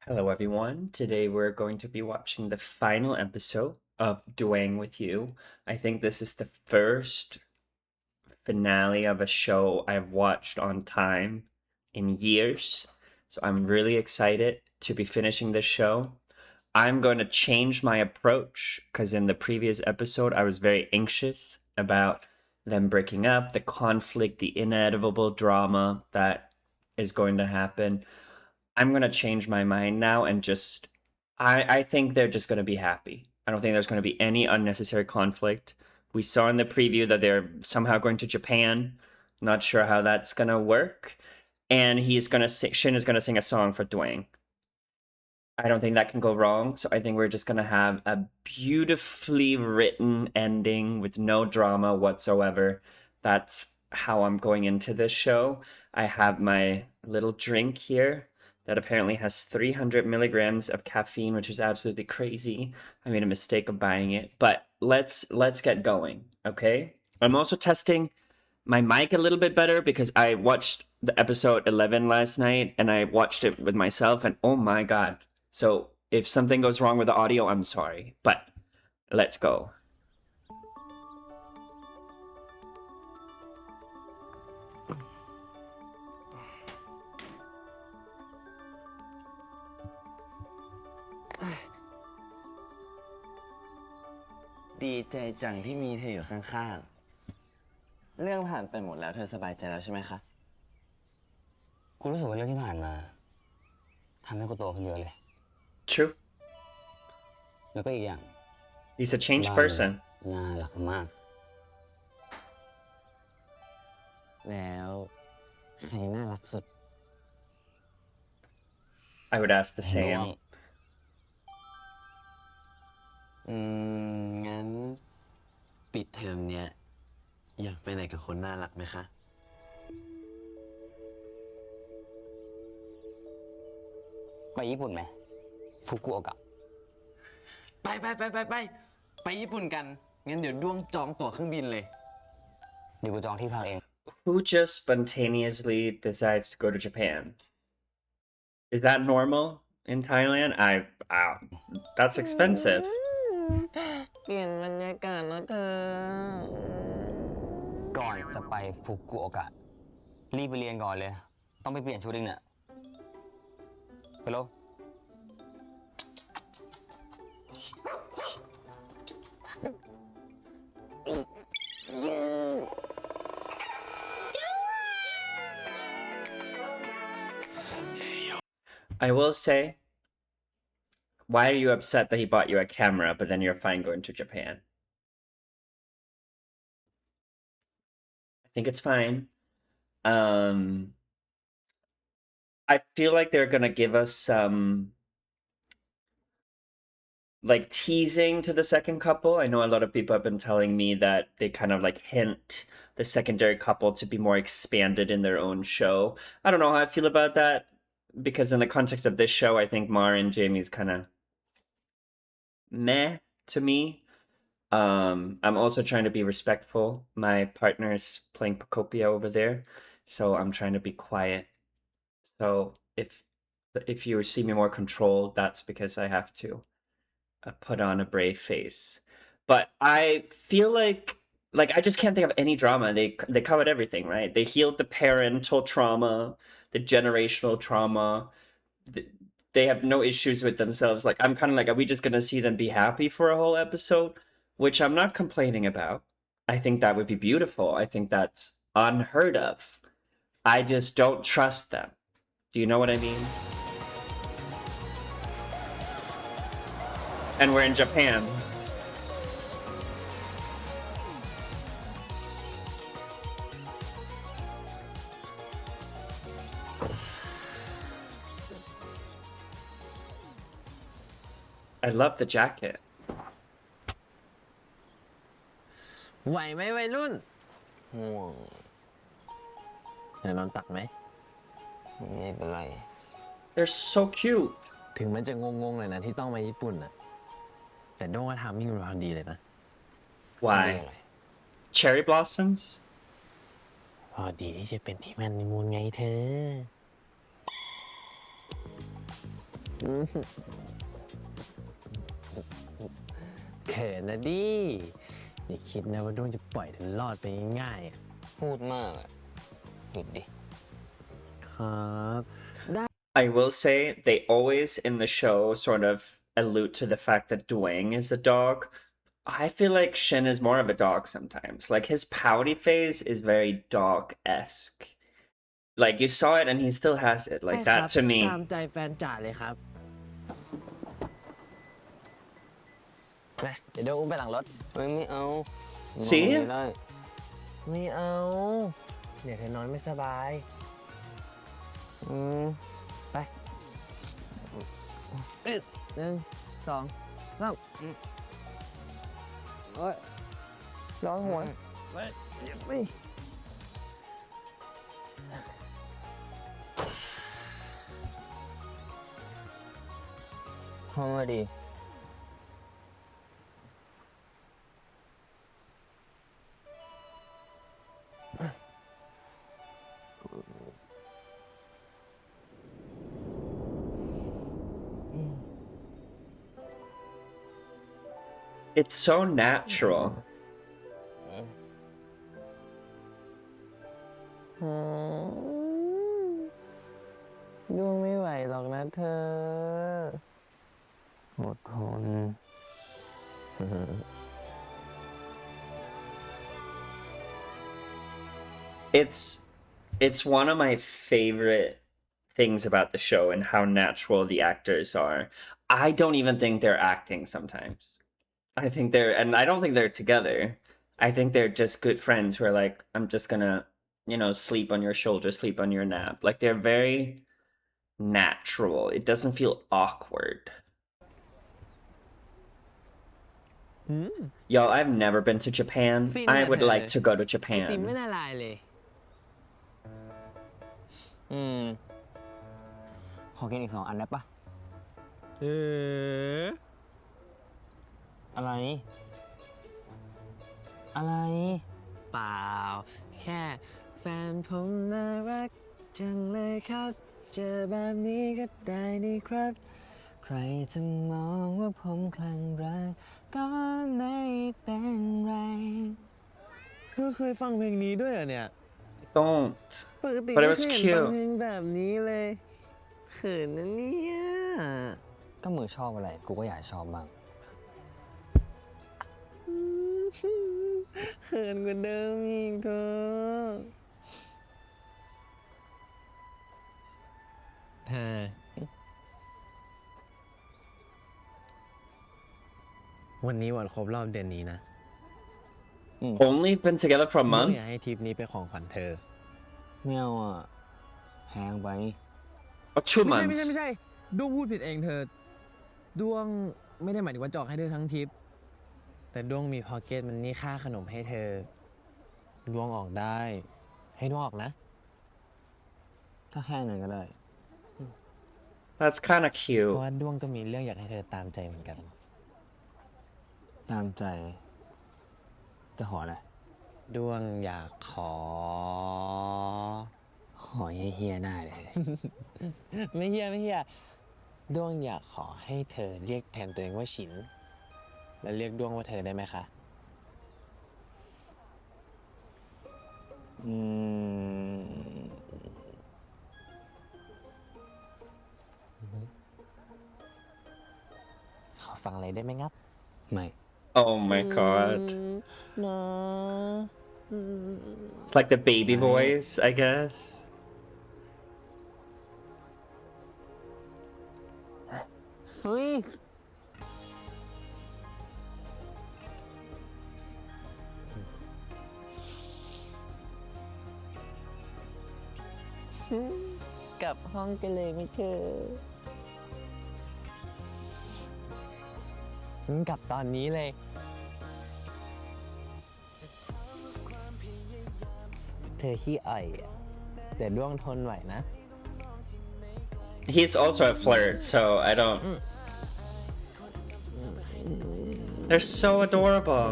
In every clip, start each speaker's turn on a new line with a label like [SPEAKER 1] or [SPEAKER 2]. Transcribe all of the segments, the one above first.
[SPEAKER 1] Hello, everyone. Today we're going to be watching the final episode of Duang With You. I think this is the first finale of a show I've watched on time in years. So I'm really excited to be finishing this show. I'm going to change my approach because in the previous episode, I was very anxious about them breaking up, the conflict, the inevitable drama that is going to happen. I'm going to change my mind now and just I think they're just going to be happy. I don't think there's going to be any unnecessary conflict. We saw in the preview that they're somehow going to Japan. Not sure how that's going to work. And Shin is going to sing a song for Dwayne. I don't think that can go wrong. So I think we're just going to have a beautifully written ending with no drama whatsoever. That's how I'm going into this show. I have my little drink here that apparently has 300 milligrams of caffeine, which is absolutely crazy. I made a mistake of buying it, but let's get going, okay? I'm also testing my mic a little bit better because I watched the episode 11 last night and I watched it with myself and oh my god. So if something goes wrong with the audio, I'm sorry, but let's go.
[SPEAKER 2] ดีใจจังที่มีเธออยู่ข้างๆเรื่องผ่านไปหมดแล้วเธอสบายใจแล้วใช่ไหมคะกูรู้สึกว่าเรื่องที่ผ่านมาทำให้กูโตขึ้นเยอะเลย
[SPEAKER 1] True.
[SPEAKER 2] แล้วก็อีกอย่าง
[SPEAKER 1] He's a changed person.
[SPEAKER 2] น่ารักมากแล้วใครน่ารักสุด
[SPEAKER 1] I would ask the
[SPEAKER 2] น้อง
[SPEAKER 1] same.
[SPEAKER 2] งั้นปิดเทอมเนี้ยอยากไปไหนกับคนน่ารักไหมคะไปญี่ปุ่นไหมฟุกุโอกะไปญี่ปุ่นกันงั้นเดี๋ยวด้วงจองตั๋วเครื่องบินเลยเดี๋ยวกูจองที่พักเอง
[SPEAKER 1] Who just spontaneously decides to go to Japan? Is that normal in Thailand? That's expensive.
[SPEAKER 2] เปลี่ยนบรรยากาศแล้วเธอก่อนจะไปฟุกุโอกะรีบไปเรียนก่อนเลยต้องไปเปลี่ยนชุดอีกเนี่ยไปแล้ว
[SPEAKER 1] I will say, why are you upset that he bought you a camera, but then you're fine going to Japan? I think it's fine. I feel like they're gonna give us some like teasing to the second couple. I know a lot of people have been telling me that they kind of like hint the secondary couple to be more expanded in their own show. I don't know how I feel about that because in the context of this show, I think Mar and Jamie's kind of meh to me. I'm also trying to be respectful. My partner's playing Procopia over there, so I'm trying to be quiet. So if you see me more controlled, that's because I have to put on a brave face. But I feel like I just can't think of any drama. They covered everything, right? They healed the parental trauma, the generational trauma. They have no issues with themselves. Like I'm kind of like, are we just gonna see them be happy for a whole episode? Which I'm not complaining about. I think that would be beautiful. I think that's unheard of. I just don't trust them. Do you know what I mean? And we're in Japan. I love the jacket.
[SPEAKER 3] ไหวไหมวัยรุ่นง่วงเดี๋ยวนอนตักไหม
[SPEAKER 2] ไม่เป็นไร
[SPEAKER 1] They're so cute.
[SPEAKER 3] ถึงมันจะงงๆเลยนะที่ต้องมาญี่ปุ่นนะแต่โด้ว่าทำมิ่งมันพอดีเลยนะ
[SPEAKER 1] Why? Cherry blossoms?
[SPEAKER 3] พอดีที่จะเป็นที่มันมูลไงเธอ เขินนะดิ อย่าคิดนะว่าด้วงจะปล่อยเธอรอดไปง่ายๆอะ
[SPEAKER 2] พูดมากอะหยุดดิ
[SPEAKER 3] ครับ
[SPEAKER 1] I will say they always in the show sort of allude to the fact that Duang is a dog. I feel like Shin is more of a dog sometimes. Like his pouty face is very dog-esque. Like you saw it and he still has it. Like
[SPEAKER 3] ใช่ครั
[SPEAKER 1] that
[SPEAKER 3] บ
[SPEAKER 1] to me.
[SPEAKER 3] ตามใจแฟนจ๋าเลยครับไปเดี๋ยวอุ้มไปหลังรถ
[SPEAKER 2] เฮ้ยไม่เอา
[SPEAKER 1] See?
[SPEAKER 2] นอนไม่ได้
[SPEAKER 3] ไม่เอา เดี๋ยวเธอนอนไม่สบาย ไป1 2 3
[SPEAKER 2] เอ้ย
[SPEAKER 3] ร้อนหัวไปเดี๋ยวไป
[SPEAKER 2] เข้ามาดิ
[SPEAKER 1] It's so natural.
[SPEAKER 3] ด้วงไม่ไหวหรอกนะเธอ
[SPEAKER 2] อดทน
[SPEAKER 1] It's one of my favorite things about the show and how natural the actors are. I don't even think they're acting sometimes. I think they're, and I don't think they're together. I think they're just good friends who are like, I'm just gonna, sleep on your shoulder, sleep on your nap. Like they're very natural. It doesn't feel awkward. Yo, I've never been to Japan.
[SPEAKER 3] Fin
[SPEAKER 1] I
[SPEAKER 3] na
[SPEAKER 1] would
[SPEAKER 3] th.
[SPEAKER 1] like to go to
[SPEAKER 3] ไอติมไม่
[SPEAKER 1] Japan.
[SPEAKER 3] ละลายเลย
[SPEAKER 2] ขอกินอีก2 อันได้ปะ อะไร อะไร
[SPEAKER 3] เปล่า แค่แฟนผมน่ารักจังเลยครับ เจอแบบนี้ก็ได้นี่ครับ
[SPEAKER 2] ใครจะมองว่าผมคลั่งรักก็ไม่เป็นไร
[SPEAKER 3] เธอเคยฟังเพลงนี้ด้วยเหรอเนี่ย
[SPEAKER 1] Don't.
[SPEAKER 3] ปกติ
[SPEAKER 1] But it
[SPEAKER 3] ไม่
[SPEAKER 1] was
[SPEAKER 3] เคยเห็นฟัง
[SPEAKER 1] cute.
[SPEAKER 3] เพลงแบบนี้เลยเขินนะเนี่ย
[SPEAKER 2] ก็มือชอบอะไร กูก็อยากชอบบ้าง
[SPEAKER 3] เขินกว่าเดิมอีกเธอวันนี้วันครบรอบเดือนนี้นะ
[SPEAKER 1] Only been together for a
[SPEAKER 3] ด้วง
[SPEAKER 1] month?
[SPEAKER 3] อยากให้ทริปนี้เป็นของขวัญเธอ
[SPEAKER 2] ไม่เอาอ่ะแพงไป
[SPEAKER 1] Or 2
[SPEAKER 3] ไม่
[SPEAKER 1] months?
[SPEAKER 3] ใช่ด้วงพูดผิดเองเธอด้วงไม่ได้หมายถึงว่าจองให้เธอทั้งทริป แต่ด้วงมีพ็อกเก็ตมันนี่ค่าขนมให้เธอด้วงออกได้ ให้ด้วงออกนะ
[SPEAKER 2] ถ้าแค่นั้นก็ได้
[SPEAKER 1] That's kind of
[SPEAKER 3] เพ
[SPEAKER 1] cute.
[SPEAKER 3] ราะว่าด้วงก็มีเรื่องอยากให้เธอตามใจเหมือนกัน
[SPEAKER 2] ตามใจ จะขออะไร
[SPEAKER 3] ด้วงอยากขอ
[SPEAKER 2] ขอเฮี้ยๆได้เลย
[SPEAKER 3] ไม่เฮียด้วงอยากขอให้เธอเรียกแทนตัวเองว่าฉิน แล้วเรียกด้วงว่าเธอได้ไหมคะ
[SPEAKER 2] อืม
[SPEAKER 3] ขอฟังอะไรได้ไหมงับ
[SPEAKER 2] ไม่
[SPEAKER 1] Oh my god.
[SPEAKER 3] นะ
[SPEAKER 1] It's like the baby voice, I guess.
[SPEAKER 3] เฮ้ย กลับห้องกันเลยไหมเธอ กลับตอนนี้เลย เธอขี้อ่อยอะแต่ด้วงทนไหวนะ
[SPEAKER 1] He's also a flirt, so I don't. They're so adorable.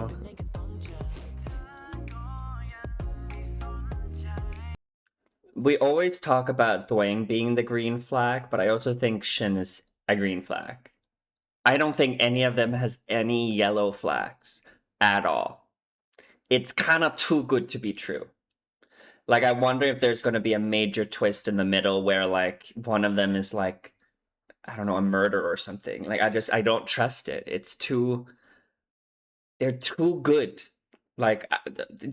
[SPEAKER 1] We always talk about Duang being the green flag, but I also think Shin is a green flag. I don't think any of them has any yellow flags at all. It's kind of too good to be true. Like, I wonder if there's going to be a major twist in the middle where, like, one of them is, like, I don't know, a murder or something. Like, I don't trust it. They're too good. Like,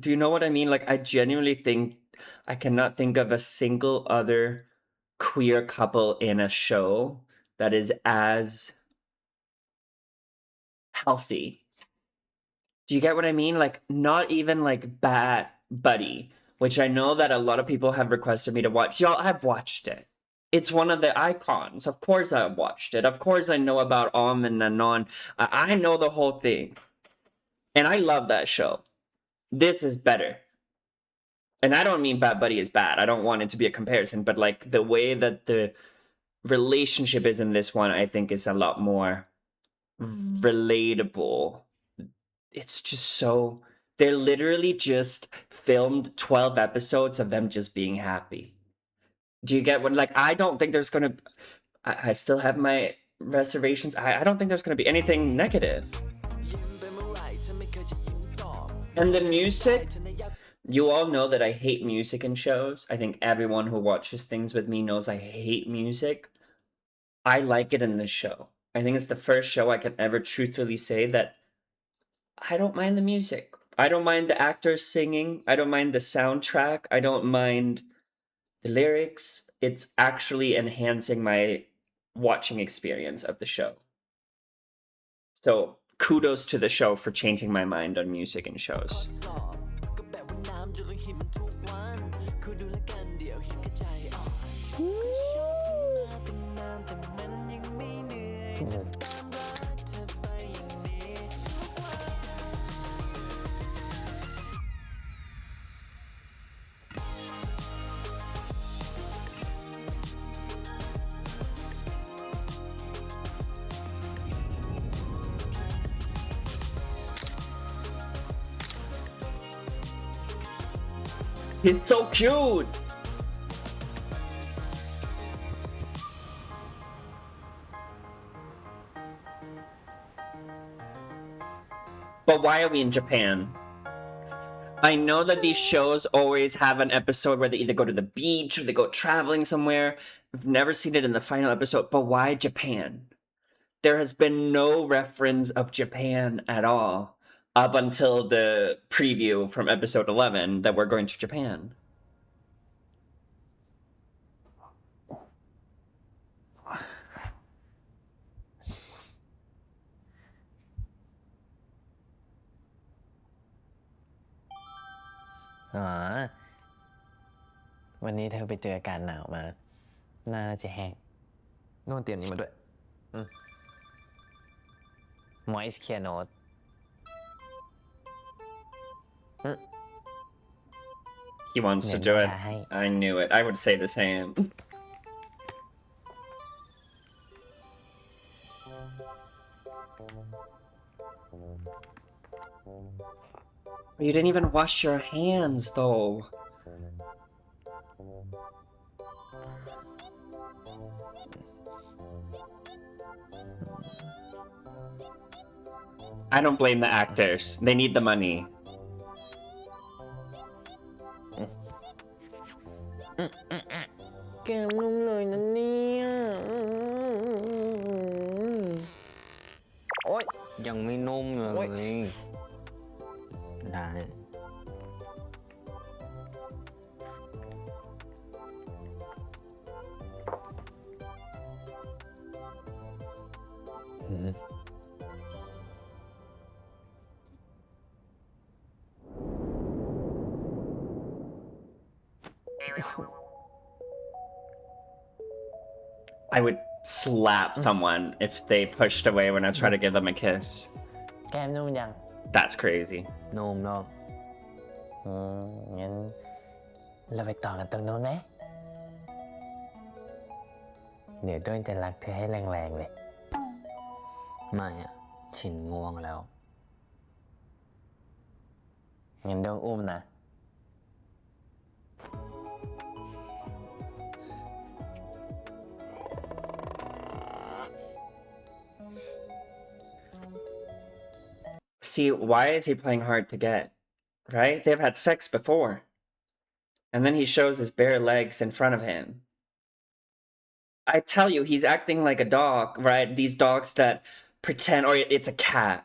[SPEAKER 1] do you know what I mean? Like, I genuinely think I cannot think of a single other queer couple in a show that is as healthy. Do you get what I mean? Like, not even like Bad Buddy, which I know that a lot of people have requested me to watch. Y'all, I've watched it. It's one of the icons. Of course I watched it. Of course I know about and Nanon. I know the whole thing. And I love that show. This is better. And I don't mean Bad Buddy is bad. I don't want it to be a comparison, but like the way that the relationship is in this one, I think is a lot more relatable. It's just so they're literally just filmed 12 episodes of them just being happy. Do you get what, like, I don't think there's gonna I still have my reservations. I don't think there's gonna be anything negative. And the music, you all know that I hate music in shows. I think everyone who watches things with me knows I hate music. I like it in this show. I think it's the first show I can ever truthfully say that I don't mind the music. I don't mind the actors singing. I don't mind the soundtrack. I don't mind the lyrics. It's actually enhancing my watching experience of the show. So kudos to the show for changing my mind on music and shows. He's so cute! But why are we in Japan? I know that these shows always have an episode where they either go to the beach or they go traveling somewhere. I've never seen it in the final episode, but why Japan? There has been no reference of Japan at all up until the preview from episode 11 that we're going to Japan.
[SPEAKER 3] อ๋อ วันนี้เธอไปเจออากาศหนาวมา หน้าน่าจะแห้งโน่นเตรียมนี้มาด้วย Moist Care Note
[SPEAKER 1] He wants to do it. I knew it. I would say the same. You didn't even wash your hands, though. I don't blame the actors. They need the money.
[SPEAKER 2] Ôi, ยังไม่นุ่มเลยได้
[SPEAKER 1] I would slap someone if they pushed away when I try to give them a kiss.
[SPEAKER 3] แก้มนุ่มยัง
[SPEAKER 1] That's crazy.
[SPEAKER 2] นุ่มเนาะ
[SPEAKER 3] งั้นเราไปต่อกันตรงโน้นไหม เดี๋ยวด้วนจะรักเธอให้แรงๆเลย
[SPEAKER 2] ไม่อะฉินง่วงแล้ว
[SPEAKER 3] งั้นด้วงอุ้มนะ
[SPEAKER 2] อ
[SPEAKER 1] see, why is he playing hard to get? Right? They've had sex before. And then he shows his bare legs in front of him. I tell you, he's acting like a dog, right? These dogs that pretend, or it's a cat,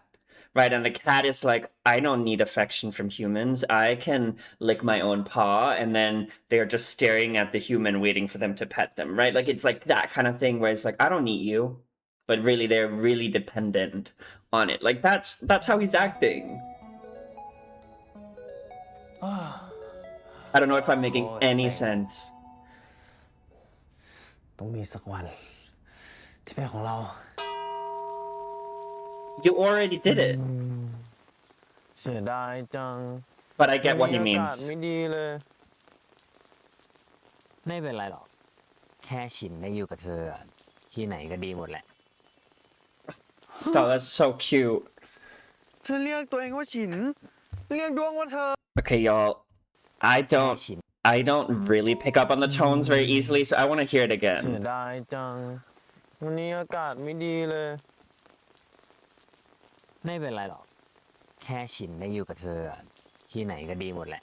[SPEAKER 1] right? And the cat is like, I don't need affection from humans. I can lick my own paw, and then they're just staring at the human, waiting for them to pet them, right? Like it's like that kind of thing where it's like, I don't need you, but really they're really dependent on it. Like that's how he's acting. I don't know if I'm making any sense.
[SPEAKER 3] ต้องมีสักวันที่เป็นของเรา
[SPEAKER 1] You already did it,
[SPEAKER 3] เสียดายจัง
[SPEAKER 1] but I get what he
[SPEAKER 3] บรรยากาศ
[SPEAKER 1] means.
[SPEAKER 3] ไม่ดีเลย
[SPEAKER 2] ไม่เป็นไรหรอก แค่ฉินได้อยู่กับเธออะที่ไหนก็ดีหมดแหละ
[SPEAKER 1] Stop, that's so cute.
[SPEAKER 3] เธอเรียกตัวเองว่าฉิน เรียกดวงว่าเธอ
[SPEAKER 1] Okay, y'all. I don't really pick up on the tones very easily, so I want to hear it
[SPEAKER 3] เสีย
[SPEAKER 1] again.
[SPEAKER 3] ดายจัง วันนี้อากาศไม่ดีเลย
[SPEAKER 2] ไม่เป็นไรหรอก แค่ฉินได้อยู่กับเธออะที่ไหนก็ดีหมดแหละ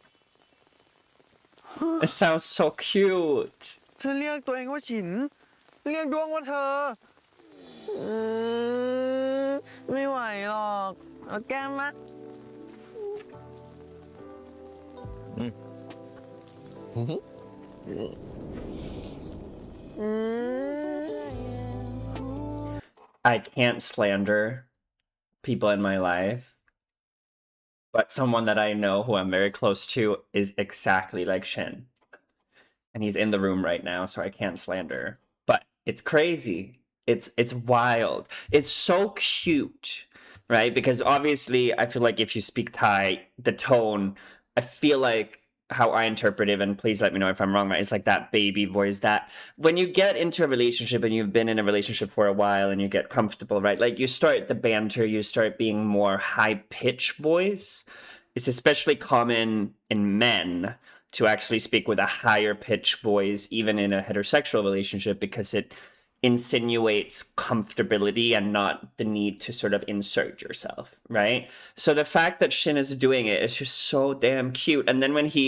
[SPEAKER 1] It sounds so cute.
[SPEAKER 3] เธอเรียกตัวเองว่าฉิน เรียกดวงว่าเธอไม่ไหวหรอกเอาแก้มมา
[SPEAKER 1] I can't slander people in my life, but someone that I know who I'm very close to is exactly like Shin. And he's in the room right now, so I can't slander. But it's crazy. It's wild. It's so cute, right? Because obviously I feel like if you speak Thai, the tone, I feel like how I interpret it, and please let me know if I'm wrong, right? It's like that baby voice that when you get into a relationship and you've been in a relationship for a while and you get comfortable, right? Like you start the banter, you start being more high pitch voice. It's especially common in men to actually speak with a higher pitch voice, even in a heterosexual relationship, because it insinuates comfortability and not the need to sort of insert yourself, right? So the fact that Shin is doing it is just so damn cute. And then when he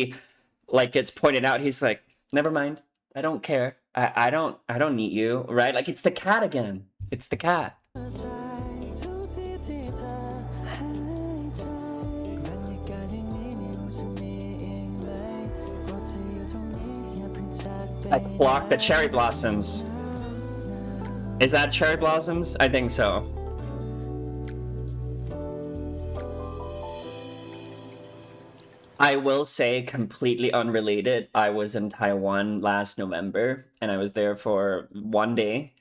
[SPEAKER 1] like gets pointed out, he's like, never mind. I don't care. I don't need you, right? Like it's the cat again. It's the cat. I plucked the cherry blossoms. Is that cherry blossoms? I think so. I will say, completely unrelated, I was in Taiwan last November and I was there for one day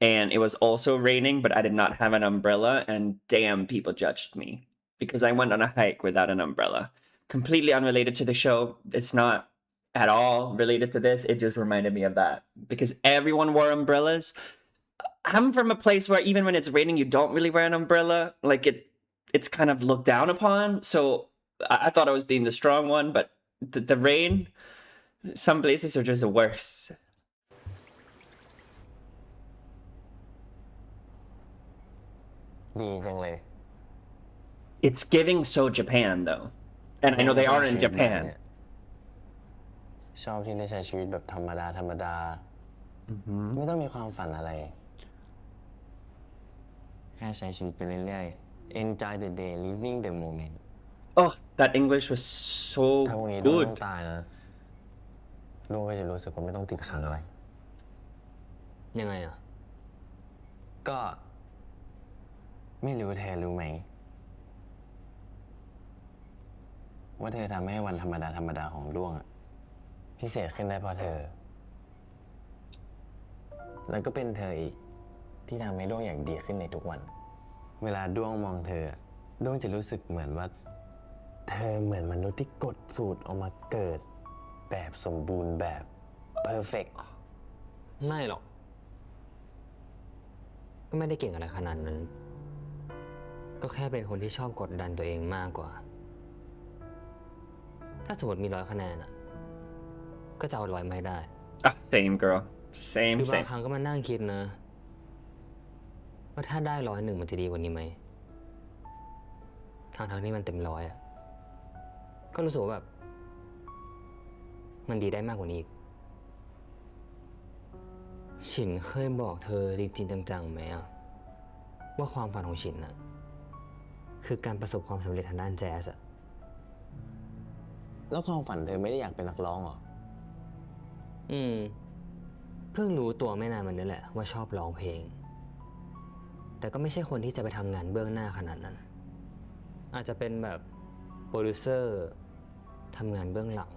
[SPEAKER 1] and it was also raining, but I did not have an umbrella, and damn, people judged me because I went on a hike without an umbrella. Completely unrelated to the show. It's not at all related to this. It just reminded me of that because everyone wore umbrellas. I'm from a place where even when it's raining, you don't really wear an umbrella. Like it's kind of looked down upon. So I thought I was being the strong one, but the rain, some places are just the worst.
[SPEAKER 2] ดีจังเลย
[SPEAKER 1] It's giving so Japan though, and I know they are in Japan.
[SPEAKER 3] ชอบที่ได้ใช้ชีวิตแบบธรรมดาธรรมดา ไม่ต้องมีความฝันอะไร แค่ใช้ชีวิตไปเรื่อยๆ enjoy the day living the moment
[SPEAKER 1] Oh, that English was so
[SPEAKER 3] ถ้าพรุ่งนี้ลูก
[SPEAKER 1] good.
[SPEAKER 3] ต้องตายนะลูกก็จะรู้สึกว่าไม่ต้องติดขังอะไร
[SPEAKER 2] ยังไงอ่ะ
[SPEAKER 3] ก็ไม่รู้เธอรู้ไหม ว่าเธอทำให้วันธรรมดาธรรมดาของด้วงอะพิเศษขึ้นได้เพราะเธอ แล้วก็เป็นเธออีกที่ทำให้ด้วงอยากดีขึ้นในทุกวัน เวลาด้วงมองเธอด้วงจะรู้สึกเหมือนว่า เธอเหมือนมนุษย์ที่กดสูตรออกมาเกิด แบบสมบูรณ์แบบ perfect
[SPEAKER 2] ไม่หรอก ก็ไม่ได้เก่งอะไรขนาดนั้น ก็แค่เป็นคนที่ชอบกดดันตัวเองมากกว่า ถ้าสมมติมี100 คะแนนอ่ะ ก็จะเอา100มาให้ได้
[SPEAKER 1] Ah, same girl.
[SPEAKER 2] คือบาง
[SPEAKER 1] Same.
[SPEAKER 2] ครั้งก็มานั่งคิดนะ ว่าถ้าได้101มันจะดีกว่านี้ไหม ถ
[SPEAKER 4] ทั้งที่มันเต็มร้อยอะก็รู้สึกว่าแบบมันดีได้มากกว่านี้อีกฉินเคยบอกเธอจริงๆจังๆไหมอะว่าความฝันของฉินอะคือการประสบความสำเร็จทางด้านแจ๊สอะ
[SPEAKER 3] แล้วความฝันเธอไม่ได้อยากเป็นนักร้องเหรอ
[SPEAKER 4] เพิ่งรู้ตัวไม่นานมานี้แหละว่าชอบร้องเพลง แต่ก็ไม่ใช่คนที่จะไปทำงานเบื้องหน้าขนาดนั้น อาจจะเป็นแบบโปรดิวเซอร์ทำงานเบื้องหลัง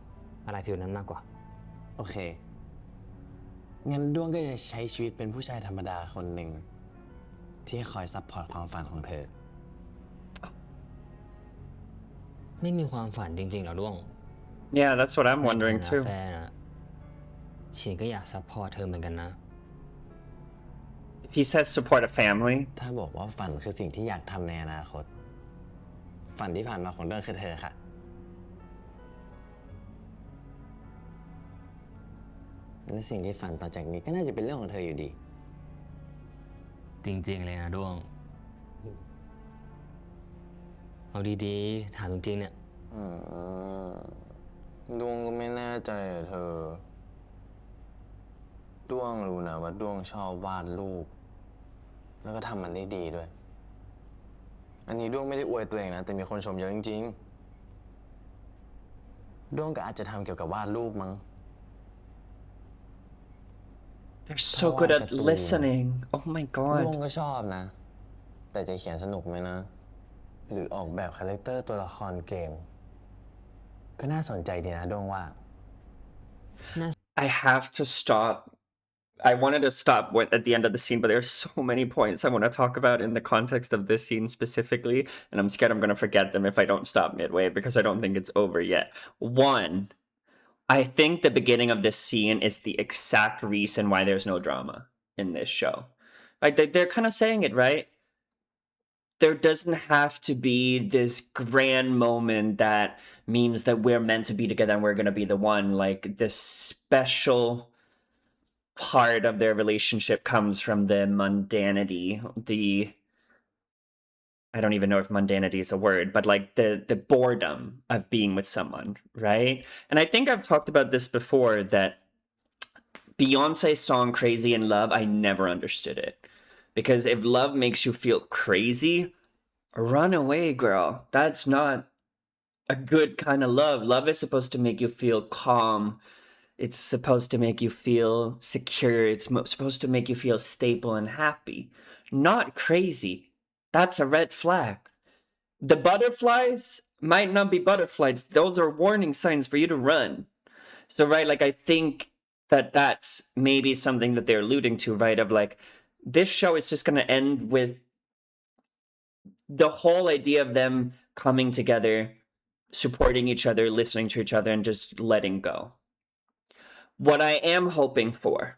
[SPEAKER 4] อะไรฟิลนั้นมากกว่า
[SPEAKER 3] โอเค งั้นด้วงก็จะใช้ชีวิตเป็นผู้ชายธรรมดาคนหนึ่งที่คอยซัพพอร์ตความฝันของเธอ
[SPEAKER 4] ไม่มีความฝันจริงๆเหรอด้วง
[SPEAKER 1] Yeah, that's what I'm
[SPEAKER 4] ใน
[SPEAKER 1] wondering
[SPEAKER 4] ฐานะ
[SPEAKER 1] too.
[SPEAKER 4] แฟนอะฉินก็อยากซัพพอร์ตเธอเหมือนกันนะ
[SPEAKER 1] If he says support a family,
[SPEAKER 3] ถ้าบอกว่าฝันคือสิ่งที่อยากทำในอนาคต ฝันที่ผ่านมาของด้วงคือเธอค่ะ และสิ่งที่ฝันต่อจากนี้ก็น่าจะเป็นเรื่องของเธออยู่ดี
[SPEAKER 4] จริงๆเลยนะด้วง เอาดีๆ ถามจริงๆเนี่ย
[SPEAKER 3] ด้วงก็ไม่แน่ใจอะเธอ ด้วงรู้นะว่าด้วงชอบวาดรูป แล้วก็ทำมันได้ดีด้วย อันนี้ด้วงไม่ได้อวยตัวเองนะ แต่มีคนชมเยอะจริงๆ ด้วงก็อาจจะทำเกี่ยวกับวาดรูปมั้ง
[SPEAKER 1] they're so good at listening. Oh my
[SPEAKER 3] ด้วง
[SPEAKER 1] god.
[SPEAKER 3] ก็ชอบนะ แต่จะเขียนสนุกไหมนะ หรือออกแบบคาแรคเตอร์ตัวละครเกม ก็น่าสนใจดีนะด้วงว่า
[SPEAKER 1] I have to stop. I wanted to stop at the end of the scene, but there's so many points I want to talk about in the context of this scene specifically, and I'm scared I'm going to forget them if I don't stop midway because I don't think it's over yet. One, I think the beginning of this scene is the exact reason why there's no drama in this show. Like they're kind of saying it, right? There doesn't have to be this grand moment that means that we're meant to be together and we're going to be the one. Like this special part of their relationship comes from the mundanity, I don't even know if mundanity is a word, but like the boredom of being with someone, right? And I think I've talked about this before that Beyonce's song Crazy in Love, I never understood it. Because if love makes you feel crazy, run away, girl. That's not a good kind of love. Love is supposed to make you feel calm. It's supposed to make you feel secure. It's supposed to make you feel stable and happy. Not crazy. That's a red flag. The butterflies might not be butterflies. Those are warning signs for you to run. So, right, like, I think that that's maybe something that they're alluding to, right? Of like, this show is just going to end with the whole idea of them coming together, supporting each other, listening to each other, and just letting go. What I am hoping for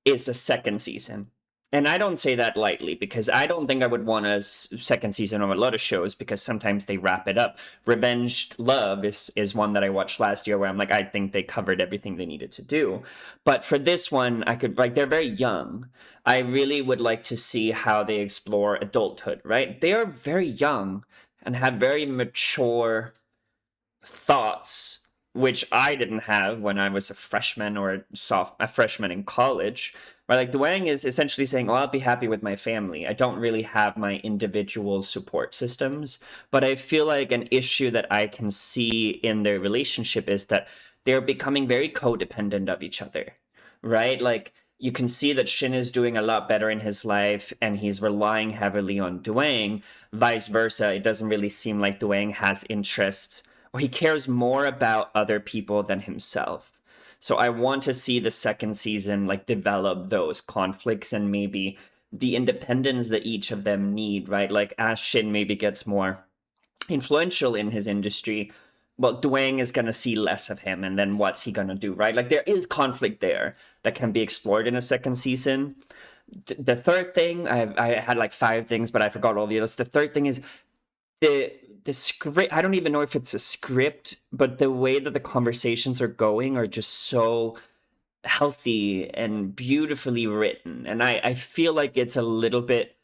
[SPEAKER 1] is a second season. And I don't say that lightly because I don't think I would want a second season of a lot of shows because sometimes they wrap it up. Revenge Love is one that I watched last year where I'm like, I think they covered everything they needed to do. But for this one, I could, like, they're very young. I really would like to see how they explore adulthood, right? They are very young and have very mature thoughts, which I didn't have when I was a freshman or a freshman in college. Right, like Duang is essentially saying, "Oh, I'll be happy with my family. I don't really have my individual support systems." But I feel like an issue that I can see in their relationship is that they're becoming very codependent of each other. Right, like you can see that Shin is doing a lot better in his life and he's relying heavily on Duang. Vice versa, it doesn't really seem like Duang has interests or he cares more about other people than himself. So I want to see the second season like develop those conflicts and maybe the independence that each of them need, right? Like as Shin maybe gets more influential in his industry, well, Duang is going to see less of him, and then what's he going to do, right? Like there is conflict there that can be explored in a second season. The third thing, I had like 5 things, but I forgot all the others. The third thing is the script. I don't even know if it's a script, but the way that the conversations are going are just so healthy and beautifully written. And I feel like it's a little bit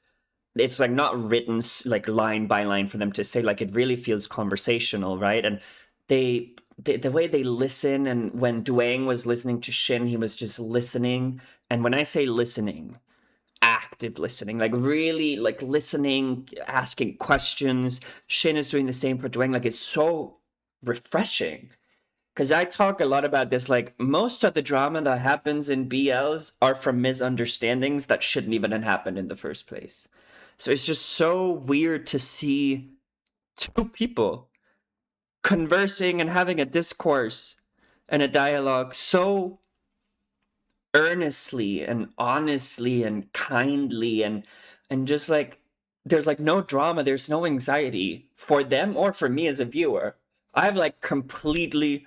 [SPEAKER 1] it's like not written like line by line for them to say, like it really feels conversational, right? And the way they listen, and when Duang was listening to Shin, he was just listening. And when I say listening, active listening, like really like listening, asking questions. Shin is doing the same for Duang. Like it's so refreshing. Because I talk a lot about this, like most of the drama that happens in BLs are from misunderstandings that shouldn't even have happened in the first place. So it's just so weird to see two people conversing and having a discourse and a dialogue so earnestly and honestly and kindly, and just like there's like no drama, there's no anxiety for them or for me as a viewer. I've like completely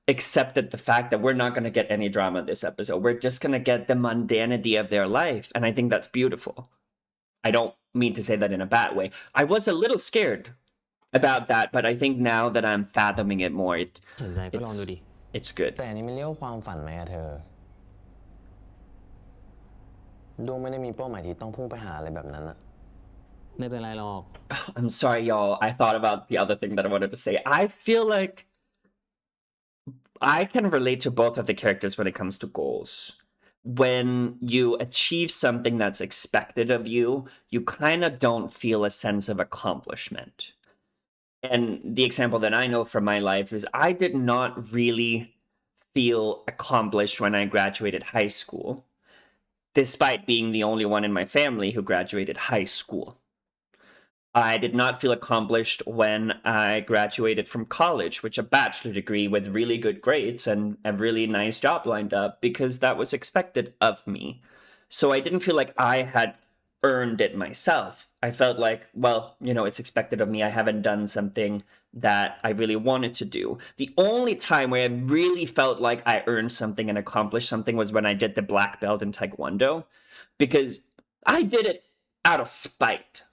[SPEAKER 1] accepted the fact that we're not going to get any drama this episode. We're just going to get the mundanity of their life, and I think that's beautiful. I don't mean to say that in a bad way. I was a little scared about that, but I think now that I'm fathoming it more,
[SPEAKER 4] สนใจก็ลองดูดิ
[SPEAKER 1] it's good.
[SPEAKER 3] แต่อันนี้มันเรียกว่าความฝันไหมอะเธอดวงไม่ได้มีเป้าหมายที่ต้องพุ่งไปหาอะไรแบบนั้นอะ
[SPEAKER 4] ไม่เป็นไรหรอก
[SPEAKER 1] I'm sorry, y'all. I thought about the other thing that I wanted to say. I feel like I can relate to both of the characters when it comes to goals. When you achieve something that's expected of you, you kind of don't feel a sense of accomplishment. And the example that I know from my life is I did not really feel accomplished when I graduated high school, despite being the only one in my family who graduated high school. I did not feel accomplished when I graduated from college, which a bachelor degree with really good grades and a really nice job lined up, because that was expected of me. So I didn't feel like I had earned it myself. I felt like, well, you know, it's expected of me. I haven't done something that I really wanted to do. The only time where I really felt like I earned something and accomplished something was when I did the black belt in Taekwondo, because I did it out of spite.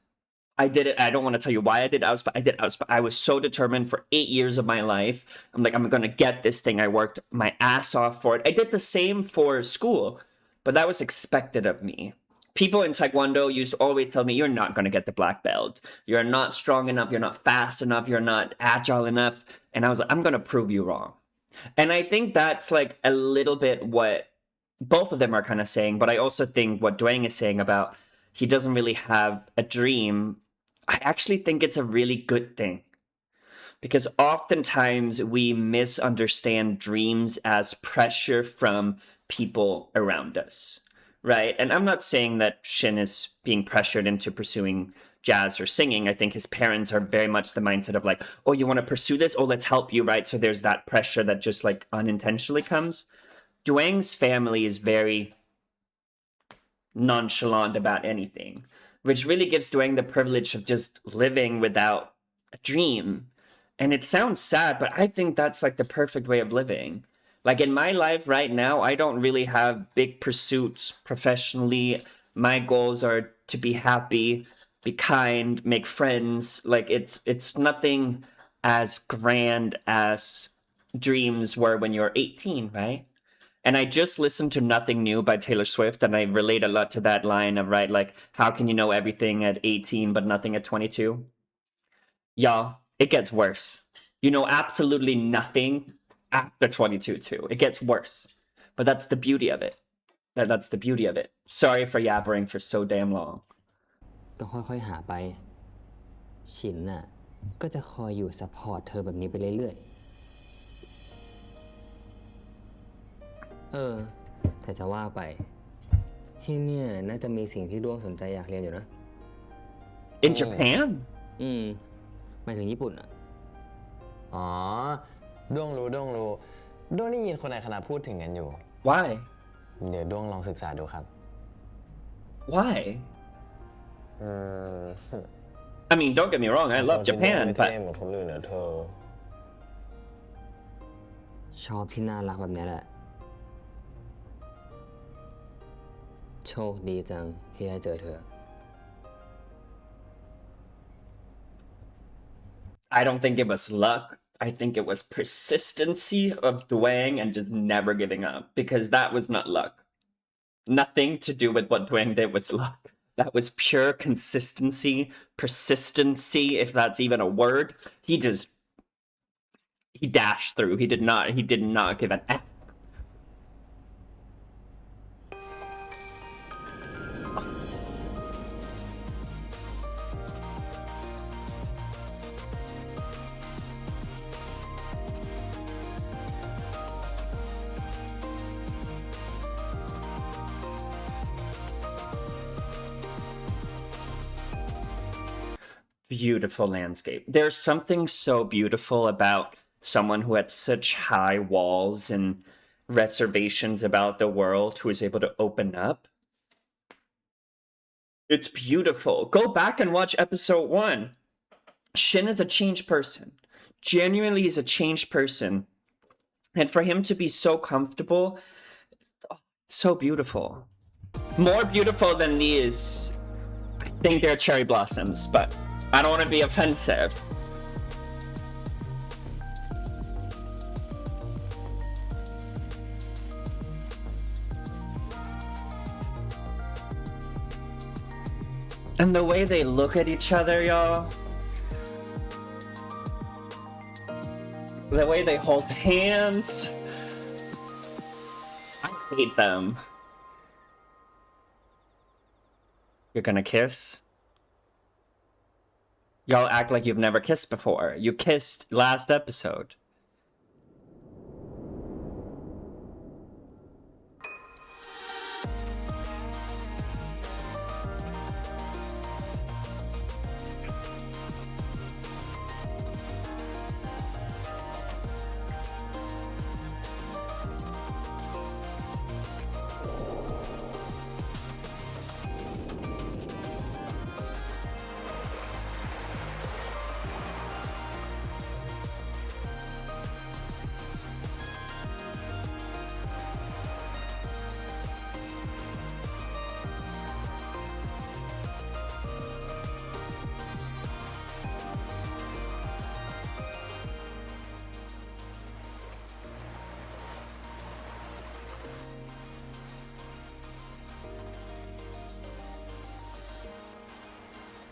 [SPEAKER 1] I did it. I don't want to tell you why I did it. I did it out of spite. I was so determined for 8 years of my life. I'm like, I'm going to get this thing. I worked my ass off for it. I did the same for school, but that was expected of me. People in Taekwondo used to always tell me, you're not going to get the black belt. You're not strong enough. You're not fast enough. You're not agile enough. And I was like, I'm going to prove you wrong. And I think that's like a little bit what both of them are kind of saying. But I also think what Duang is saying about he doesn't really have a dream, I actually think it's a really good thing. Because oftentimes we misunderstand dreams as pressure from people around us, right? And I'm not saying that Shin is being pressured into pursuing jazz or singing. I think his parents are very much the mindset of like, oh, you want to pursue this? Oh, let's help you, right? So there's that pressure that just like unintentionally comes. Duang's family is very nonchalant about anything, which really gives Duang the privilege of just living without a dream. And it sounds sad, but I think that's like the perfect way of living. Like in my life right now, I don't really have big pursuits professionally. My goals are to be happy, be kind, make friends. Like it's nothing as grand as dreams were when you're 18, right? And I just listened to Nothing New by Taylor Swift, and I relate a lot to that line of, right, like, how can you know everything at 18 but nothing at 22? Y'all, it gets worse. You know absolutely nothing after 22 too. It gets worse. But that's the beauty of it. That's the beauty of it. Sorry for yabbering for so damn long.
[SPEAKER 4] ก็ค่อยๆหาไป ชินน่ะก็จะคอยอยู่ซัพพอร์ตเธอแบบนี้ไปเรื่อยๆแต่จะว่าไป ที่เนี่ยน่าจะมีสิ่งที่ด้วงสนใจอยากเรียนอยู่นะ
[SPEAKER 1] In Japan?
[SPEAKER 4] หมายถึงญี่ปุ่นอ่ะ
[SPEAKER 3] อ๋อด้วงรู้ด้วงได้ยินคนในคณะพูดถึงกันอยู่
[SPEAKER 1] Why?
[SPEAKER 3] เดี๋ยวด้วงลองศึกษาดูครับ
[SPEAKER 1] Why? I mean, don't get me wrong, I love Japan,
[SPEAKER 3] เท่
[SPEAKER 1] but
[SPEAKER 3] เหมือนคนอื่นนะเธอ
[SPEAKER 4] ชอบที่น่ารักแบบนี้แหละ โชคดีจังที่ได้เจอเธอ
[SPEAKER 1] I don't think it was luck. I think it was persistency of Duang and just never giving up, because that was not luck. Nothing to do with what Duang did was luck. That was pure consistency, persistency, if that's even a word. He dashed through. He did not give an F. Beautiful landscape. There's something so beautiful about someone who had such high walls and reservations about the world who was able to open up. It's beautiful. Go back and watch episode 1. Shin is a changed person. Genuinely is a changed person. And for him to be so comfortable, so beautiful. More beautiful than these. I think they're cherry blossoms, but I don't want to be offensive. And the way they look at each other, y'all. The way they hold hands. I hate them. You're gonna kiss? Y'all act like you've never kissed before. You kissed last episode.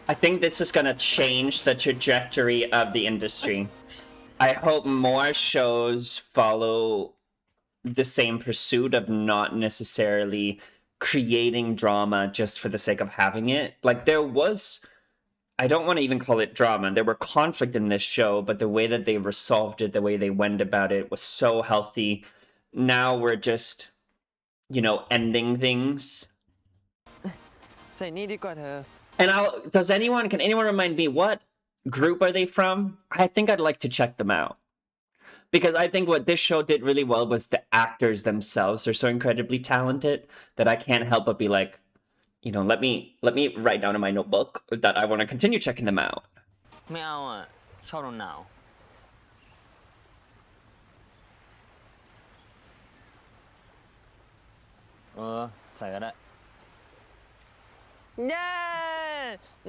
[SPEAKER 1] I think this is going to change the trajectory of the industry. I hope more shows follow the same pursuit of not necessarily creating drama just for the sake of having it. Like, there was, I don't want to even call it drama. There were conflict in this show, but the way that they resolved it, the way they went about it was so healthy. Now we're just, ending things. And can anyone remind me, what group are they from? I think I'd like to check them out. Because I think what this show did really well was the actors themselves are so incredibly talented that I can't help but be like, let me write down in my notebook that I want to continue checking them out.
[SPEAKER 4] ไม่เอาอ่ะชอบหนาวใส่ก็ได้
[SPEAKER 3] เย้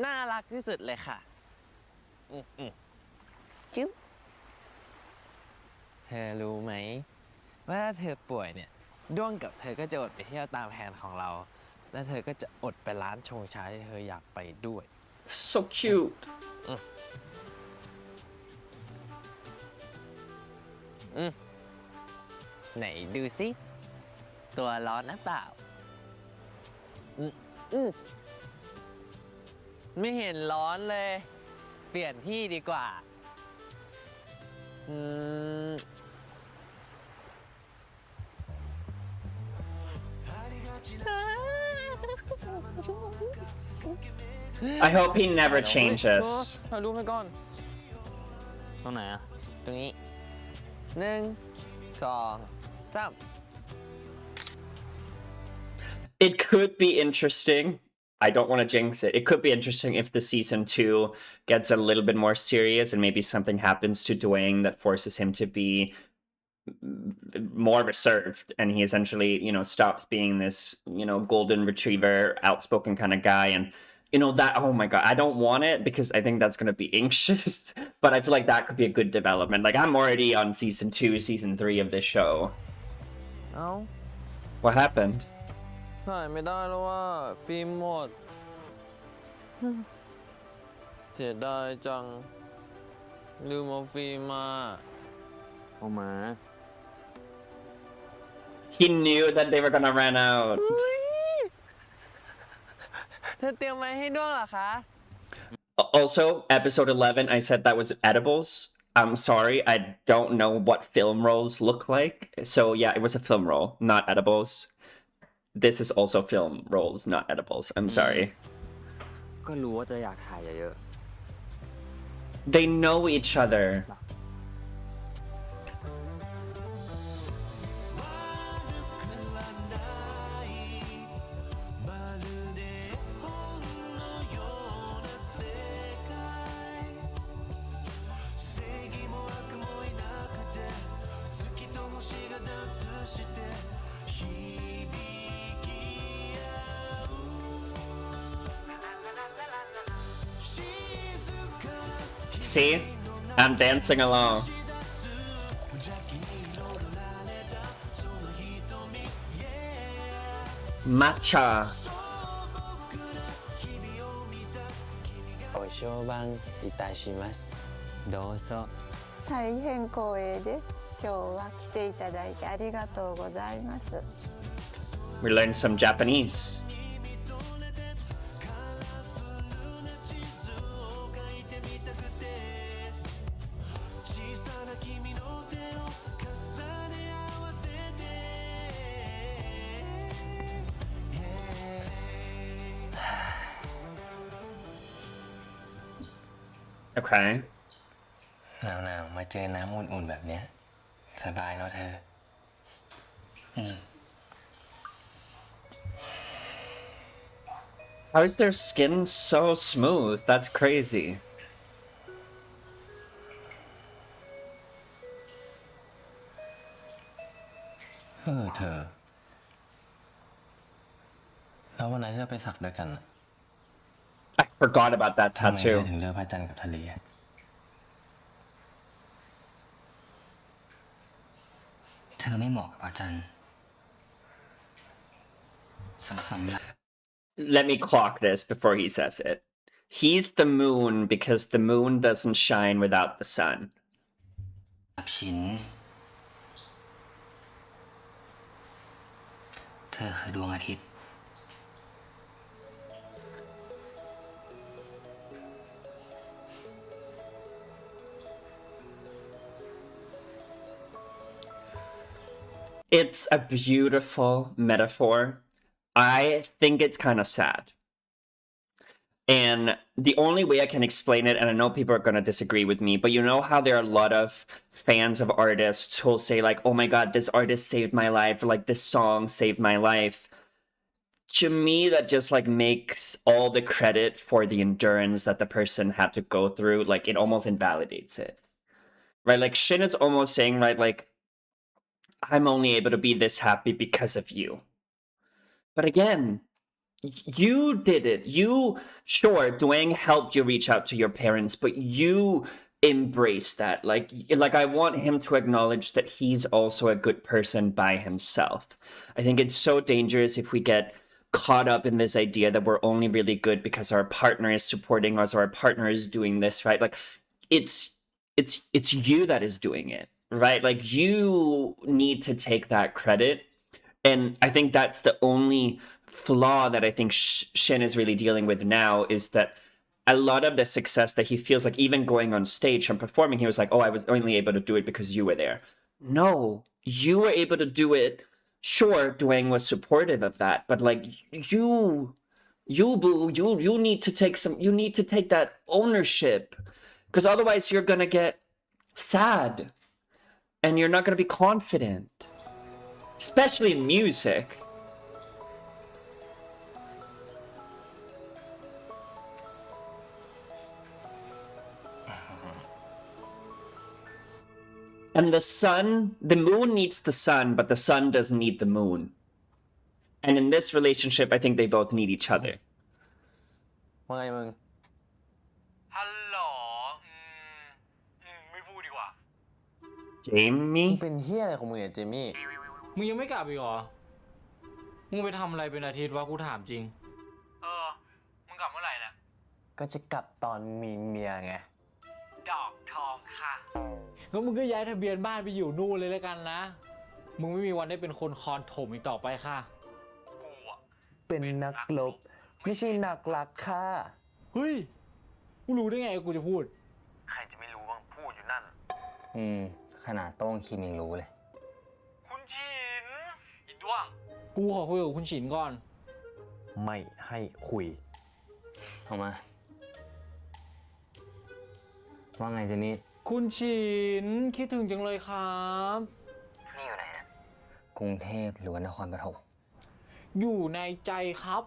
[SPEAKER 3] น่ารักที่สุดเลยค่ะจิ๊บเธอรู้ไหมว่าถ้าเธอป่วยเนี่ยด้วงกับเธอก็จะอดไปเที่ยวตามแผนของเราและเธอก็จะอดไปร้านชงชาที่เธออยากไปด้วย
[SPEAKER 1] So cute.
[SPEAKER 3] ไหนดูสิตัวร้อนนะเปล่าไม่เห็นร้อนเลยเปลี่ยนที่ดีกว่า
[SPEAKER 1] I hope he never changes.
[SPEAKER 3] ถ่ายรูปให้ก่อน
[SPEAKER 4] ตรงไหนอ่ะ
[SPEAKER 3] ตรงนี้1 2 3
[SPEAKER 1] It could be interesting. I don't want to jinx it. It could be interesting if the season 2 gets a little bit more serious and maybe something happens to Duang that forces him to be more reserved, and he essentially, stops being this, golden retriever, outspoken kind of guy, and that, oh my god, I don't want it because I think that's going to be anxious, but I feel like that could be a good development. Like, I'm already on season 2, season 3 of this show.
[SPEAKER 3] Oh.
[SPEAKER 1] What happened?
[SPEAKER 3] ถ่ายไม่ได้แล้วว่าฟิล์มหมด เสียดายจังลืมเอาฟิล์มมา
[SPEAKER 4] เอามา
[SPEAKER 1] He knew that they were gonna run out.
[SPEAKER 3] เธอเตรียมไว้ให้ด้วงเหรอคะ
[SPEAKER 1] Also, episode 11, I said that was edibles. I'm sorry, I don't know what film rolls look like. So yeah, it was a film roll, not edibles. This is also film rolls, not edibles. I'm sorry.
[SPEAKER 4] ก็รู้ว่าจะอยากถ่ายเยอะ
[SPEAKER 1] They know each other. See? I'm dancing along. Matcha.
[SPEAKER 3] โอโชบังอิตาชิมัส
[SPEAKER 4] ๆโดโซ
[SPEAKER 5] 大変光栄です。今日は来ていただいてありがとうございます。
[SPEAKER 1] We learned some Japanese. Okay.
[SPEAKER 2] หนาวๆมาเจอน้ำอุ่นๆแบบเนี้ยสบายเนาะเธอ
[SPEAKER 1] How is their skin so smooth? That's crazy.
[SPEAKER 2] เธอแล้ววันนั้นที่เราไปสักด้วยกันน่ะ
[SPEAKER 1] I forgot about that
[SPEAKER 2] ทำไมเธอ
[SPEAKER 1] tattoo.
[SPEAKER 2] ถึงเลือกพระจันทร์กับทะเลอะ
[SPEAKER 4] เธอไม่เหมาะกับอาจารย์สำหรับ
[SPEAKER 1] Let me clock this before he says it. He's the moon because the moon doesn't shine without the sun.
[SPEAKER 4] ชิ้น เธอคือดวงอาทิตย์
[SPEAKER 1] It's a beautiful metaphor. I think it's kind of sad. And the only way I can explain it, and I know people are going to disagree with me, but you know how there are a lot of fans of artists who'll say, like, oh my God, this artist saved my life, or like this song saved my life. To me, that just like makes all the credit for the endurance that the person had to go through, like it almost invalidates it. Right? Like Shin is almost saying, right, like, I'm only able to be this happy because of you. But again, you did it. Sure, Duang helped you reach out to your parents, but you embraced that. Like I want him to acknowledge that he's also a good person by himself. I think it's so dangerous if we get caught up in this idea that we're only really good because our partner is supporting us or our partner is doing this, right? Like it's you that is doing it, right? Like you need to take that credit. And I think that's the only flaw that I think Shin is really dealing with now is that a lot of the success that he feels like even going on stage and performing, he was like, oh, I was only able to do it because you were there. No, you were able to do it. Sure, Duang was supportive of that, but like you need to take that ownership because otherwise you're going to get sad and you're not going to be confident, especially in music. And the moon needs the sun, but the sun doesn't need the moon. And in this relationship, I think they both need each other.
[SPEAKER 3] ว่าไงมึง
[SPEAKER 6] ฮัลโหลไม่พูดดีกว่า
[SPEAKER 1] Jamie?
[SPEAKER 3] เป็นเฮียอะไรของมึงเนี่ยเจมี่
[SPEAKER 6] มึงยังไม่กลับอีกเหรอ มึงไปทำอะไรเป็นอาทิตย์วะกูถามจริง มึงกลับเมื่อไหร่เนี่ย
[SPEAKER 3] ก็จะกลับตอนมีเมียไง
[SPEAKER 6] ดอกทองค่ะงั้นมึงก็ย้ายทะเบียนบ้านไปอยู่นู่นเลยแล้วกันนะ มึงไม่มีวันได้เป็นคนคอนถมอีกต่อไปค่ะ
[SPEAKER 3] เป็นนักรบไม่ใช่นักรักค่ะ
[SPEAKER 6] เฮ้ย กูรู้ได้ไงว่ากูจะพูด
[SPEAKER 3] ใครจะไม่รู้บ้างพูดอยู่นั่น
[SPEAKER 4] ขนาดโต้งคิมยังรู้เลย
[SPEAKER 6] คุณฉินอีด้วง กูขอคุยกับคุณฉินก่อน
[SPEAKER 3] ไม่ให้คุย
[SPEAKER 4] เข้ามา ว่าไงเจมี่
[SPEAKER 6] คุณฉินคิดถึงจังเลยครับ
[SPEAKER 4] นี่อยู่ไหนนะกรุงเทพหรือว่านครปฐม
[SPEAKER 6] อยู่ในใจครับ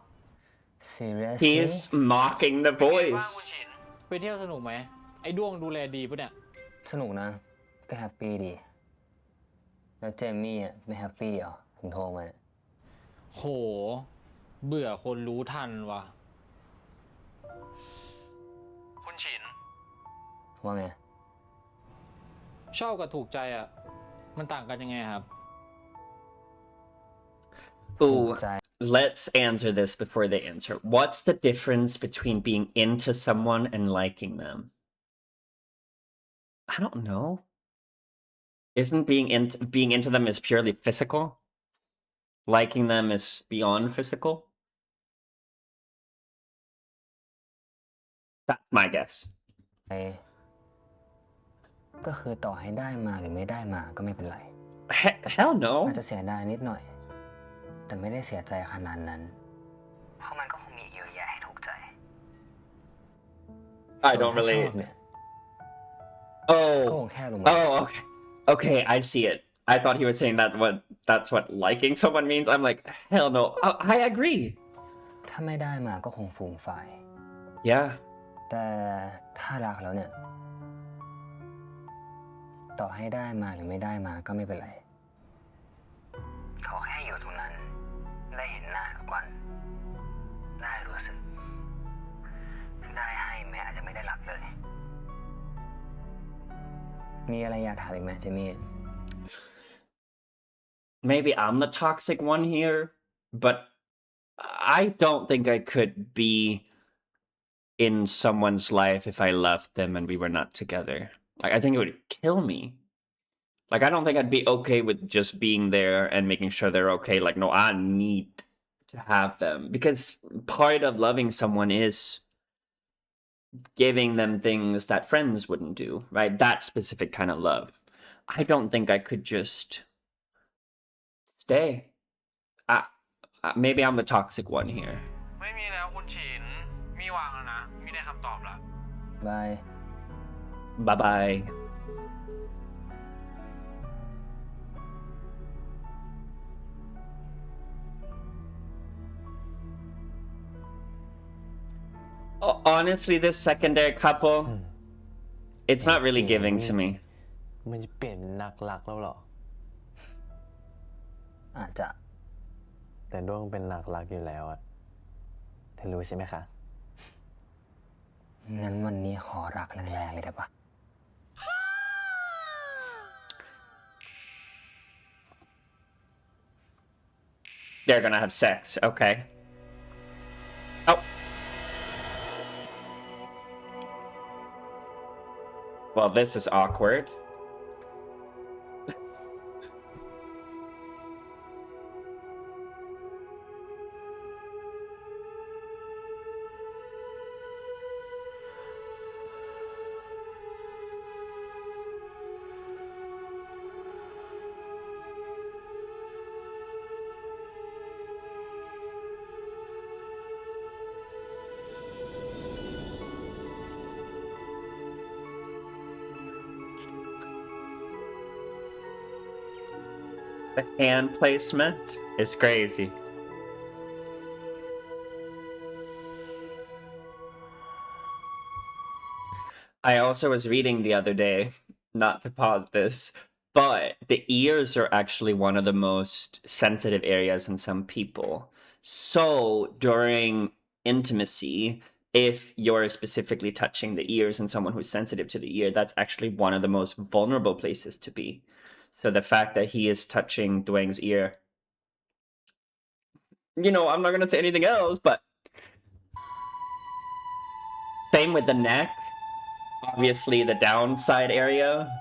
[SPEAKER 4] Seriously
[SPEAKER 1] He's mocking the
[SPEAKER 6] ว่างคุณ
[SPEAKER 1] voice.
[SPEAKER 6] ฉินไปเที่ยวสนุกไหม ไอ้ด้วงดูแลดีปะเนี่ย
[SPEAKER 4] สนุกนะ ก็แฮปปี้ดี แล้วเจมี่อ่ะไม่แฮปปี้เหรอถึงโทรมาเนี่ย
[SPEAKER 6] โห เบื่อคนรู้ทันว่ะ คุณฉิน
[SPEAKER 4] ว่าไง
[SPEAKER 6] ชอบกับถูกใจอ่ะ มันต่างกันยังไงครับ
[SPEAKER 1] Ooh,
[SPEAKER 4] ใจ
[SPEAKER 1] let's answer this before they answer. What's the difference between being into someone and liking them? I don't know. Isn't being into them is purely physical? Liking them is beyond physical? That's my guess.
[SPEAKER 4] ก็คือต่อให้ได้มาหรือไม่ได้มาก็ไม่เป็นไร
[SPEAKER 1] Hell
[SPEAKER 4] อา
[SPEAKER 1] no.
[SPEAKER 4] จจะเสียดายนิดหน่อย แต่ไม่ได้เสียใจขนาดนั้น เพราะมันก็คงมีอีกเยอะแยะให้ถูกใจ
[SPEAKER 1] I don't
[SPEAKER 4] ส่วนถ้าช
[SPEAKER 1] really.
[SPEAKER 4] อบเนี่ย
[SPEAKER 1] Oh.
[SPEAKER 4] ก็คงแค่ลงมา
[SPEAKER 1] Oh, okay. Okay, I see it. I thought he was saying that's what liking someone means. I'm like, hell no. I agree.
[SPEAKER 4] ถ้าไม่ได้มาก็คงฟูมฝ่าย
[SPEAKER 1] Yeah.
[SPEAKER 4] แต่ถ้ารักแล้วเนี่ย ต่อให้ได้มาหรือไม่ได้มาก็ไม่เป็นไร ขอแค่อยู่ตรงนั้น ได้เห็นหน้าทุกวัน ได้รู้สึก ได้ให้แม้อาจจะไม่ได้รักเลย มีอะไรอยากถามอีกไหมเจมี่
[SPEAKER 1] Maybe I'm the toxic one here, but I don't think I could be in someone's life if I loved them and we were not together. Like, I think it would kill me. Like, I don't think I'd be okay with just being there and making sure they're okay. Like, no, I need to have them because part of loving someone is giving them things that friends wouldn't do, right? That specific kind of love. I don't think I could just stay. Maybe I'm the toxic one here.
[SPEAKER 6] ไม่มีแล้วคุณฉิน มีวางแล้วนะ มีได้คำตอบแล้ว
[SPEAKER 4] บาย
[SPEAKER 1] Bye bye. Honestly, this secondary couple, it's not really giving to me.
[SPEAKER 3] มันจะเปลี่ยนเป็นนักรักแล้วเหรอ
[SPEAKER 4] อาจจะ
[SPEAKER 3] แต่ด้วงเป็นนักรักอยู่แล้วอะเธอรู้ใช่ไหมคะ
[SPEAKER 4] งั้นวันนี้ขอรักแรงๆเลยได้ปะ
[SPEAKER 1] They're gonna have sex, okay. Oh. Well, this is awkward. The hand placement is crazy. I also was reading the other day, not to pause this, but the ears are actually one of the most sensitive areas in some people. So during intimacy, if you're specifically touching the ears and someone who's sensitive to the ear, that's actually one of the most vulnerable places to be. So the fact that he is touching Duang's ear, I'm not going to say anything else, but Same with the neck. Obviously, the downside area.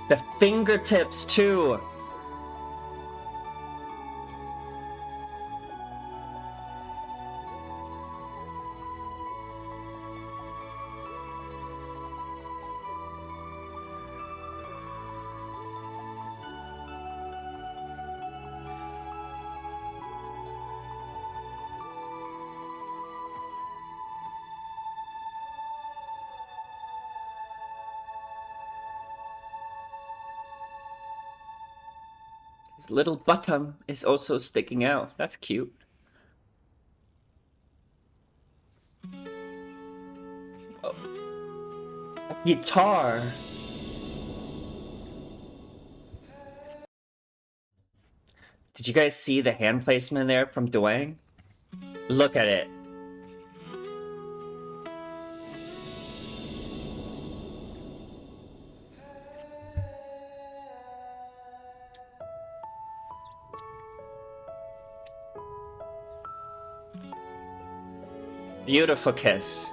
[SPEAKER 1] The fingertips, too. His little bottom is also sticking out. That's cute. Oh. A guitar. Did you guys see the hand placement there from Duang? Look at it. Beautiful kiss.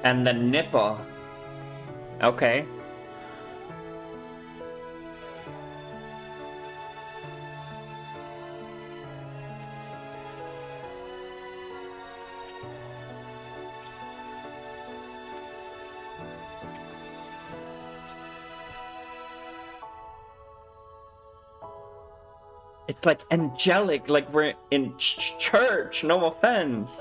[SPEAKER 1] And the nipple. Okay. It's like angelic, like we're in church, no offense.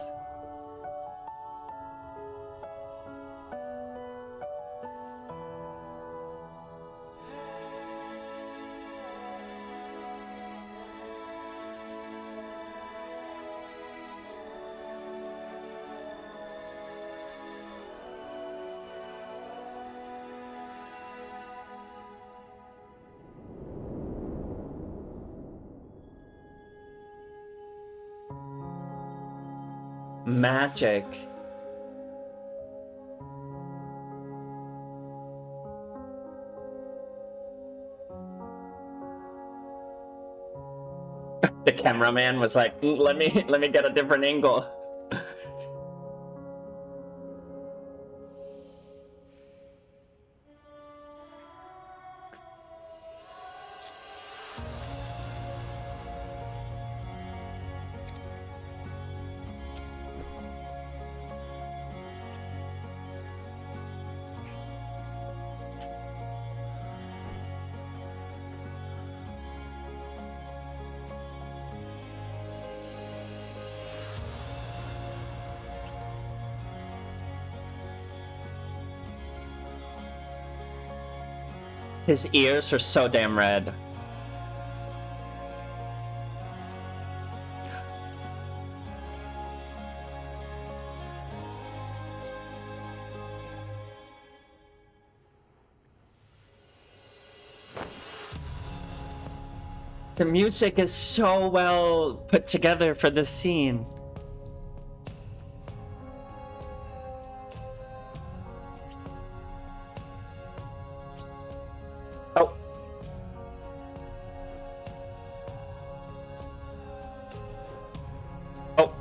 [SPEAKER 1] Magic. The cameraman was like, let me get a different angle. His ears are so damn red. The music is so well put together for this scene. Oh. Oh.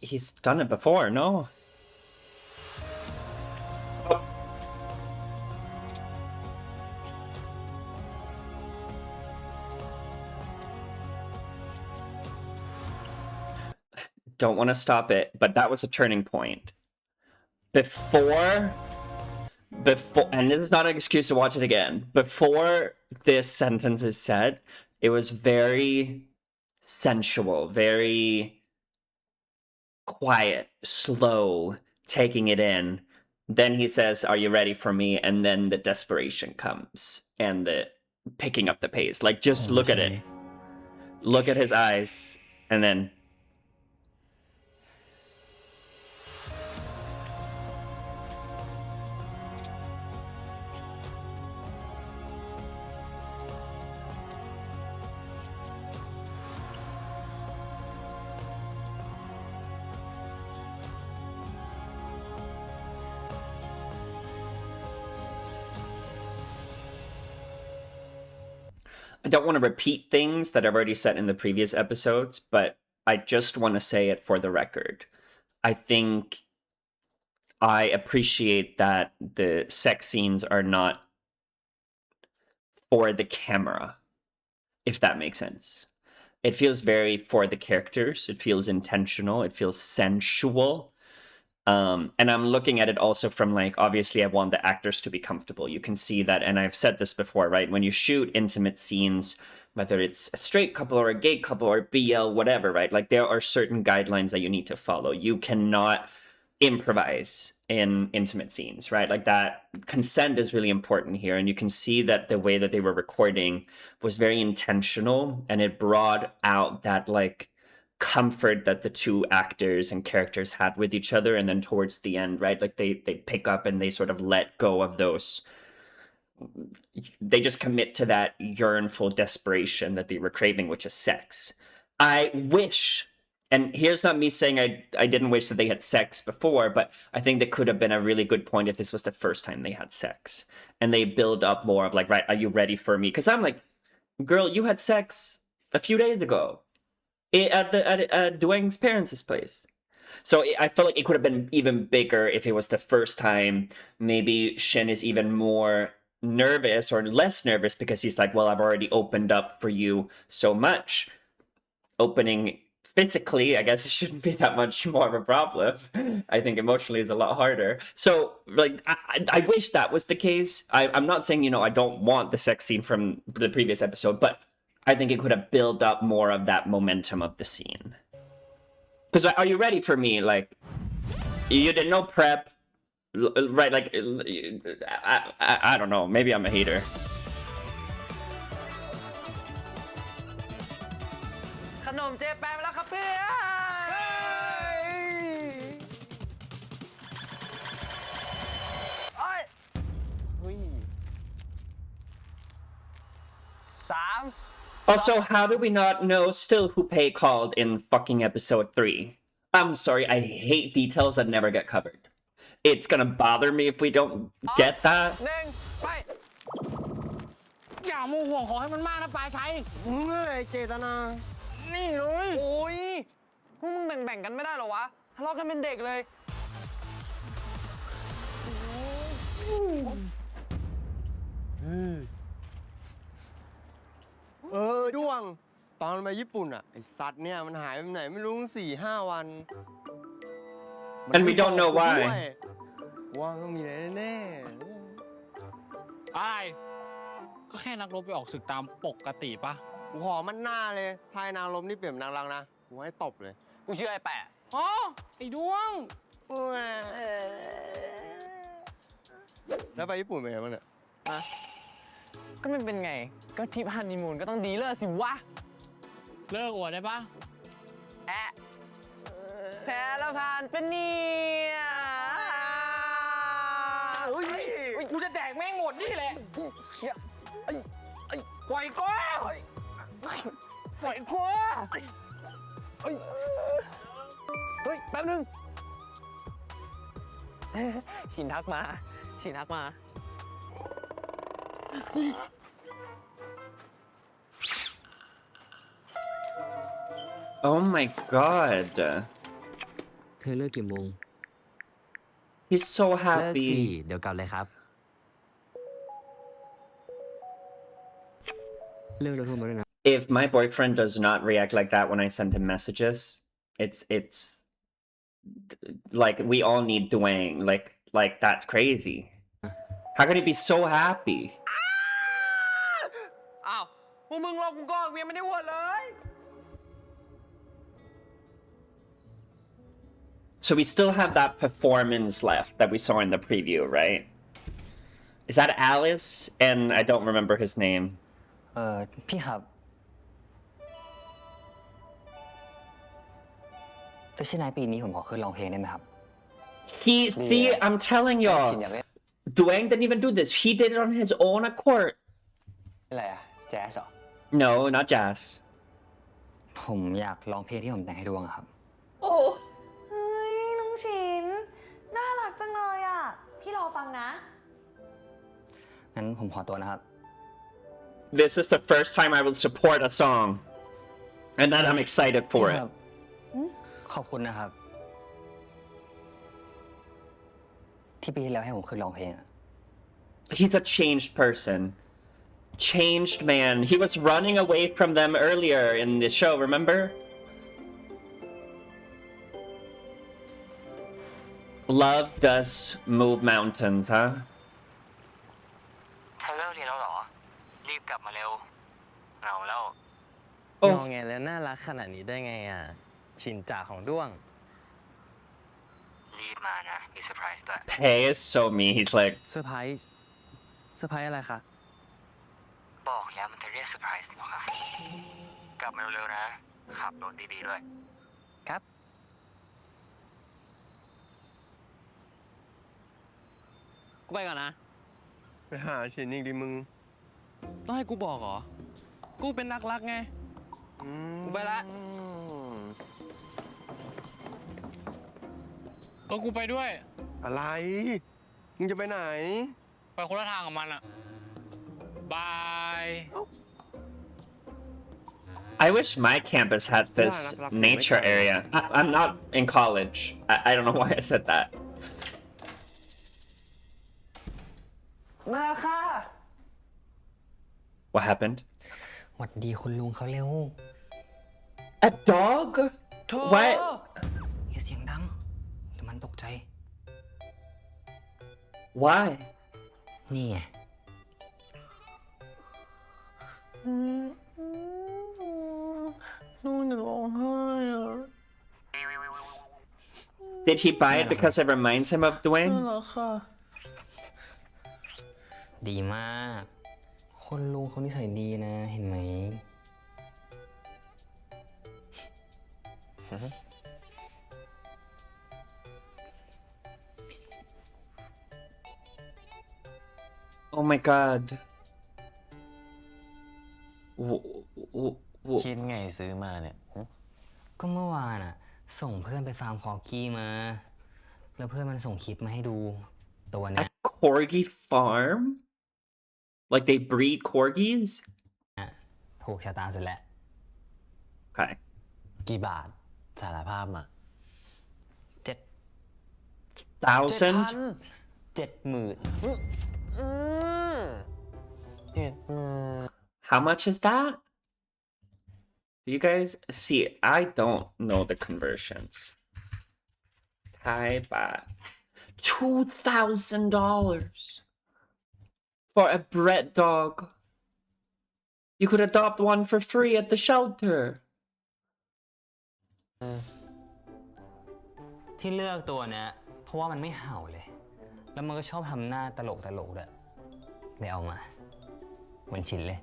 [SPEAKER 1] He's done it before, no? Oh. Don't want to stop it, but that was a turning point. Before before, and this is not an excuse to watch it again. Before this sentence is said, it was very sensual, very quiet, slow, taking it in. Then he says, "Are you ready for me?" And then the desperation comes and the picking up the pace. Like, just look at it. Look at his eyes, and then I don't want to repeat things that I've already said in the previous episodes, but I just want to say it for the record. I think I appreciate that the sex scenes are not for the camera, if that makes sense. It feels very for the characters. It feels intentional. It feels sensual. And I'm looking at it also from, like, obviously I want the actors to be comfortable. You can see that, and I've said this before, right? When you shoot intimate scenes, whether it's a straight couple or a gay couple or BL, whatever, right? Like, there are certain guidelines that you need to follow. You cannot improvise in intimate scenes, right? Like, that consent is really important here. And you can see that the way that they were recording was very intentional, and it brought out that, like, comfort that the two actors and characters had with each other. And then towards the end, right, like they pick up and they sort of let go of those, they just commit to that yearnful desperation that they were craving, which is sex. I wish, and here's not me saying I didn't wish that they had sex before, but I think that could have been a really good point if this was the first time they had sex and they build up more of, like, right, are you ready for me? Because I'm like, girl, you had sex a few days ago at Duang's parents' place. So I feel like it could have been even bigger if it was the first time. Maybe Shin is even more nervous or less nervous because he's like, well, I've already opened up for you so much. Opening physically, I guess it shouldn't be that much more of a problem. I think emotionally is a lot harder. So, like, I wish that was the case. I'm not saying, I don't want the sex scene from the previous episode, but I think it could have built up more of that momentum of the scene. Because are you ready for me? Like, you did no prep, right? Like, I don't know. Maybe I'm a hater.
[SPEAKER 3] ขนมเจแปนมาแล้วครับเพื่อนโอ้ยเฮ้ย3
[SPEAKER 1] Also, how do we not know still who Pei called in fucking episode 3? I'm sorry, I hate details that never get covered. It's gonna bother me if we don't get that.
[SPEAKER 3] 1 ไป
[SPEAKER 6] อย่าโมโหขอให้มันมากนะปลาชัย
[SPEAKER 3] เจตนา
[SPEAKER 6] นี่เลย
[SPEAKER 3] โอ้ยพวกมึงแบ่งๆกันไม่ได้เหรอวะทะเลาะกันเป็นเด็กเลย
[SPEAKER 7] ด้วงตอนมาญี่ปุ่นอ่ะไอสัตว์เนี่ยมันหายไปไหนไม่รู้4-5 วัน
[SPEAKER 1] And we don't know why.
[SPEAKER 7] ว่าต้องมีอะไรแน่
[SPEAKER 6] อะไรก็แค่นักรบไปออกศึกตามปกติปะ
[SPEAKER 7] ๆกูขอมันหน้าเลยทายนางลมนี่เปลี่ยนเป็นนางรังนะกูให้ตบเลย
[SPEAKER 3] กูเชื่อไอ้แปะ
[SPEAKER 6] อ๋อไอ้ดวง
[SPEAKER 7] แล้วไปญี่ปุ่นเป็นไงบ้างเนี่ยฮะ
[SPEAKER 3] ก็ไม่เป็นไง ก็ทริปฮันนีมูนก็ต้องดีเลิศสิวะ
[SPEAKER 6] เลิกอวดได้ปะ
[SPEAKER 3] แอะแพ้แล้วผ่านเป็นเนี่ยเฮ้ย
[SPEAKER 6] กูจะแดกแม่งหมดนี่แหละปล่อยกูปล่อยกู
[SPEAKER 3] เฮ้ย แป๊บนึง ชินทักมา
[SPEAKER 1] Oh my god.
[SPEAKER 4] เธอเลิกกี่โมง
[SPEAKER 1] He's so
[SPEAKER 2] เลิกสิ
[SPEAKER 1] happy.
[SPEAKER 2] เดี๋ยวกลับเลยครับ
[SPEAKER 4] เลิกแล้วโทรมาด้วยนะ
[SPEAKER 1] If my boyfriend does not react like that when I send him messages, it's like we all need Duang. Like that's crazy. How could he be so happy?
[SPEAKER 3] อ้าวพวกมึงรอกูก่อนกูยังไม่ได้โหวตเลย
[SPEAKER 1] So we still have that performance left that we saw in the preview, right? Is that Alice? And I don't remember his name.
[SPEAKER 4] พี่ครับแฟชั่นไนท์ปีนี้ผมขอขึ้นร้องเพลงได้ไหมครับ
[SPEAKER 1] See, I'm telling
[SPEAKER 2] ชิน
[SPEAKER 1] y'all,
[SPEAKER 2] อยากเล่น
[SPEAKER 1] Duang didn't even do this. He did it on his own accord.
[SPEAKER 2] อะไรอะแจ๊สเหรอ
[SPEAKER 1] No, not jazz.
[SPEAKER 4] ผมอยากร้องเพลงที่ผมแต่งให้ดวงอะครับ
[SPEAKER 1] Oh.
[SPEAKER 8] เฮ้ย น้องชิน น่ารักจังเลยอ่ะ พี่รอฟังนะ
[SPEAKER 4] งั้นผมขอตัวนะครับ
[SPEAKER 1] This is the first time I will support a song. And that I'm excited for
[SPEAKER 4] พี่
[SPEAKER 1] it.
[SPEAKER 4] ครับขอบคุณนะครับ ที่ปีที่แล้วให้ผมขึ้นร้องเพลงอะ
[SPEAKER 1] He's a changed person. Changed man. He was running away from them earlier in the show, remember? Love does move mountains, huh?
[SPEAKER 4] เธอเลิกเรียนแล้วเหรอ รีบกลับมาเร็ว เหงาแล้ว
[SPEAKER 3] มองไงแล้วน่ารักขนาดนี้ได้ไงอ่ะ ชินจ่าของด้วง
[SPEAKER 4] รีบมานะ มีเซอร์ไพรส์ด้วย
[SPEAKER 1] Pei is so mean. He's like,
[SPEAKER 3] เซอร์ไพรส์อะไรคะ
[SPEAKER 4] บอกแล้วมันจะเรียกเซอร์ไพรส์หรอคะกลับมาเร็วๆนะ ขับรถดีๆด้วย
[SPEAKER 3] ครับ กูไปก่อนนะ
[SPEAKER 7] ไปหาชินอีกดิมึง
[SPEAKER 3] ต้องให้กูบอกเหรอ กูเป็นนักรักไง กูไปละ กูไปด้วย
[SPEAKER 7] อะไร มึงจะไปไหน
[SPEAKER 6] ไปคนละทางกับมันอะบาย
[SPEAKER 1] I wish my campus had this nature area. I'm not in college. I don't know why I said that.
[SPEAKER 2] มาค่ะ
[SPEAKER 1] What happened?
[SPEAKER 4] หวัดดีคุณลุงเขาเร็ว
[SPEAKER 1] A dog? What?
[SPEAKER 4] อย่าเสียงดัง เดี๋ยวมันตกใจ
[SPEAKER 1] Why?
[SPEAKER 4] นี่ไง
[SPEAKER 1] Did he buy it because it reminds him of Dwayne?
[SPEAKER 4] ดีมาก คนลุงเขานิสัยดีนะ เห็นไหม
[SPEAKER 1] Oh my god. W- w- w-
[SPEAKER 3] คิดไงซื้อมาเนี่ย
[SPEAKER 4] ก็เมื่อวานอะส่งเพื่อนไปฟาร์มคอร์กี้มา แล้วเพื่อนมันส่งคลิปมาให้ดู ตัวเนี้
[SPEAKER 1] A
[SPEAKER 4] ย
[SPEAKER 1] corgi farm? Like they breed corgis?
[SPEAKER 4] ถูกชะตาสุดแหละ
[SPEAKER 1] Okay.
[SPEAKER 3] กี่บาท สารภาพมา
[SPEAKER 1] Thousand?
[SPEAKER 4] 70,000
[SPEAKER 1] How much is that? Do you guys see? I don't know the conversions. Thai baht. $2,000 for a bred dog. You could adopt one for free at the shelter.
[SPEAKER 4] ที่เลือกตัวเนี้ยเพราะว่ามันไม่เห่าเลย แล้วมันก็ชอบทำหน้าตลกด้วยเลยเอามาเหมือนชินเลย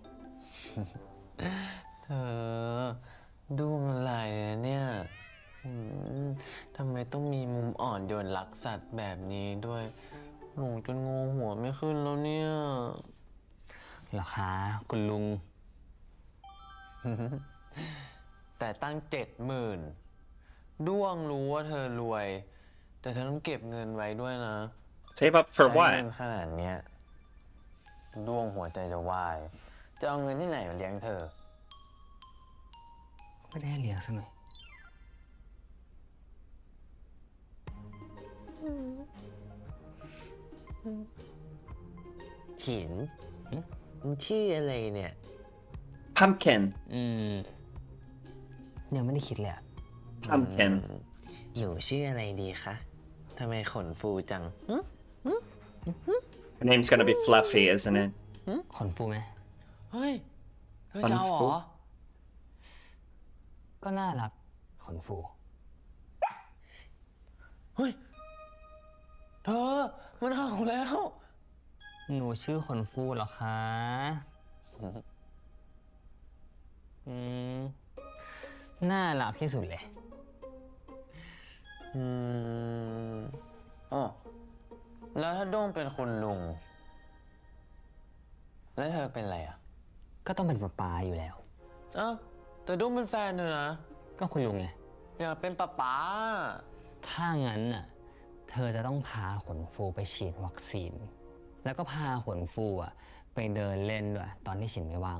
[SPEAKER 3] เธอด้วงอะไรอะเนี่ยทำไมต้องมีมุมอ่อนโยนรักสัตว์แบบนี้ด้วยหนูจนงงหัวไม่ขึ้นแล้วเนี่ย
[SPEAKER 4] เหรอคะคุณลุง
[SPEAKER 3] แต่ตั้ง70,000ด้วงรู้ว่าเธอรวย แต่เธอต้องเก็บเงินไว้ด้วยนะ
[SPEAKER 1] Save up for
[SPEAKER 3] ใช้เงิน
[SPEAKER 1] what?
[SPEAKER 3] ขนาดเนี้ยด้วงหัวใจจะวาย จะเอาเงินที่ไหนมาเลี้ยงเธอ
[SPEAKER 4] ไม่ได้เลี้ยงซะหน่อย
[SPEAKER 3] ฉินมันชื่ออะไรเนี่ย
[SPEAKER 1] Pumpkin.
[SPEAKER 4] ยังไม่ได้คิดเลยอะ
[SPEAKER 1] Pumpkin.
[SPEAKER 3] อยู่ชื่ออะไรดีคะ ทำไมขนฟูจัง
[SPEAKER 1] Her name's gonna be Fluffy, isn't it?
[SPEAKER 4] ขนฟูไหม
[SPEAKER 3] เฮ้ย เธอจะเอาเหรอ
[SPEAKER 4] ก็น่ารักขนฟู
[SPEAKER 3] เฮ้ย เธอ มันเอาแล้ว
[SPEAKER 4] หนูชื่อขนฟูเหรอคะ น่ารักที่สุดเลย
[SPEAKER 3] อ๋อ แล้วถ้าโด้งเป็นคุณลุง แล้วเธอเป็นอะไรอ่ะ
[SPEAKER 4] ก็ต้องเป็นป๊าอยู่แล้ว
[SPEAKER 3] อ้าวแต่โด้งเป็นแฟนเธอนะ
[SPEAKER 4] ก็คุณลุงไง
[SPEAKER 3] อยากเป็นป๊า
[SPEAKER 4] ถ้างั้นน่ะ เธอจะต้องพาขนฟูไปฉีดวัคซีน แล้วก็พาขนฟูอ่ะไปเดินเล่นด้วยตอนที่ฉินไม่ว่าง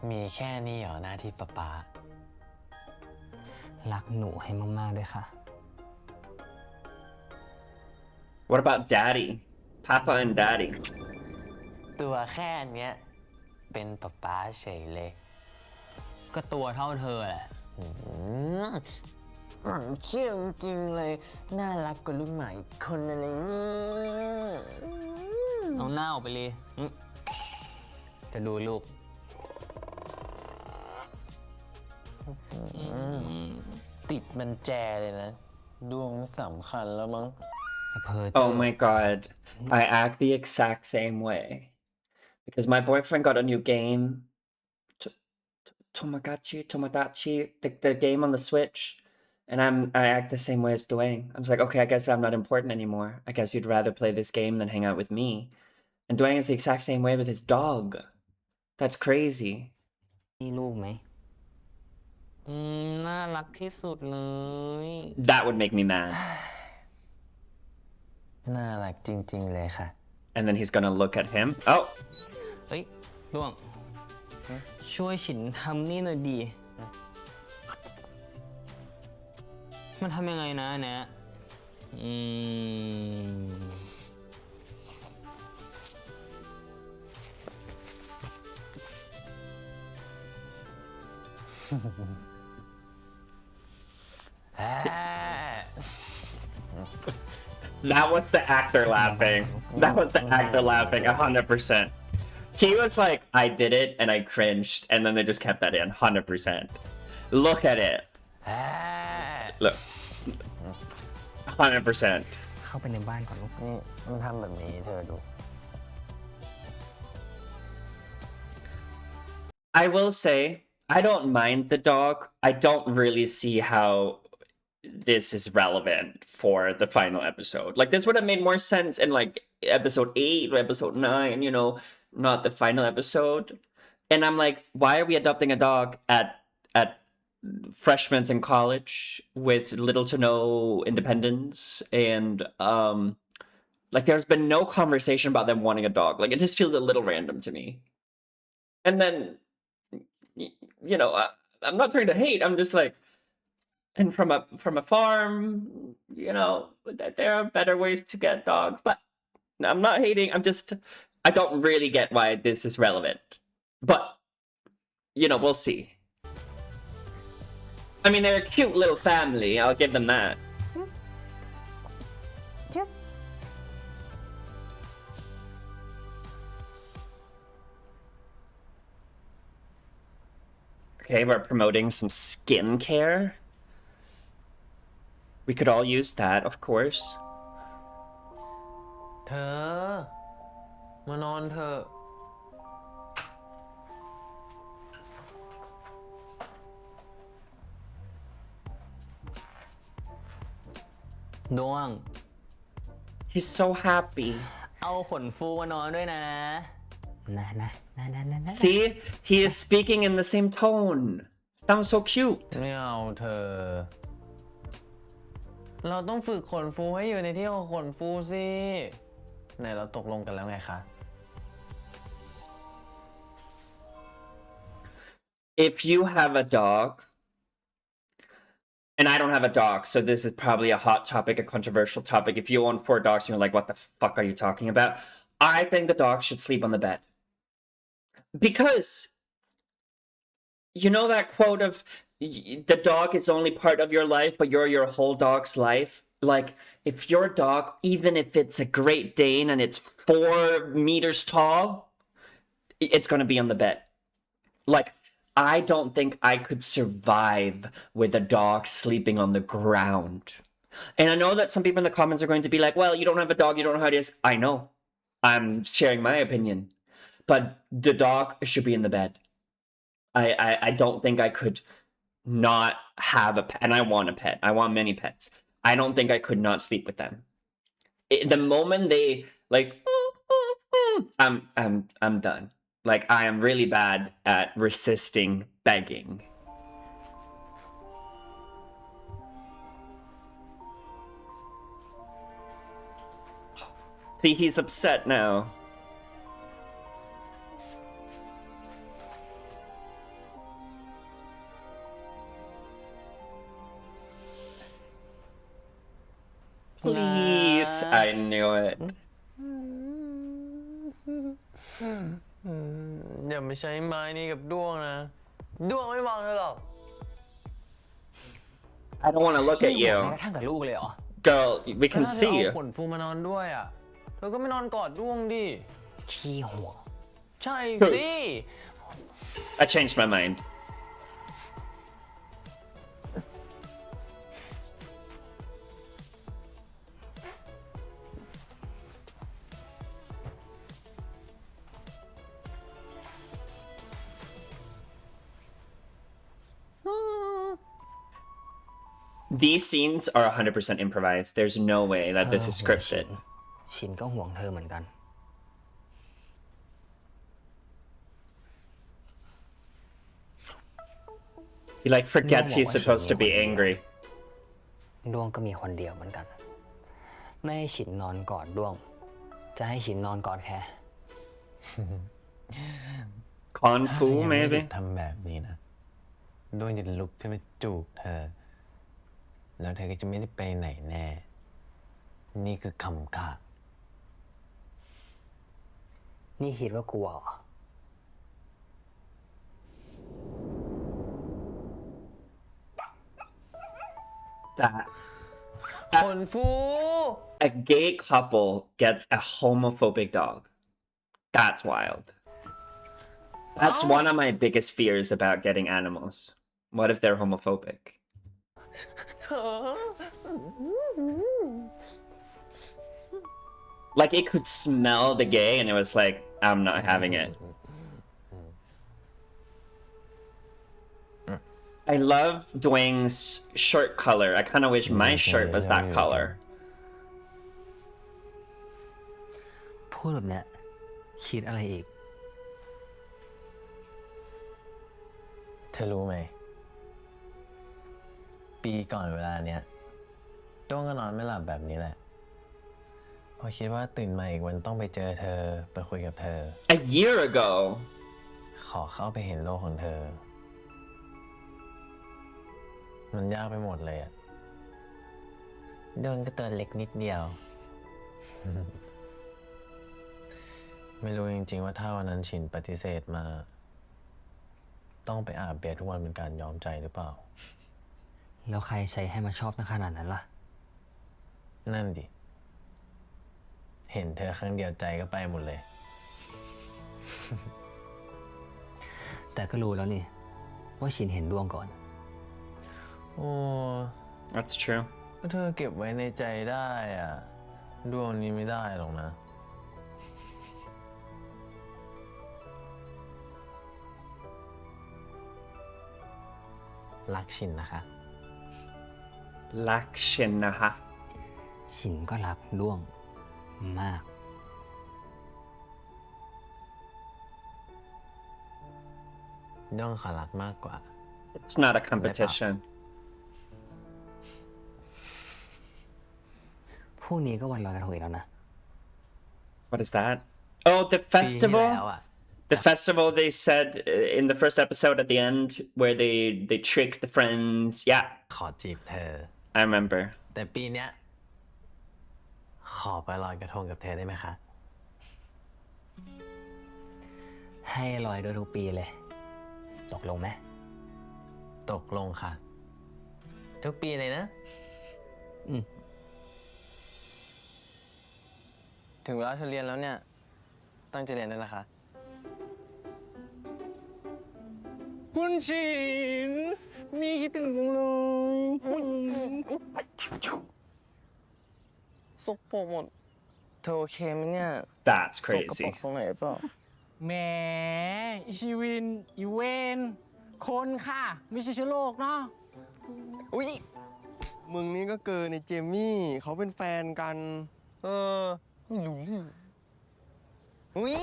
[SPEAKER 3] มีแค่นี้เหรอหน้าที่ป๊า
[SPEAKER 4] รักหนูให้มากๆด้วยค่ะ
[SPEAKER 1] What about Daddy? Papa and Daddy.
[SPEAKER 3] ตัวแค่เนี้ย เป็นป๊าเฉยเลย
[SPEAKER 4] ก็ตัวเท่าเธอแหละ
[SPEAKER 3] เชื่อจริงเลย น่ารักกว่าลูกหมาอีกคนอะไรเนี่ย
[SPEAKER 4] เอาหน้าออกไปเลยจะดูลูก
[SPEAKER 3] ติดมันแจเลยนะ ดวงไม่สำคัญแล้วมั้ง
[SPEAKER 4] เพอเจอ
[SPEAKER 1] Oh my god. I act the exact same way. Because my boyfriend got a new game. Tomodachi, the game on the Switch. And I act the same way as Duang. I was like, okay, I guess I'm not important anymore. I guess you'd rather play this game than hang out with me. And Duang is the exact same way with his dog. That's crazy.
[SPEAKER 4] นี่ลูกไหม น่ารักที่สุดเลย
[SPEAKER 1] That would make me mad.
[SPEAKER 3] น่ารักจริงๆเลยค่ะ
[SPEAKER 1] And then he's gonna look at him. Oh,
[SPEAKER 4] เฮ้ยด้วง ช่วยฉินทำนี่หน่อยดี มันทำยังไงนะอันเนี้ย
[SPEAKER 1] that was the actor laughing. That was the actor laughing 100%. He was like, I did it and I cringed, and then they just kept that in 100%. Look at it. Look. 100%.
[SPEAKER 4] เข้าไปในบ้านก่อนลูก
[SPEAKER 3] นี่มันทำแบบนี้เธอดู
[SPEAKER 1] I will say, I don't mind the dog. I don't really see how this is relevant for the final episode. Like, this would have made more sense in like episode 8 or episode 9, you know, not the final episode. And I'm like, why are we adopting a dog at freshmen in college with little to no independence? And like, there's been no conversation about them wanting a dog. Like, it just feels a little random to me. And then, you know, I'm not trying to hate. I'm just like, and from a farm, you know, there are better ways to get dogs. But I'm not hating. I don't really get why this is relevant. But, you know, we'll see. I mean, they're a cute little family. I'll give them that. Okay, we're promoting some skincare. We could all use that, of course.
[SPEAKER 3] เธอ มานอนเถอะ
[SPEAKER 4] ดวง
[SPEAKER 1] He's so happy.
[SPEAKER 4] เอาขนฟูมานอนด้วยนะ
[SPEAKER 1] See? He is speaking in the same tone. Sounds so cute.
[SPEAKER 3] ไม่เอาเธอ เราต้องฝึกขนฟูให้อยู่ในที่ของขนฟูสิ ไหนเราตกลงกันแล้วไงคะ
[SPEAKER 1] If you have a dog, and I don't have a dog, so this is probably a hot topic, a controversial topic. If you own 4 dogs and you're like, what the fuck are you talking about? I think the dog should sleep on the bed. Because, you know that quote of, the dog is only part of your life, but you're your whole dog's life? Like, if your dog, even if it's a Great Dane and it's 4 meters tall, it's gonna be on the bed. Like, I don't think I could survive with a dog sleeping on the ground. And I know that some people in the comments are going to be like, well, you don't have a dog, you don't know how it is. I know. I'm sharing my opinion. But the dog should be in the bed. I don't think I could not have a pet. And I want a pet. I want many pets. I don't think I could not sleep with them. The moment they like I'm done. Like I am really bad at resisting begging. See, he's upset now. Please, I knew it.
[SPEAKER 3] อย่ามาใช้ไม้นี้กับด้วงนะ ด้วงไม่มองเธอหรอก
[SPEAKER 1] I don't want to look at
[SPEAKER 4] แม้
[SPEAKER 1] you.
[SPEAKER 4] กระทั่งกับลูกเลยเหรอ
[SPEAKER 1] Girl, we
[SPEAKER 3] ถ้า
[SPEAKER 1] can
[SPEAKER 3] เธอ
[SPEAKER 1] see
[SPEAKER 3] เอา
[SPEAKER 1] you.
[SPEAKER 3] ขนฟูมานอนด้วยอ่ะ เธอก็ไม่นอนกอดด้วงดิ
[SPEAKER 4] ขี้ห่วง
[SPEAKER 3] ใช่สิ
[SPEAKER 1] I changed my mind. These scenes are 100% improvised. There's no way that this is scripted.
[SPEAKER 4] ชินก็ห่วงเธอเหมือนกัน
[SPEAKER 1] He like forgets he's supposed to be angry.
[SPEAKER 4] ด้วงก็มีคนเดียวเหมือนกัน ไม่ให้ฉินนอนกอดด้วง จะให้ฉินนอนกอดแค่
[SPEAKER 1] Con Fu,
[SPEAKER 3] ถ้ายังไม่หยุ
[SPEAKER 1] maybe?
[SPEAKER 3] ดทำแบบนี้นะ ด้วงจะลุกขึ้นมาจูบเธอ แล้วเธอก็จะไม่ได้ไปไหนแน่ นี่คือคำขาด
[SPEAKER 4] นี่คิดว่ากลัวเหรอ
[SPEAKER 1] That
[SPEAKER 3] ขนฟู
[SPEAKER 1] a gay couple gets a homophobic dog. That's wild. That's one of my biggest fears about getting animals. What if they're homophobic? Like it could smell the gay and it was like, I'm not having it. I love Duang's shirt color. I kind of wish my shirt was that color.
[SPEAKER 4] พูดแบบเนี้ยคิดอะไรอีก
[SPEAKER 3] เธอรู้ไหม ปีก่อนเวลาเนี้ยด้วงก็นอนไม่หลับแบบนี้แหละ พอคิดว่าตื่นมาอีกวันต้องไปเจอเธอไปคุยกับเธอ
[SPEAKER 1] A year ago.
[SPEAKER 3] ขอเข้าไปเห็นโลกของเธอ มันยากไปหมดเลยอะด้วงก็ตัวเล็กนิดเดียว ไม่รู้จริงๆว่าถ้าวันนั้นฉินปฏิเสธมา ต้องไปอาบเบียร์ทุกวันเป็นการยอมใจหรือเปล่า
[SPEAKER 4] แล้วใครใช้ให้มาชอบขนาดนั้นล่ะ
[SPEAKER 3] นั่นดิ เห็นเธอครั้งเดียวใจก็ไปหมดเลย
[SPEAKER 4] แต่ก็รู้แล้วนี่ ว่าชินเห็นดวงก่อน
[SPEAKER 3] โอ้
[SPEAKER 1] That's true.
[SPEAKER 3] ถ้าเธอเก็บไว้ในใจได้อ่ะ ดวงนี้ไม่ได้หรอกนะ รักชินนะคะ
[SPEAKER 1] Lakshinaha.
[SPEAKER 4] ชินก็รักดวงมาก
[SPEAKER 3] ด้วงขอรักมากกว่า
[SPEAKER 1] It's not a competition.
[SPEAKER 4] พรุ่งนี้ก็วันลอยกระทงอีกแล้วนะ
[SPEAKER 1] What is that? Oh, the
[SPEAKER 3] ปีที่แล้ว
[SPEAKER 1] festival.
[SPEAKER 3] อ่ะ
[SPEAKER 1] The festival they said in the first episode at the end where they trick the friends. Yeah,
[SPEAKER 3] ขอจีบเธอ
[SPEAKER 1] I remember.
[SPEAKER 3] แต่ปีเนี้ย ขอไปลอยกระทงกับเธอได้ไหมคะ
[SPEAKER 4] ให้ลอยด้วยทุกปีเลย ตกลงไหม
[SPEAKER 3] ตกลงค่ะ ทุกปีเลยนะ
[SPEAKER 4] อืม
[SPEAKER 3] ถึงเวลาเธอเรียนแล้วเนี่ย ตั้งใจเรียนด้วยนะคะ
[SPEAKER 6] คุณชิน มีคิดถึงจังเลย
[SPEAKER 3] สกปรกหมด เธอโอเคไหมเนี่ย
[SPEAKER 1] That's
[SPEAKER 3] สกปรก
[SPEAKER 1] crazy.
[SPEAKER 3] ตรงไหนเปล่า
[SPEAKER 6] แหมอิชิวิน อีเวน คนค่ะ ไม่ใช่เชื้อโรคเนาะ
[SPEAKER 3] อุ้ย
[SPEAKER 7] มึงนี่ก็เกินในเจมี่เขาเป็นแฟนกัน
[SPEAKER 3] ไม่รู้เรื่องอุ้ย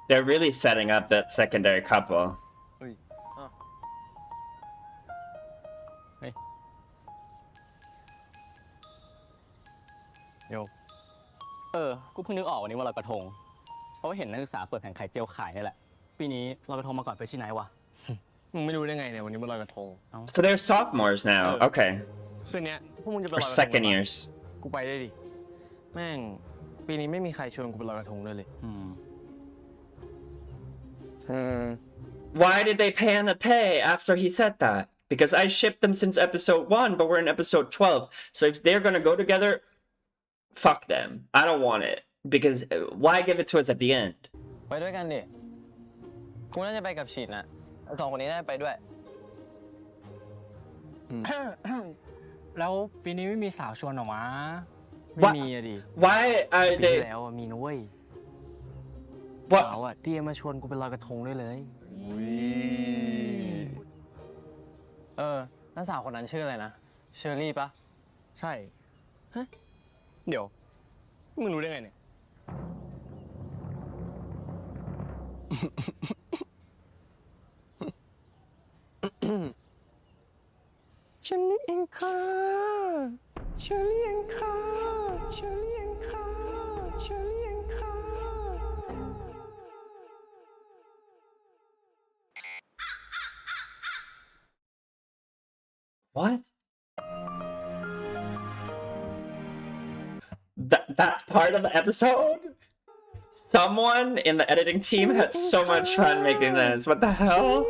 [SPEAKER 1] They're really setting up that secondary couple.
[SPEAKER 3] โยก
[SPEAKER 2] กูเพิ่งนึกออกวันนี้วันลอยกระทง เพราะว่าเห็นนักศึกษาเปิดแผงไข่เจียวขายนี่แหละ ปีนี้ลอยกระทงมาก่อนเฟรชชี่ไนท์ว่ะ
[SPEAKER 3] มึงไม่รู้ได้ไงเนี่ยวันนี้มันลอยกระทง
[SPEAKER 1] So they're sophomores now. Okay.
[SPEAKER 3] คืนเนี้ยพวกมึงจะไปล
[SPEAKER 1] Or
[SPEAKER 3] อยกระทง
[SPEAKER 1] second
[SPEAKER 3] กันปะ
[SPEAKER 1] years.
[SPEAKER 3] กูไปได้ดิ แม่ง ปีนี้ไม่มีใครชวนกูไปลอยกระทงด้วยเลย
[SPEAKER 1] Why did they pay Anna pay after he said that? Because I shipped them since episode 1, but we're in episode 12. So if they're gonna go together, fuck them. I don't want it. Because why give it to us at the end?
[SPEAKER 3] ไปด้วยกันดิ กูน่าจะไปกับฉีดนะสองคนนี้น่าจะไปด้วย
[SPEAKER 6] แล้วปีนี้ไม่มีสาวชวนหรอวะ
[SPEAKER 3] ไม่มีอะดิ
[SPEAKER 1] Why are
[SPEAKER 3] ปีที่
[SPEAKER 1] they...
[SPEAKER 3] แล้วอะมีนะเว้ย
[SPEAKER 1] What?
[SPEAKER 3] สาวอะที่มาชวนกูไปลอยกระทงด้วยเลย แล้วสาวคนนั้นชื่ออะไรนะ เชอรี่ปะ ใช่ ฮะ เดี๋ยว มึงรู้ได้ไงเนี่ย เชอรี่เองค่ะเชอรี่เองค่ะเชอรี่เองค่ะเชอรี่เองค่ะ
[SPEAKER 1] What? That's part of the episode? Someone in the editing team had so much fun making this. What the hell?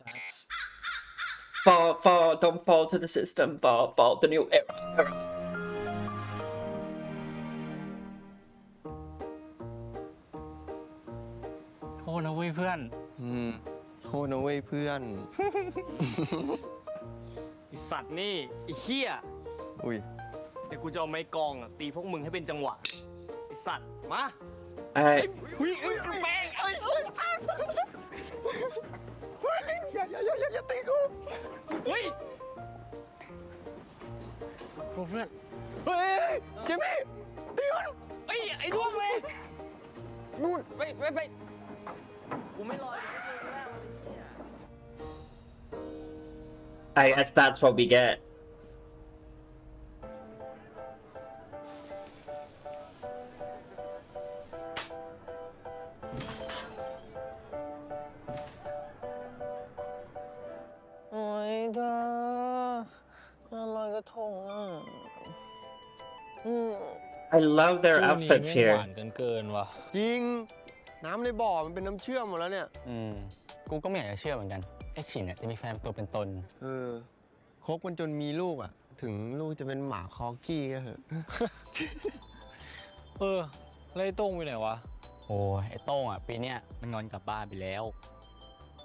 [SPEAKER 1] That's... Fall, don't fall to the system. Fall, the new era.
[SPEAKER 6] โทษนะเว้ยเพื่อน
[SPEAKER 7] โทษนะเว้ยเพื่อน
[SPEAKER 3] ไอสัตว์นี่ไอเหี้ย
[SPEAKER 7] อุ้ย
[SPEAKER 3] เดี๋ยวกูจะเอาไม้กลองอะตีพวกมึงให้เป็นจังหวะ ไอสัตว์ มา
[SPEAKER 7] อุ้ยแป้งอย่าตีกู
[SPEAKER 3] เฮ้ยเพื่อน
[SPEAKER 7] เฮ้ยเจมี่ตีมัน
[SPEAKER 3] เฮ้ย ไอ้ดวงเลย
[SPEAKER 7] นู่นไป
[SPEAKER 3] กูไม่รอ
[SPEAKER 1] I guess that's what we get.
[SPEAKER 3] Ôi da, lòi cái thùng à.
[SPEAKER 1] I love their
[SPEAKER 6] คู่นี้
[SPEAKER 1] outfits
[SPEAKER 6] แม่งห
[SPEAKER 1] here.
[SPEAKER 6] วานเกินว่ะ
[SPEAKER 7] จริง น้ำในบ่อมันเป็นน้ำเชื่อมหมดแล้วเนี่ย
[SPEAKER 2] กูก็ไม่อยากจะเชื่อเหมือนกัน ไอ้ฉินเนี่ยจะมีแฟนตัวเป็นตน
[SPEAKER 7] คบกันจนมีลูกอ่ะ ถึงลูกจะเป็นหมาคอกี้ก็เหอะ
[SPEAKER 6] แล้วไอ้โต้งไปไหนวะ
[SPEAKER 2] โอ้ยไอ้โต้งอ่ะปีเนี้ยมันงอนกลับบ้านไปแล้ว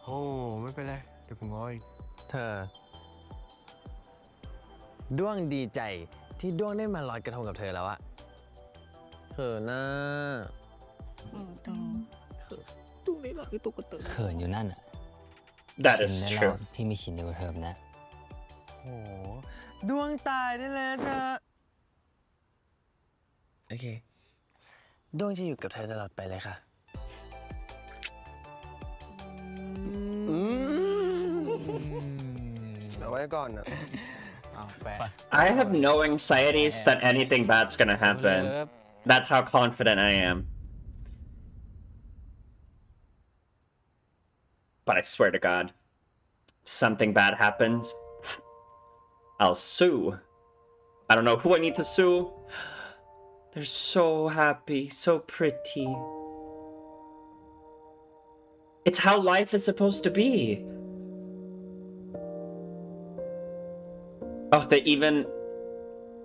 [SPEAKER 7] โอ้ไม่เป็นไร เดี๋ยวผมง้อย
[SPEAKER 3] เธอ ด้วงดีใจที่ด้วงได้มาลอยกระทงกับเธอแล้วอะเธอน่า
[SPEAKER 4] เขินอยู่นั่นอ่ะ
[SPEAKER 1] That
[SPEAKER 4] ชิน
[SPEAKER 1] is
[SPEAKER 4] ได้
[SPEAKER 1] true.
[SPEAKER 4] แล้วที่มีชินอยู่กับเธอนะ
[SPEAKER 3] โหด้วงตายได้แล้วเธอ โอเค ด้วงจะอยู่กับเธอตลอดไปเลยค่ะ
[SPEAKER 7] เอาไว้ก่อนนะ
[SPEAKER 1] I have no anxieties that anything bad's gonna happen. That's how confident I am. But I swear to God, something bad happens, I'll sue. I don't know who I need to sue. They're so happy, so pretty. It's how life is supposed to be. Oh, they even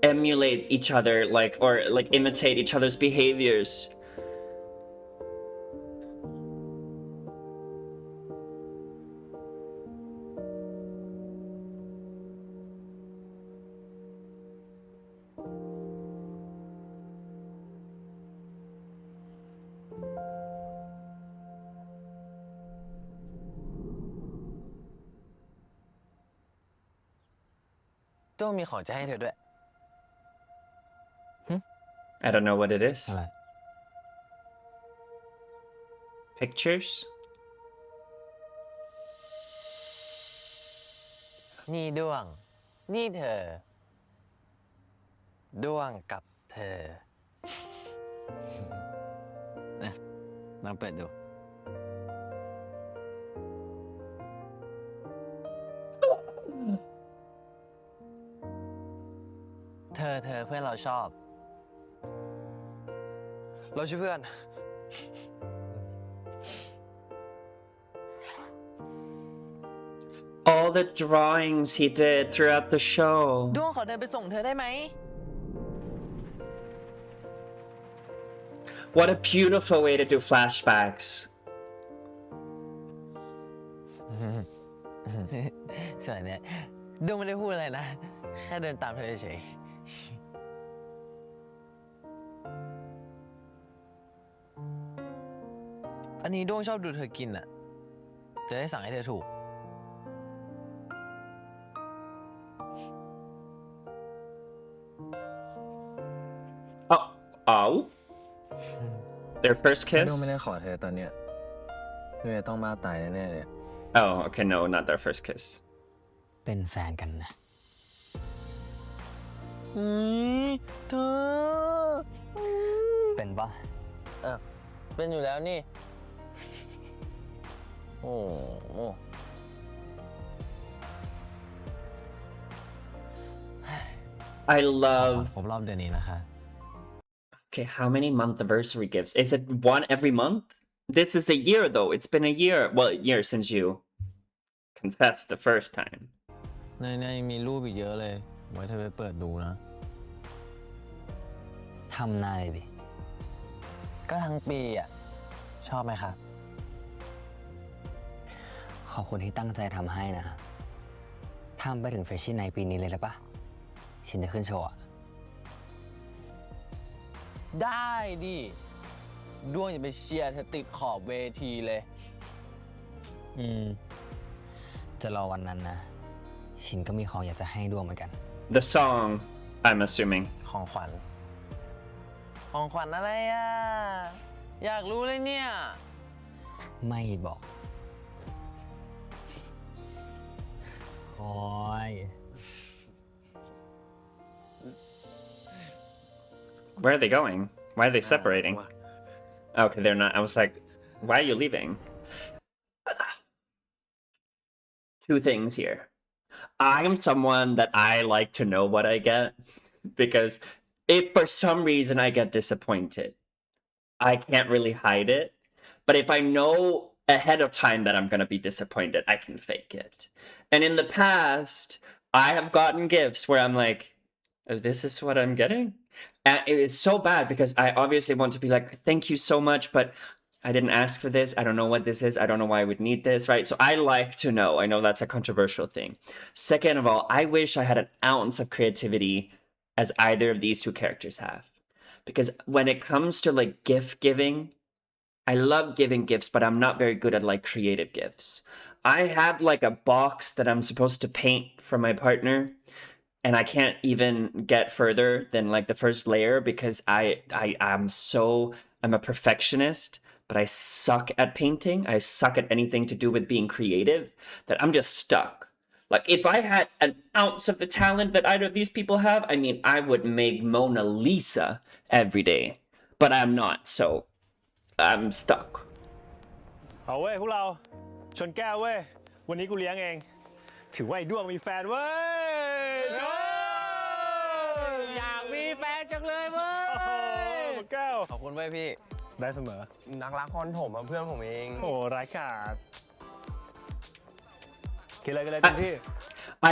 [SPEAKER 1] emulate each other, like, or like imitate each other's behaviors.
[SPEAKER 3] Duang มีของจะให้เธอด้วย
[SPEAKER 1] I don't know what it is.
[SPEAKER 3] อะไร
[SPEAKER 1] Pictures?
[SPEAKER 3] นี่ด้วง นี่เธอ ด้วงกับเธอ นะลองเปิดดู เธอเพื่อนเราชอบ เราชื่อเพื่อน
[SPEAKER 1] All the drawings he did throughout the show.
[SPEAKER 3] ด้วงขอเดินไปส่งเธอได้ไหม
[SPEAKER 1] What a beautiful way to do flashbacks.
[SPEAKER 3] ส่วนเนี้ยด้วงไม่ได้พูดอะไรนะ แค่เดินตามเธอเฉย อันนี้ด้วงชอบดูเธอกินอ่ะ จะได้สั่งให้เธอถูก
[SPEAKER 1] Oh. Their first
[SPEAKER 3] ด้ว
[SPEAKER 1] kiss?
[SPEAKER 3] งไม่ได้ขอเธอตอนเนี้ยเธอต้องมาตายแน่ๆเลย
[SPEAKER 1] Oh, okay, no, not their first kiss.
[SPEAKER 4] เป็นแฟนกันนะ
[SPEAKER 3] เธอ
[SPEAKER 4] เป็นปะ
[SPEAKER 3] เป็นอยู่แล้วนี่ โอ้โห
[SPEAKER 1] I love.
[SPEAKER 3] ครบรอบเดือนนี้นะคะ
[SPEAKER 1] Okay, how many month anniversary gifts? Is it one every month? This is a year though. It's been a year. Well, a year since you confessed the first time.
[SPEAKER 3] ในยังมีรูปอีกเยอะเลย ไว้เธอไปเปิดดูนะ
[SPEAKER 4] ทำหน้าเลยดิ
[SPEAKER 3] ก็ทั้งปีอ่ะ ชอบไหมคะ
[SPEAKER 4] ขอบคุณที่ตั้งใจทำให้นะ ทำไปถึงเฟชชี่ไนท์ปีนี้เลยได้ปะชินจะขึ้นโชว์อะ
[SPEAKER 3] ได้ดิ ด้วงอย่าไปเชียร์เธอติดขอบเวทีเลย
[SPEAKER 4] จะรอวันนั้นนะ ชินก็มีของอยากจะให้ด้วงเหมือนกัน
[SPEAKER 1] The song, I'm assuming.
[SPEAKER 3] ของขวัญ ของขวัญอะไรอ่ะ อยากรู้เลยเนี่ย
[SPEAKER 4] ไม่บอกคอย
[SPEAKER 1] Where are they going? Why are they separating? Okay, they're not. I was like, why are you leaving? Two things here. I am someone that I like to know what I get because if for some reason I get disappointed, I can't really hide it. But if I know ahead of time that I'm going to be disappointed, I can fake it. And in the past, I have gotten gifts where I'm like, oh, this is what I'm getting? And it is so bad because I obviously want to be like, thank you so much, but I didn't ask for this. I don't know what this is. I don't know why I would need this, right? So I like to know. I know that's a controversial thing. Second of all, I wish I had an ounce of creativity as either of these two characters have. Because when it comes to like gift giving, I love giving gifts, but I'm not very good at like creative gifts. I have like a box that I'm supposed to paint for my partner, and I can't even get further than like the first layer because I'm a perfectionist, but I suck at painting. I suck at anything to do with being creative, that I'm just stuck. Like if I had an ounce of the talent that either of these people have, I mean, I would make Mona Lisa every day, but I'm not, so I'm stuck.
[SPEAKER 9] เอาเว้ยพวกเราชนแก้วเว้ยวันนี้กูเลี้ยงเอง ถือว่าไอ้ด้วงมีแฟนเว้ย
[SPEAKER 6] อยากมีแฟนจังเลยเว้
[SPEAKER 9] โอ้โห
[SPEAKER 6] ย
[SPEAKER 9] แก้ว
[SPEAKER 3] ขอบคุณไว้ยพี่
[SPEAKER 9] ได้เสมอ
[SPEAKER 7] นักรักคอนถมอะเพื่อนผมเอง
[SPEAKER 9] โอ้ร้ายกาจ กินเลยเต็มที่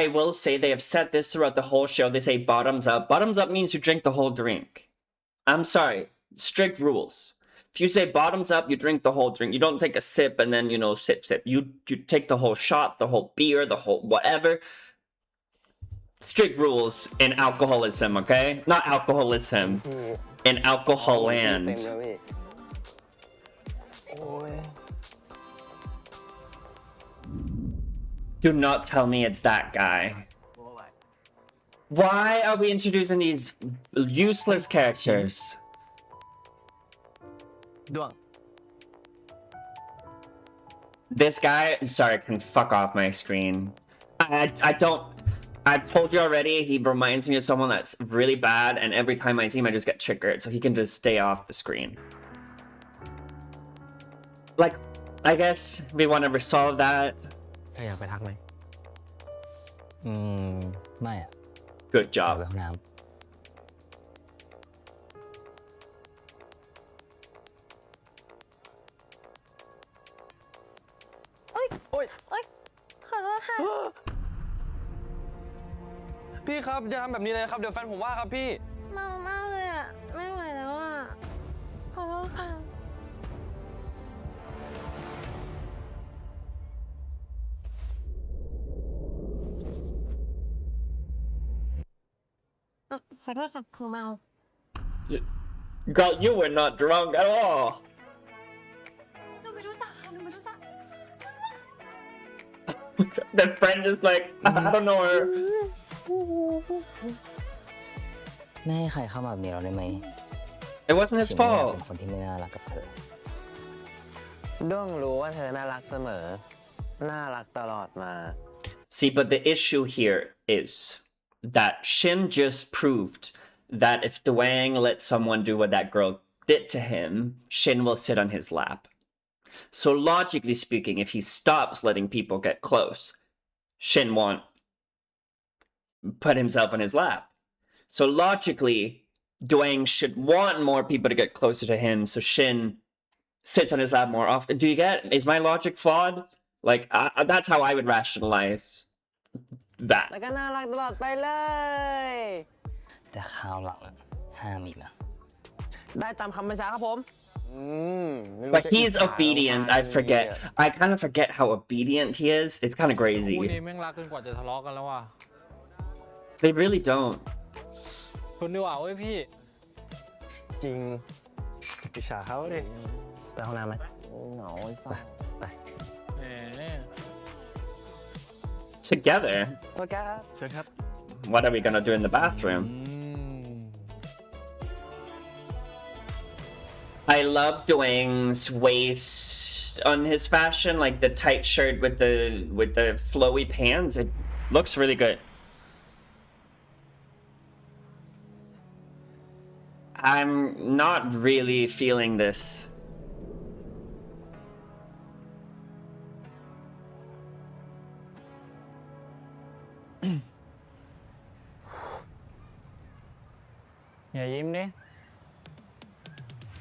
[SPEAKER 1] I will say they have said this throughout the whole show. They say bottoms up. Bottoms up means you drink the whole drink. I'm sorry. Strict rules. If you say bottoms up, you drink the whole drink. You don't take a sip and then, sip. You take the whole shot, the whole beer, the whole whatever. Strict rules in alcoholism, okay? Not alcoholism. In alcohol
[SPEAKER 2] เต็ม
[SPEAKER 1] land.
[SPEAKER 2] แล้วพี่โอ้ย
[SPEAKER 1] Do not tell me it's that guy. Why are we introducing these useless characters?
[SPEAKER 2] ด้วง
[SPEAKER 1] This guy, sorry, can fuck off my screen. I don't. I've told you already, he reminds me of someone that's really bad, and every time I see him, I just get triggered, so he can just stay off the screen. Like, I guess we want to resolve that.
[SPEAKER 4] เธออยากไปทักไหมไม่อะ
[SPEAKER 1] Good
[SPEAKER 4] อยากไป
[SPEAKER 1] job.
[SPEAKER 4] ห้องน้ำ
[SPEAKER 8] เอ้ยขอโทษค่ะ
[SPEAKER 2] พี่ครับอย่าทำแบบนี้เลยนะครับ เดี๋ยวแฟนผมว่าครับพี่
[SPEAKER 8] เมามากเลยอ่ะ ไม่ไหวแล้วอ่ะ ขอโทษค่ะ ขอโทษค่ะคือเมา
[SPEAKER 1] Girl, you were not drunk at all.
[SPEAKER 8] หนูไม่รู้จักค่ะหนูไม่รู้จัก
[SPEAKER 1] The friend is like, I don't know her.
[SPEAKER 4] ไม่ให้ใครเข้ามาแบบนี้เราได้ไหม
[SPEAKER 1] It wasn't his
[SPEAKER 4] ฉันไม่อยาก
[SPEAKER 1] fault.
[SPEAKER 4] เป็นคนที่ไม่น่ารักกับเธอ
[SPEAKER 2] ด้วงรู้ว่าเธอน่ารักเสมอ น่ารักตลอดมา
[SPEAKER 1] See, but the issue here is that Shin just proved that if Duang let someone do what that girl did to him, Shin will sit on his lap. So logically speaking, if he stops letting people get close, Shin won't put himself on his lap. So logically, Duang should want more people to get closer to him, so Shin sits on his lap more often. Do you get? Is my logic flawed? Like, that's how I would rationalize that.
[SPEAKER 2] แล้วก็น่ารักตลอดไปเลย
[SPEAKER 4] แต่คราวหลังอะห้ามอีกนะ
[SPEAKER 2] ได้ตามคำบัญชาครับผม
[SPEAKER 1] But he's obedient. I kind of forget how obedient he is. It's kind of
[SPEAKER 6] คู่
[SPEAKER 1] crazy.
[SPEAKER 6] นี้แม่งรักจนกว่าจะทะเลาะกันแล้วว่ะ
[SPEAKER 1] They really don't.
[SPEAKER 6] คนดีกว่าเว้ยพี่
[SPEAKER 2] จริง
[SPEAKER 9] อิจฉาเขาดิ
[SPEAKER 4] ไปห้องน้ำไหม
[SPEAKER 2] เหงาไอ้เศร้า
[SPEAKER 6] แหม
[SPEAKER 1] Together.
[SPEAKER 2] โอเคครับ
[SPEAKER 9] เชิญครับ
[SPEAKER 1] What are we gonna do in the bathroom? I love Duang's waist on his fashion, like the tight shirt with the flowy pants. It looks really good. I'm not really feeling this.
[SPEAKER 6] อย่ายิ้มดิ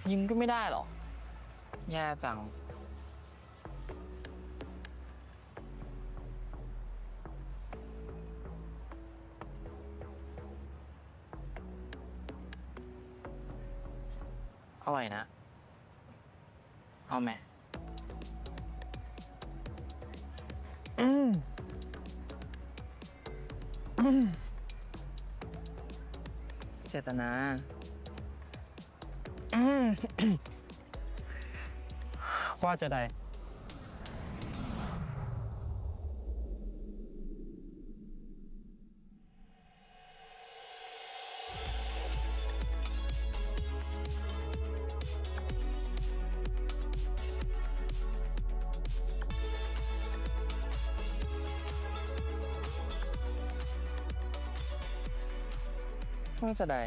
[SPEAKER 3] ยิ้มก็ไม่ได้หรอ แย่จัง อร่อยนะ เอาแม่เจตนา
[SPEAKER 6] ว่าจะได้
[SPEAKER 3] น่าจะได้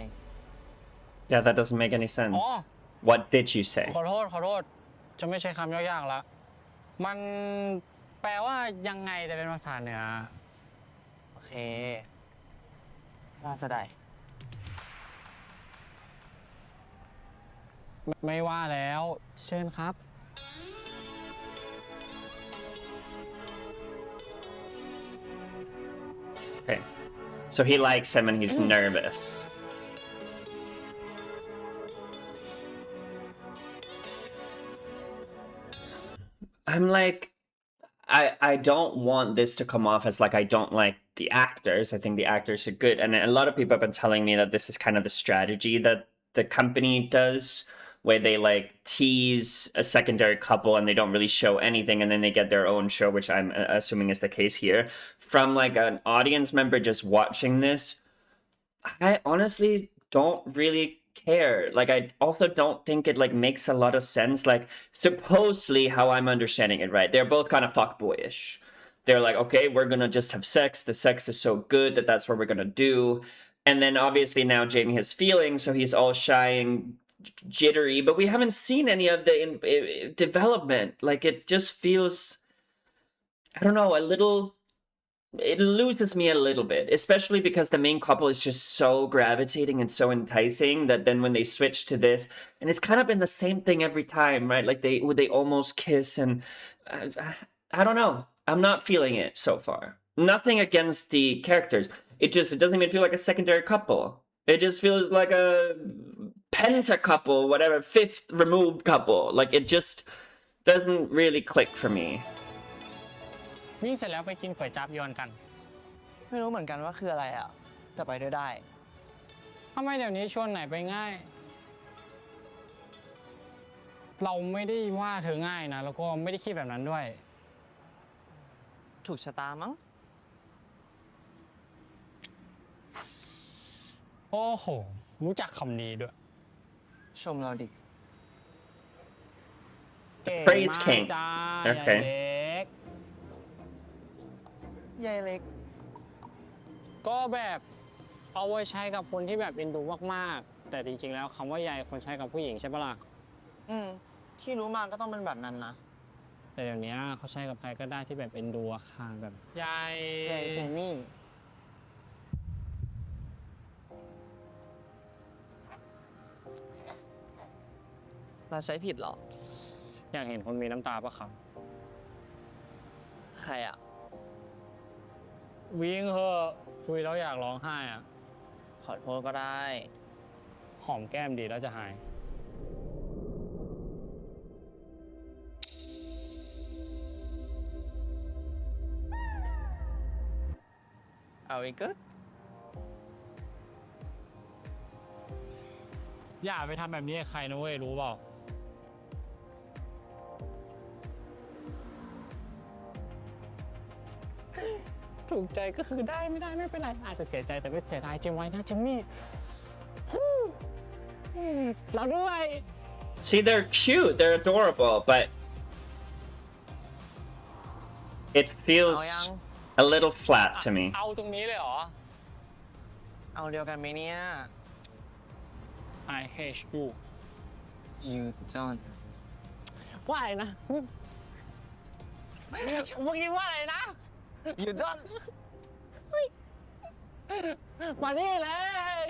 [SPEAKER 1] Yeah, that doesn't make any sense.
[SPEAKER 6] Oh.
[SPEAKER 1] What did you say?
[SPEAKER 6] ขอโทษ จะไม่ใช้คำยากๆละ มันแปลว่ายังไงแต่เป็นภาษาเหนือ
[SPEAKER 3] โอเค น่าจะได้
[SPEAKER 6] ไม่ว่าแล้ว เชิญครับ
[SPEAKER 1] I Okay. So he likes him and he's nervous. I'm like, I don't want this to come off as like I don't like the actors. I think the actors are good. And a lot of people have been telling me that this is kind of the strategy that the company does, where they like tease a secondary couple and they don't really show anything, and then they get their own show, which I'm assuming is the case here. From like an audience member just watching this, I honestly don't really care. Like, I also don't think it like makes a lot of sense. Like, supposedly how I'm understanding it, right? They're both kind of fuckboyish. They're like, okay, we're gonna just have sex. The sex is so good that that's what we're gonna do. And then obviously now Jamie has feelings, so he's all shy and jittery. But we haven't seen any of the development. Like, it just feels, I don't know, a little, it loses me a little bit, especially because the main couple is just so gravitating and so enticing that then when they switch to this, and it's kind of been the same thing every time, right? Like they almost kiss, and I don't know. I'm not feeling it so far. Nothing against the characters. It doesn't even feel like a secondary couple. It just feels like a penta couple, whatever, fifth removed couple. Like it just doesn't really click for me.
[SPEAKER 10] วิ่งเสร็จแล้วไปกินก๋วยจั๊บยวนกัน
[SPEAKER 3] ไม่รู้เหมือนกันว่าคืออะไรอ่ะแต่ไปด้วยได้
[SPEAKER 10] ทำไมเดี๋ยวนี้ชวนไหนไปง่าย เราไม่ได้ว่าเธอง่ายนะแล้วก็ไม่ได้คิดแบบนั้นด้วย
[SPEAKER 3] ถูกชะตามั้ง
[SPEAKER 10] โอ้โหรู้จักคำนี้ด้วย
[SPEAKER 3] ชมเราดิ
[SPEAKER 10] เก่ง
[SPEAKER 1] Praise
[SPEAKER 10] มาก
[SPEAKER 1] King
[SPEAKER 10] จ้า
[SPEAKER 1] Okay
[SPEAKER 10] ยายเล็ก
[SPEAKER 3] ยายเล็ก
[SPEAKER 10] ก็แบบเอาไว้ใช้กับคนที่แบบเอ็นดูมากๆแต่จริงๆแล้วคำว่ายายคนใช้กับผู้หญิงใช่ปะล่ะ
[SPEAKER 3] ที่รู้มาก็ต้องเป็นแบบนั้นนะ
[SPEAKER 10] แต่เดี๋ยวนี้เขาใช้กับใครก็ได้ที่แบบเอ็นดูอะค่ะแบบยาย
[SPEAKER 3] ยายเจมี่เราใช้ผิดเหรอ
[SPEAKER 10] อยากเห็นคนมีน้ำตาปะครับ
[SPEAKER 3] ใครอ่ะ
[SPEAKER 10] วิ่งเหอะคุยแล้วอยากร้องไห้อะ
[SPEAKER 3] ขอโทษก็ได้
[SPEAKER 10] หอมแก้มดีแล้วจะหาย
[SPEAKER 3] เอาอีกก็
[SPEAKER 10] อย่าไปทำแบบนี้กับใครนะเว้ยรู้เปล่า ถูกใจก็คือได้ไม่ได้ไม่เป็นไรอาจจะเสียใจแต่ไม่เสียดายจำไว้นะเจมมี่เราด้วย
[SPEAKER 1] See, they're cute, they're adorable, but it feels a little flat to me.
[SPEAKER 10] เอาตรงนี้เลยเหรอ
[SPEAKER 3] เอาเดียวกันไหมเนี่ย
[SPEAKER 10] I hate you
[SPEAKER 3] you don't
[SPEAKER 10] ว่าอะไรนะเมื่อกี้ว่าอะไรนะ
[SPEAKER 3] you don't
[SPEAKER 10] มานี่เลย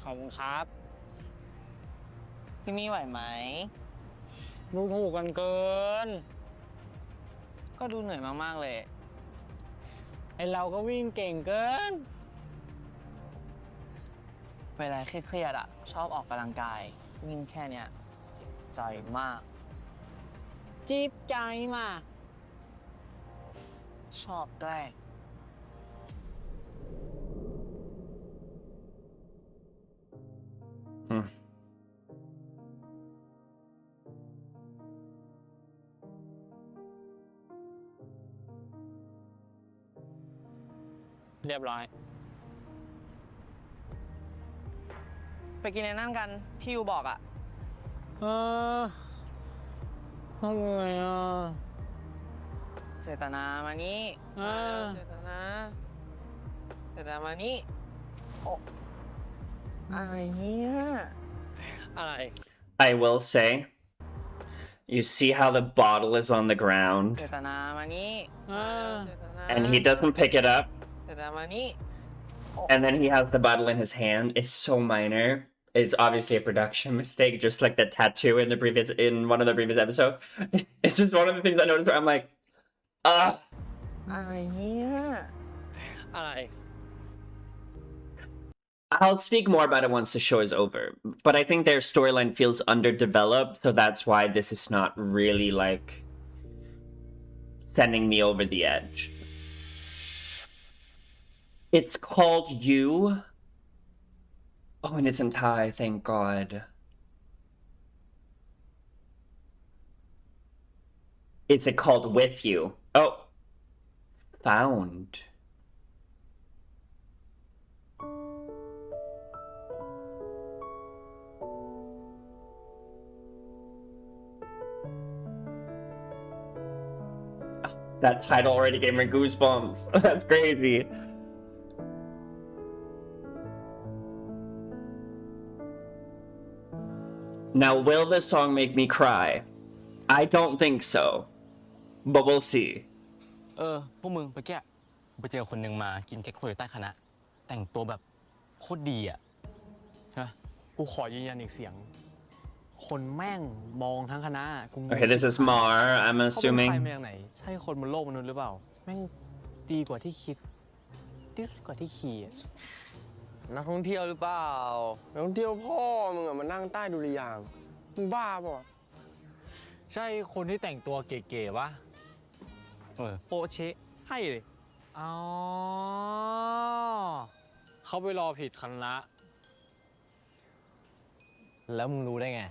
[SPEAKER 10] ขอบคุณครับ
[SPEAKER 3] พี่มี่ไหวไหม
[SPEAKER 10] ดูถูกกันเกิน
[SPEAKER 3] ก็ดูเหนื่อยมากๆเลย
[SPEAKER 10] ไอเราก็วิ่งเก่งเกิน
[SPEAKER 3] เวลาเครียดๆอ่ะ ชอบออกกำลังกาย วิ่งแค่เนี้ยเจ็บใจมาก
[SPEAKER 10] จีบใจมา
[SPEAKER 3] ชอบแกล้ง
[SPEAKER 1] Hmm.
[SPEAKER 10] เรียบร้อย
[SPEAKER 3] ไปกินในนั่นกันที่ยูบอกอ่ะ
[SPEAKER 10] ทำไงอ่ะ
[SPEAKER 3] เจตนามานี่เจตนามานี่โอ้อะไรเนี่ยอะไร
[SPEAKER 1] I will say, you see how the bottle is on the ground
[SPEAKER 3] เจตนามานี่เจตนา
[SPEAKER 1] and he doesn't pick it up,
[SPEAKER 3] เจตนามานี่
[SPEAKER 1] and then he has the bottle in his hand. It's so minor. it's obviously a production mistake, just like the tattoo in one of the previous episodes. It's just one of the things I noticed where I'm like,
[SPEAKER 5] อะไรเนี่ย
[SPEAKER 3] อะไร
[SPEAKER 1] I'll speak more about it once the show is over. But I think their storyline feels underdeveloped, so that's why this is not really like sending me over the edge. It's called You. Oh, and it's in Thai, thank God. Is it called With You? Oh, found. That title already gave me goosebumps. That's crazy. Now, will this song make me cry? I don't think so. But we'll see.
[SPEAKER 2] พวกมึงไปแก้ไปเจอคนหนึ่งมากินเค้กโคอยู่ใต้คณะแต่งตัวแบบโคตรดีอ่ะใช่
[SPEAKER 10] กูขอยืนยันอีกเสียง คนแม่งมองทั้งคณะกูงง
[SPEAKER 1] Okay, this is Mar, I'm
[SPEAKER 10] เขาเป็นใคร
[SPEAKER 1] assuming.
[SPEAKER 10] มาจากไหน ใช่คนบนโลกมนุษย์หรือเปล่า แม่งดีกว่าที่คิดดีกว่าที่ขี่อะ
[SPEAKER 3] นักท่องเที่ยวหรือเปล่า
[SPEAKER 7] นักท่องเที่ยวพ่อมึงอะมานั่งใต้ดุริยางค์มึงบ้าป่ะ
[SPEAKER 10] ใช่คนที่แต่งตัวเก๋ๆปะ
[SPEAKER 3] โปเชะให้เลย
[SPEAKER 10] อ๋อเขาไปรอผิดคณะ
[SPEAKER 3] แล้วมึงรู้ได้ไง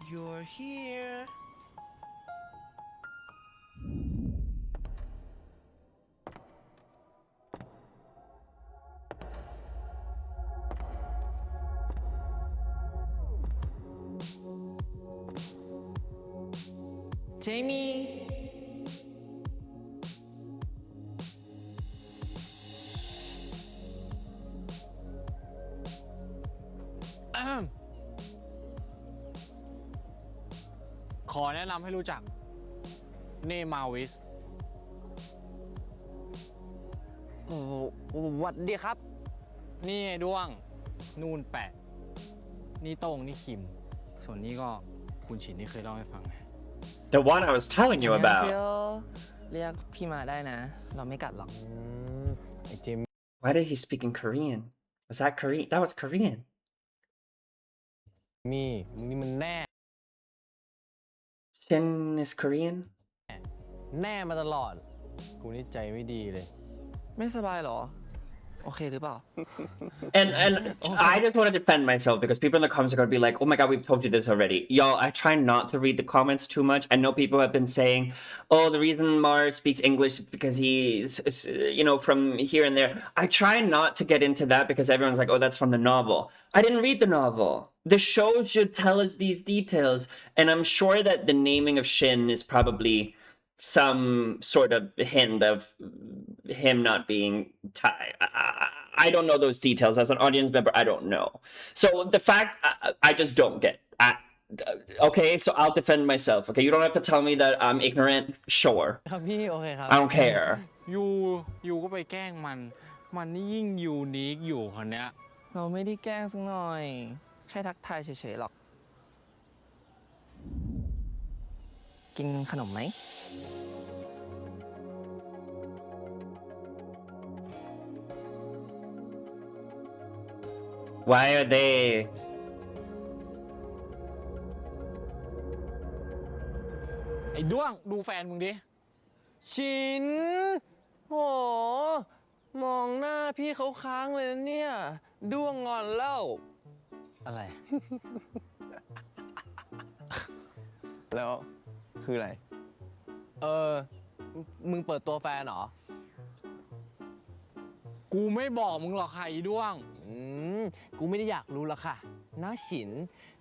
[SPEAKER 7] You're here
[SPEAKER 3] Jamie
[SPEAKER 10] ขอแนะนำให้รู้จัก เนมาวิส
[SPEAKER 3] หวัดดีครับ
[SPEAKER 10] นี่ไอ้ด้วง นู่นแปะ นี่โต้งนี่คิม ส่วนนี้ก็คุณฉินที่เคยเล่าให้ฟัง
[SPEAKER 1] The one I was telling you about.
[SPEAKER 3] เรียกพี่มาได้นะ เราไม่กัดหรอกไอ้เจม
[SPEAKER 1] Why did he speak in Korean? Was that Korean? That was Korean.
[SPEAKER 3] มี่มึงนี่มันแน่
[SPEAKER 1] Shin is Korean?
[SPEAKER 3] แน่มาตลอด กูนี่ใจไม่ดีเลย ไม่สบายหรอ โอเคหรือเปล่า
[SPEAKER 1] And I just want to defend myself because people in the comments are going to be like, oh my God, we've told you this already. Y'all, I try not to read the comments too much. I know people have been saying, oh, the reason Mars speaks English is because he's, you know, from here and there. I try not to get into that because everyone's like, oh, that's from the novel. I didn't read the novel. The show should tell us these details. And I'm sure that the naming of Shin is probably some sort of hint of him not being Thai. I don't know those details. As an audience member, I don't know. So the fact, I just don't get. Okay, so I'll defend myself. Okay, you don't have to tell me that I'm ignorant. Sure.
[SPEAKER 3] ครับพี่ โอเคครับ
[SPEAKER 1] I don't care.
[SPEAKER 10] ยูก็ไปแกล้งมัน มันนี่ยิ่งยูนิคอยู่คนเนี้ย
[SPEAKER 3] เราไม่ได้แกล้งสักหน่อย แค่ทักทายเฉยๆหรอก กินขนมไหม
[SPEAKER 1] Why are they?
[SPEAKER 10] ไอ้ด้วงดูแฟนมึงดิ
[SPEAKER 3] ชินโห มองหน้าพี่เขาค้างเลยนะเนี่ย ด้วงงอนเล่า
[SPEAKER 2] อะไร
[SPEAKER 3] แล้วคืออะไร มึงเปิดตัวแฟนเหรอ
[SPEAKER 10] กูไม่บอกมึงหรอกค่ะไอ้ด้วง
[SPEAKER 3] กูไม่ได้อยากรู้หรอกค่ะน้าฉิน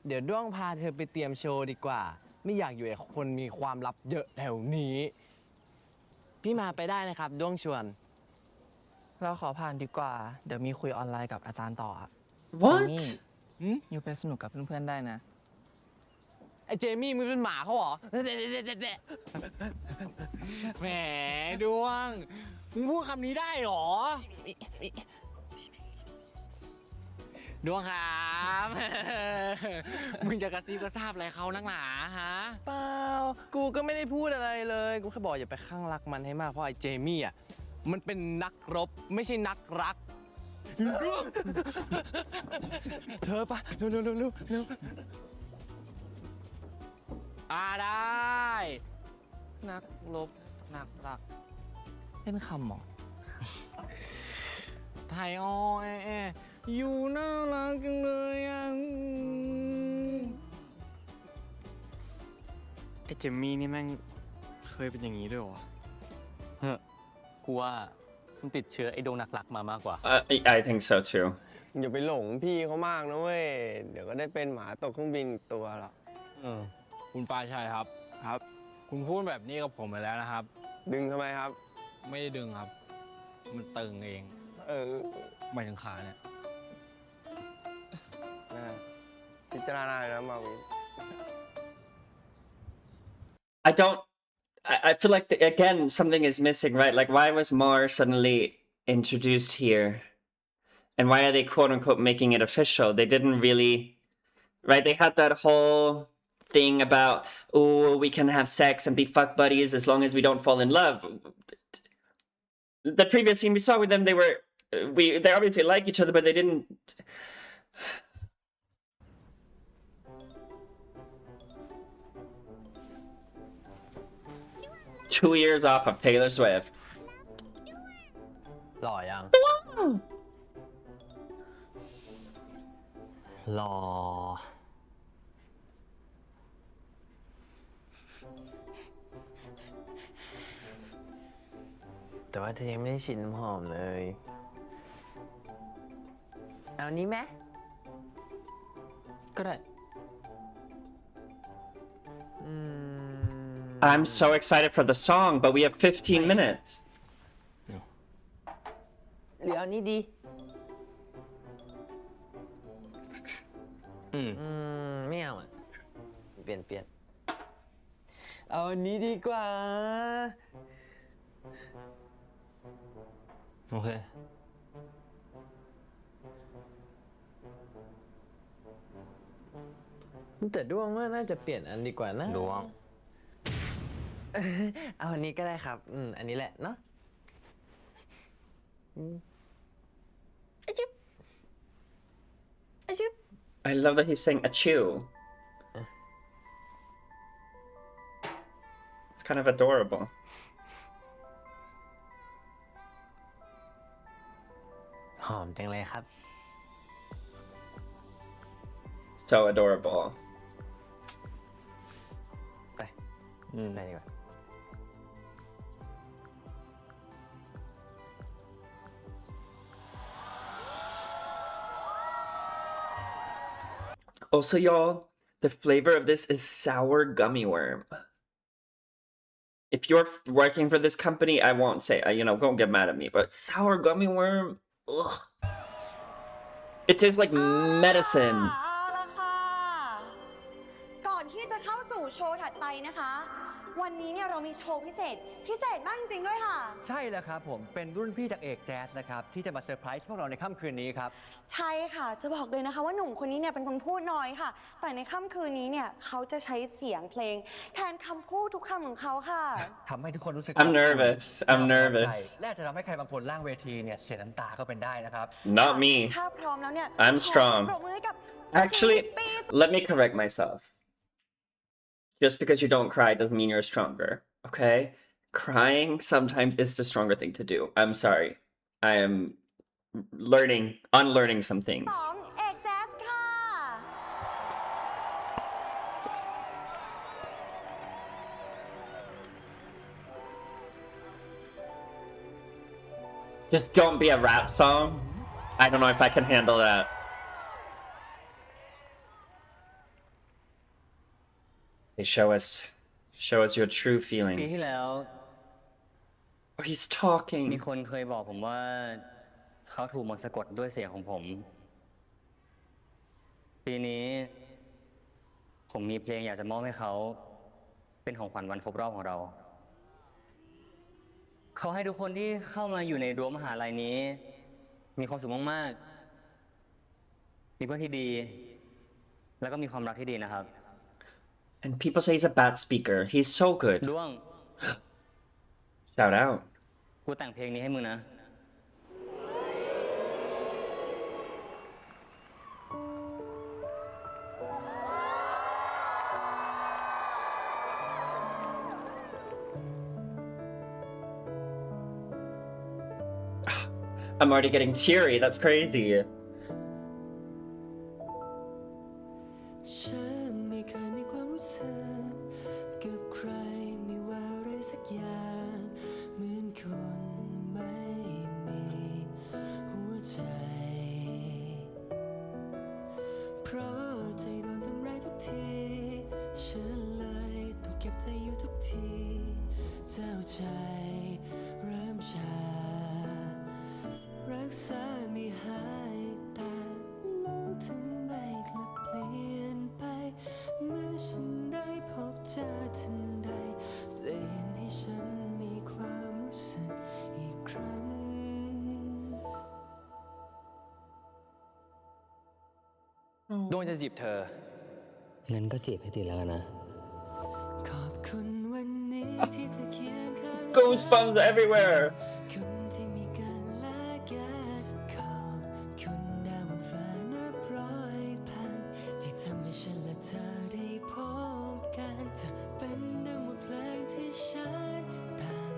[SPEAKER 3] เดี๋ยวด้วงพาเธอไปเตรียมโชว์ดีกว่า ไม่อยากอยู่กับคนมีความลับเยอะแถวนี้ พี่มาไปได้นะครับด้วงชวน เราขอผ่านดีกว่า เดี๋ยวมีคุยออนไลน์กับอาจารย์ต่อ
[SPEAKER 1] What?
[SPEAKER 3] อยู่ไปสนุกกับเพื่อนๆได้นะ
[SPEAKER 10] ไอ้เจมี่มึงเป็นหมาเขาเหรอ แหมด้วง มึงพูดคำนี้ได้เหรอ
[SPEAKER 6] ดวงครับ มึงจะกระซิบกระซาบอะไรเขานักหนาฮะ
[SPEAKER 3] เปล่า กูก็ไม่ได้พูดอะไรเลย กูแค่บอกอย่าไปข้างรักมันให้มาก เพราะไอ้เจมี่อ่ะ มันเป็นนักรบไม่ใช่นักรัก เธอปะเร็วเร็วเร็วเร็วเร็ว
[SPEAKER 6] ได้
[SPEAKER 3] นักรบนักรักเป็นคำหรอ
[SPEAKER 6] ไทยอแออยู่น่ารักจังเลยอ่ะ
[SPEAKER 3] ไอ้เจมี่นี่แม่งเคยเป็นอย่างนี้ด้วยวะ
[SPEAKER 11] เฮ้อกูว่ามันติดเชื้อไอ้ดวงนักรักมามากกว่า
[SPEAKER 1] I think so too.
[SPEAKER 7] อย่าไปหลงพี่เขามากนะเว้ย เดี๋ยวก็ได้เป็นหมาตกเครื่องบินอีกตัวหรอก
[SPEAKER 6] คุณปาชัยครับ
[SPEAKER 7] ครับ
[SPEAKER 6] คุณพูดแบบนี้กับผมไปแล้วนะครับ
[SPEAKER 7] ดึงทำไมครับ
[SPEAKER 6] ไม่ได้ดึงครับ มันตึงเอง หมายถึงขาเนี่ย
[SPEAKER 7] พิจารณาเลยนะมาวิน
[SPEAKER 1] I don't. I feel like again something is missing, right? Like why was Mar suddenly introduced here, and why are they quote unquote making it official? They didn't really, right? They had that whole thing about oh we can have sex and be fuck buddies as long as we don't fall in love. The previous scene we saw with them, they obviously like each other, but they didn't. 2 years off of Taylor Swift.
[SPEAKER 11] หล่อยัง หล่อ
[SPEAKER 3] แต่ว่าเธอยังไม่ได้ฉีดน้ำหอมเลย เอานี้ไหม
[SPEAKER 11] ก็ได้
[SPEAKER 1] I'm so excited for the song, but we have 15 minutes.
[SPEAKER 3] หรือเอานี้ดี ไม่เอาอ่ะ เปลี่ยน เอาอันนี้ดีกว่า
[SPEAKER 11] โอเค
[SPEAKER 3] แต่ด้วงว่าน่าจะเปลี่ยนอันดีกว่านะ
[SPEAKER 11] ดวง
[SPEAKER 3] เอาอันนี้ก็ได้ครับ อันนี้แหละเนาะอะจิ๊บอะจิ๊บ
[SPEAKER 1] I love that he's saying achoo. It's kind of adorable.
[SPEAKER 3] หอมจังเลยครับ
[SPEAKER 1] So adorable.
[SPEAKER 3] ไปดีกว่า
[SPEAKER 1] Also, y'all, the flavor of this is sour gummy worm. If you're working for this company, I won't say, don't get mad at me, but sour gummy worm, ugh. It tastes like medicine.
[SPEAKER 8] เอาละค่ะ ก่อนที่จะเข้าสู่โชว์ถัดไปนะคะ วันนี้เนี่ยเรามีโชว์พิเศษมากจริงๆด้วยค่ะ
[SPEAKER 12] ใช่แล้วครับผม เป็นรุ่นพี่จากเอกแจ๊สนะครับที่จะมาเซอร์ไพรส์พวกเราในค่ำคืนนี้ครับ
[SPEAKER 8] ใช่ค่ะ จะบอกเลยนะคะว่าหนุ่มคนนี้เนี่ยเป็นคนพูดน้อยค่ะ แต่ในค่ำคืนนี้เนี่ยเขาจะใช้เสียงเพลงแทนคำพูดทุกคำของเขาค่ะ
[SPEAKER 12] ทำให้ทุกคนรู้สึก
[SPEAKER 1] I'm nervous. I'm nervous.
[SPEAKER 12] และอาจจะทำให้ใครบางคนล่างเวทีเนี่ยเสียน้ำตาก็เป็นได้นะครับ
[SPEAKER 1] Not me.
[SPEAKER 8] ถ้าพร้อมแล้วเนี่ย
[SPEAKER 1] I'm strong.
[SPEAKER 8] ขอเสียงปรบมือให้กับ
[SPEAKER 1] Actually,
[SPEAKER 8] TeeTee
[SPEAKER 1] let me correct myself. Just because you don't cry doesn't mean you're stronger, okay? Crying sometimes is the stronger thing to do. I'm sorry. I am unlearning some things.
[SPEAKER 8] ของเอกแจ๊สค่ะ
[SPEAKER 1] Just don't be a rap song. I don't know if I can handle that. Hey, show us your true
[SPEAKER 4] ปี
[SPEAKER 1] feelings.
[SPEAKER 4] ที่แล้ว
[SPEAKER 1] Oh, he's
[SPEAKER 4] มี
[SPEAKER 1] talking.
[SPEAKER 4] คนเคยบอกผมว่า เขาถูกมนต์สะกดด้วยเสียงของผม ปีนี้ ผมมีเพลงอยากจะมอบให้เขา เป็นของขวัญวันครบรอบของเรา เขาให้ทุกคนที่เข้ามาอยู่ในรั้วมหาลัยนี้ มีความสุขมาก มีเพื่อนที่ดี แล้วก็มีความรักที่ดีนะครับ
[SPEAKER 1] And people say he's a bad speaker. He's so good.
[SPEAKER 4] ด้วง
[SPEAKER 1] Shout out.
[SPEAKER 4] กูแต่งเพลงนี้ให้มึงนะ
[SPEAKER 1] I'm already getting teary. That's crazy.
[SPEAKER 13] ฉันไม่เคยมีความรู้สึกกับใครไม่ว่าอะไรสักอย่างเหมือนคนไม่มีหัวใจเพราะใจโดนทำร้ายทุกทีฉันเลยต้องเก็บเธออยู่ทุกทีเจ้าใจเริ่มชารักษาไม่หายแต่แล้วถึงไม่กลับเปลี่ยนไปเมื่อฉันได้พบเจอทันใดเปลี่ยนให้ฉันมีความรู้สึกอีกครั้ง
[SPEAKER 3] ดวงจะจีบเธอ
[SPEAKER 4] งั้นก็จีบให้ติดแล้วกันนะ
[SPEAKER 13] ขอบคุณวันนี้ที่เธอเคียงข้าง
[SPEAKER 1] Goosebumps everywhere.
[SPEAKER 13] คนที่มีกันและกันขอบคุณดาวบนฟ้านับร้อยพันที่ทำให้ฉันและเธอได้พบกันเธอเป็นดังบทเพลงที่ฉันตาม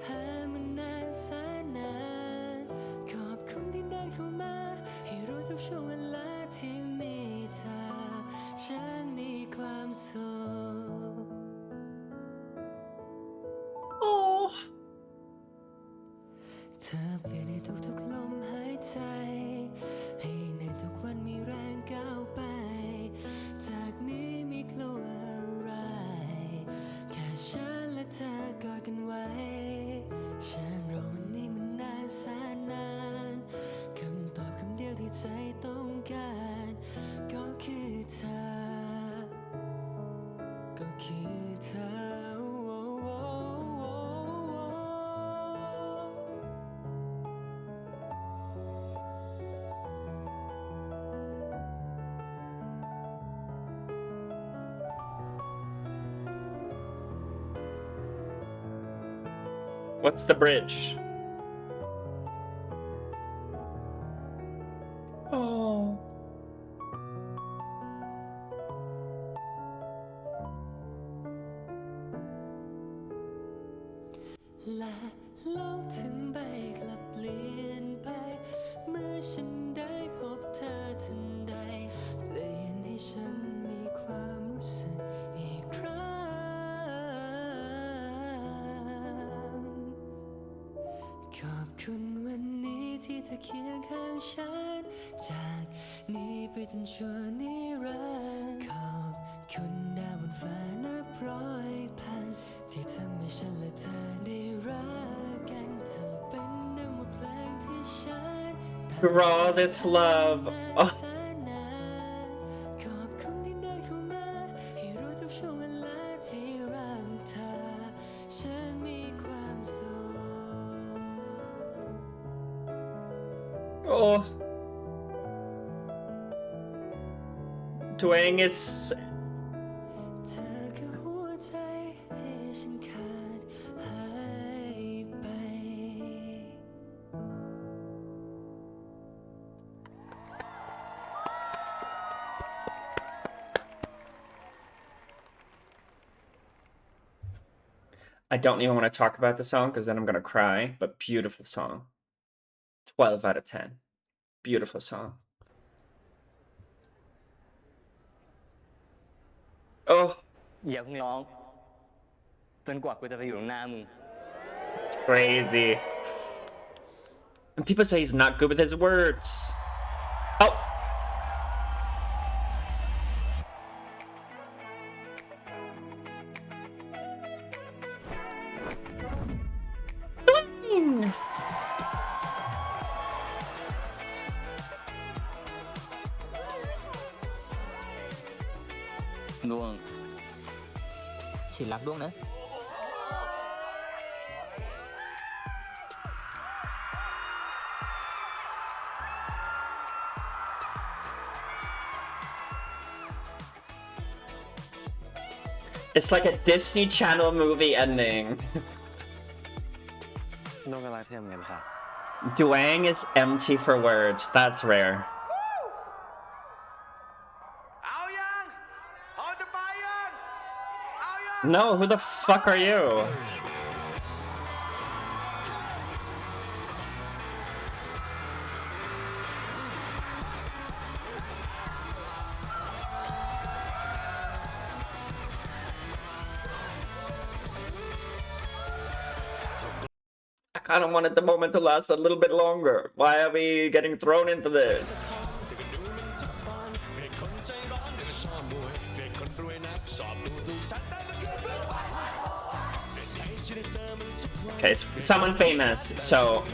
[SPEAKER 13] หามานานแสนนานขอบคุณที่เดินเข้ามาให้รู้ทุกช่วงเวลาที่มีเธอฉันมีความสุข
[SPEAKER 1] Oh.
[SPEAKER 13] เธอเปลี่ยนในทุกๆลมหายใจให้ในทุกวันมีแรงก้าวไปจากนี้ไม่กลัวอะไรแค่ฉันและเธอกอดกันไว้ฉันรอวันนี้มันนานแสนนานคำตอบคำเดียวที่ใจต้องการก็คือเธอก็คือเธอ
[SPEAKER 1] What's the bridge? Oh.
[SPEAKER 13] และโลกถึงใบกลับเปลี่ยนไปเมื่อฉันได้พบเธอทันใดเปลี่ยนให้ฉันมีความรู้สึกอีกครั้งขอบคุณวันนี้ที่เธอเคียงข้างฉันจากนี้ไปจนชั่วนิรันดร์ขอบคุณดาวบนฟ้านับร้อยพันที่ทำให้ฉันและเธอได้รักกันเธอเป็นดังบทเพลงที่ฉัน
[SPEAKER 1] Draw this love. Oh.
[SPEAKER 13] ขอบคุณที่เดินเข้ามาให้รู้ทุกช่วงเวลาที่รักเธอฉันมีความสุข
[SPEAKER 1] Oh. Duang is
[SPEAKER 13] เธอคือหัวใจที่ฉันขาดหายไป
[SPEAKER 1] I don't even want to talk about the song because then I'm gonna cry, but beautiful song. 12 out of 10. Beautiful song. Oh,
[SPEAKER 4] อย่าเพิ่งร้อง จนกว่ากูจะไปอยู่ตรงหน้ามึง
[SPEAKER 1] it's crazy. And people say he's not good with his words. Oh. Boing!
[SPEAKER 11] ดวงฉันรักดวงนะ
[SPEAKER 1] Oh. It's like a Disney Channel movie ending.
[SPEAKER 2] โดนกันรักเทียมกันค่ะ
[SPEAKER 1] Duang is empty for words. That's rare. No, who the fuck are you? I kind of wanted the moment to last a little bit longer. Why are we getting thrown into this? Okay, it's someone famous, so...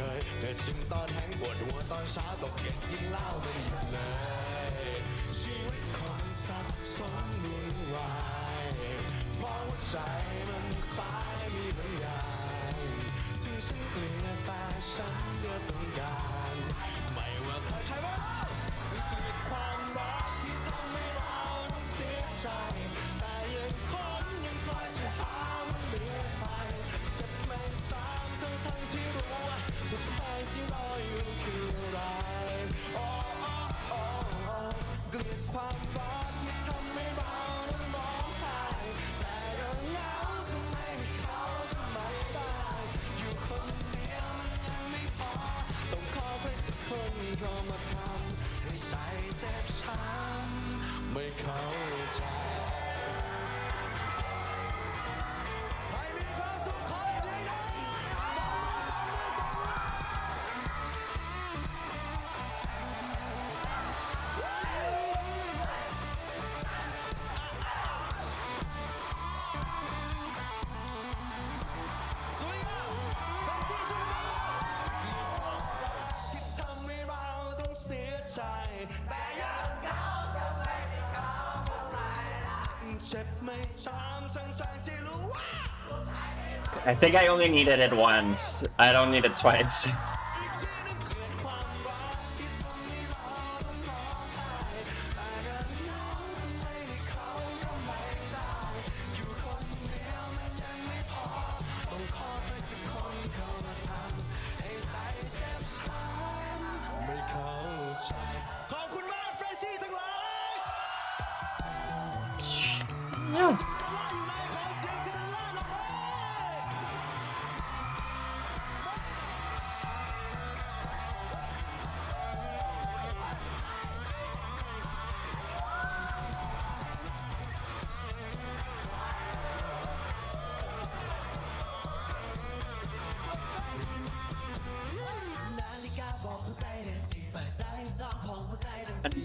[SPEAKER 1] I think I only needed it once. I don't need it twice.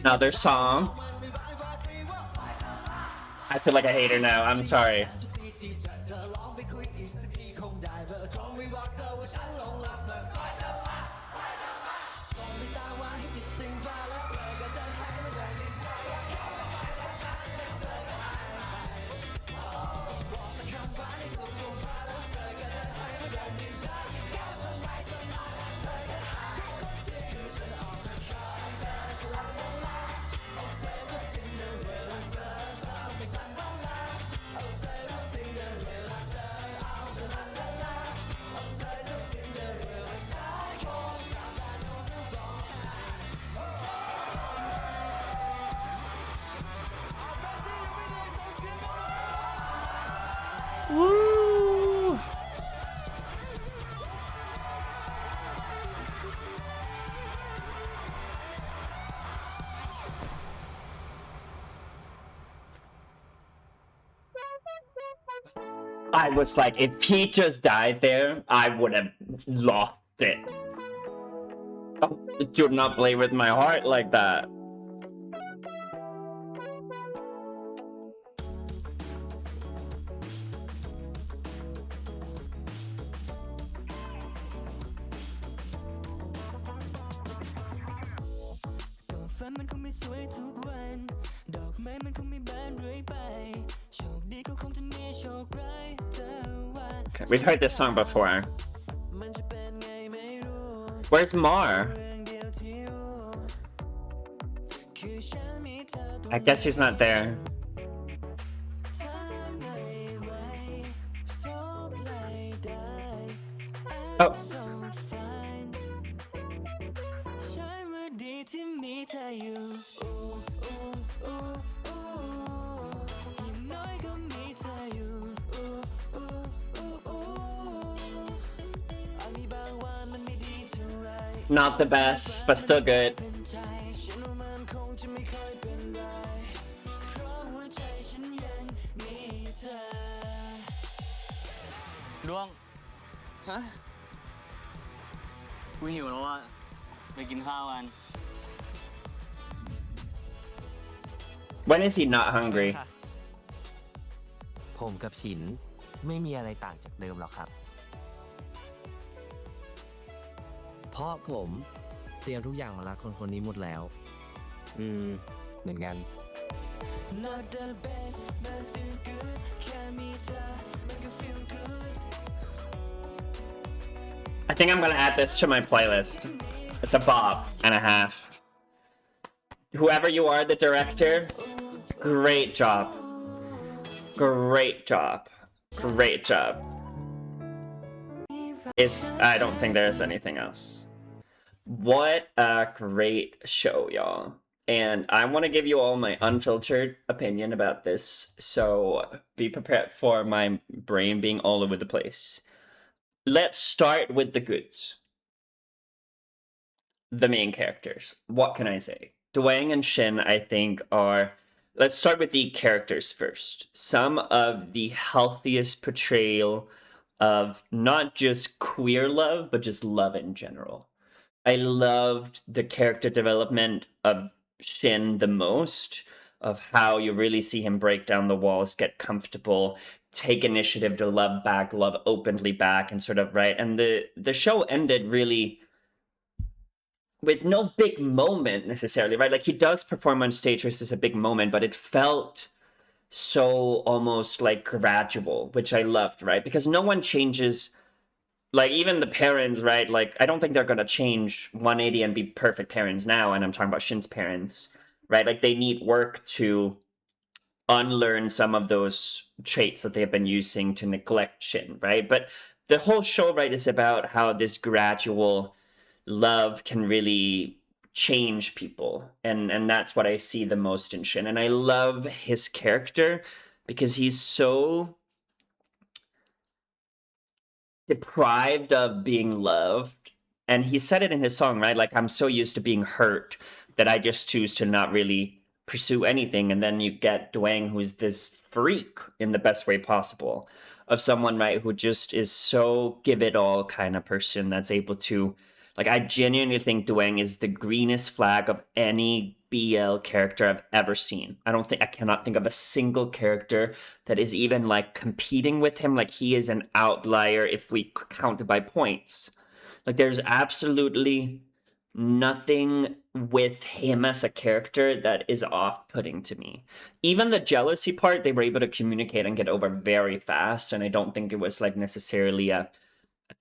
[SPEAKER 1] Another song. I feel like a hater now. I'm sorry. Woo! I was like, if he just died there, I would have lost it. Oh, do not play with my heart like that. Okay, we've heard this song before. Where's Mar? I guess he's not there. Oh.
[SPEAKER 13] ฉันว่าดีที่มีเธออยู่อย่างน้อยก็มีเธออยู่อาจมีบางวันมันไม่ดีเท่าไร
[SPEAKER 1] Not the best, but still good.
[SPEAKER 13] เป็นใจฉันว่ามันคงจะไม่ค่อยเป็นไรเพราะหัวใจฉันยังมีเธอ
[SPEAKER 11] ดวง ฮะ กูหิวแล้วอ่ะ ไปกินข้าวกัน
[SPEAKER 1] When is he not hungry?
[SPEAKER 14] ผมกับฉินไม่มีอะไรต่างจากเดิมหรอกครับ เพราะผมเตรียมทุกอย่างมารักคนคนนี้หมดแล้ว เหมือนกัน
[SPEAKER 13] Not the best but still good แค่มีเธอมันก็ feel good
[SPEAKER 1] I think I'm gonna add this to my playlist. It's a bob and a half. Whoever you are, the director, great job. Great job. Great job. I don't think there's anything else. What a great show, y'all. And I want to give you all my unfiltered opinion about this, so be prepared for my brain being all over the place. Let's start with the goods. The main characters. What can I say? Duang and Shin, I think, are... Let's start with the characters first. Some of the healthiest portrayal of not just queer love, but just love in general. I loved the character development of Shin the most, of how you really see him break down the walls, get comfortable, take initiative to love back, love openly back, and sort of, right? And the show ended really with no big moment necessarily, right? Like, he does perform on stage, which is a big moment, but it felt so almost like gradual, which I loved, right? Because no one changes, like, even the parents, right? Like, I don't think they're gonna change 180 and be perfect parents now, and I'm talking about Shin's parents, right? Like, they need work to unlearn some of those traits that they have been using to neglect Shin, right? But the whole show, right, is about how this gradual love can really change people, and that's what I see the most in Shin. And I love his character because he's so deprived of being loved, and he said it in his song, right? Like, I'm so used to being hurt that I just choose to not really pursue anything. And then you get Duang, who's this freak in the best way possible, of someone, right, who just is so give it all kind of person that's able to, like, I genuinely think Duang is the greenest flag of any BL character I've ever seen. I cannot think of a single character that is even, like, competing with him. Like, he is an outlier if we count it by points. Like, there's absolutely nothing with him as a character that is off-putting to me. Even the jealousy part, they were able to communicate and get over very fast, and I don't think it was, like, necessarily a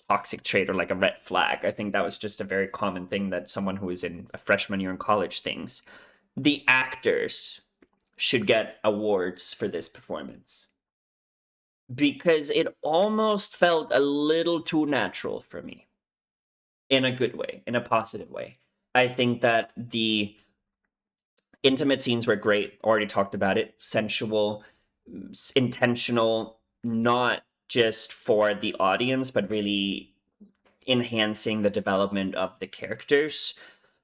[SPEAKER 1] toxic trait or like a red flag. I think that was just a very common thing that someone who is in a freshman year in college thinks. The actors should get awards for this performance, because it almost felt a little too natural for me, in a good way, in a positive way. I think that the intimate scenes were great. Already talked about it. Sensual, intentional, not just for the audience, but really enhancing the development of the characters.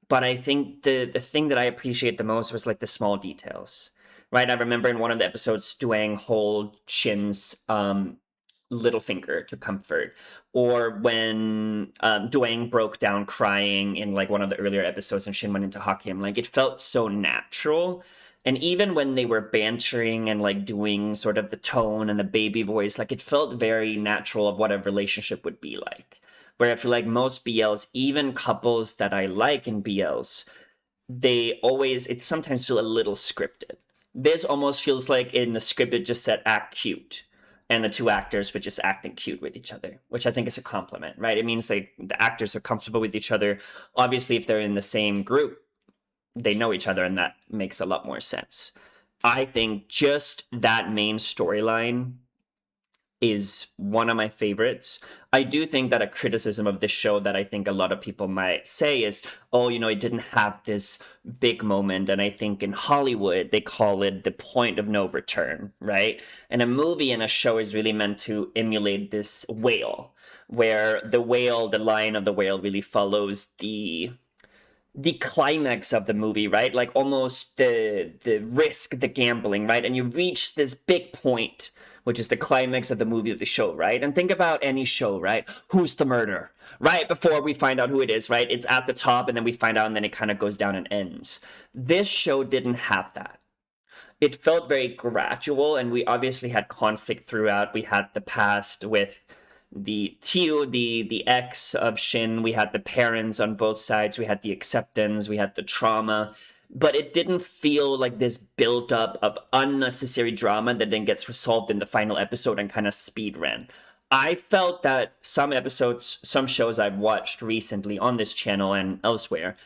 [SPEAKER 1] But I think the thing that I appreciate the most was, like, the small details, right? I remember in one of the episodes, Duang hold Shin's little finger to comfort, or when Duang broke down crying in, like, one of the earlier episodes and Shin went in to hug him. Like, it felt so natural. And even when they were bantering and, like, doing sort of the tone and the baby voice, like, it felt very natural of what a relationship would be like. Where I feel like most BLs, even couples that I like in BLs, it sometimes feel a little scripted. This almost feels like in the script it just said act cute, and the two actors were just acting cute with each other, which I think is a compliment, right? It means, like, the actors are comfortable with each other. Obviously, if they're in the same group, they know each other, and that makes a lot more sense. I think just that main storyline is one of my favorites. I do think that a criticism of this show that I think a lot of people might say is, oh, you know, it didn't have this big moment. And I think in Hollywood, they call it the point of no return, right? And a movie and a show is really meant to emulate this whale, where the whale, the line of the whale really follows the climax of the movie, right? Like almost the risk, the gambling, right? And you reach this big point, which is the climax of the movie of the show, right? And think about any show, right? Who's the murderer? Right before we find out who it is, right? It's at the top and then we find out and then it kind of goes down and ends. This show didn't have that. It felt very gradual and we obviously had conflict throughout. We had the past with the Tio, the ex of Shin, we had the parents on both sides, we had the acceptance, we had the trauma, but it didn't feel like this build-up of unnecessary drama that then gets resolved in the final episode and kind of speed ran. I felt that some episodes, some shows I've watched recently on this channel and elsewhere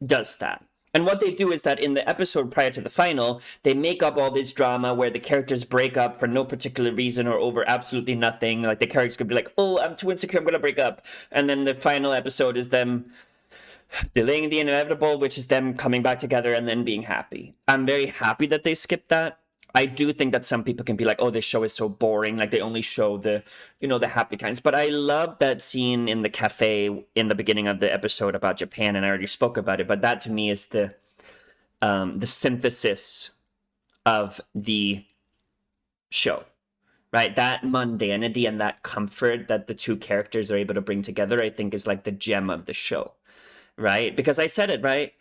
[SPEAKER 1] does that. And what they do is that in the episode prior to the final, they make up all this drama where the characters break up for no particular reason or over absolutely nothing. Like the characters could be like, oh, I'm too insecure, I'm gonna break up. And then the final episode is them delaying the inevitable, which is them coming back together and then being happy. I'm very happy that they skipped that. I do think that some people can be like, oh, this show is so boring. Like they only show the, you know, the happy kinds. But I love that scene in the cafe in the beginning of the episode about Japan, and I already spoke about it. But that to me is the synthesis of the show, right? That mundanity and that comfort that the two characters are able to bring together, I think is like the gem of the show, right? Because I said it, right?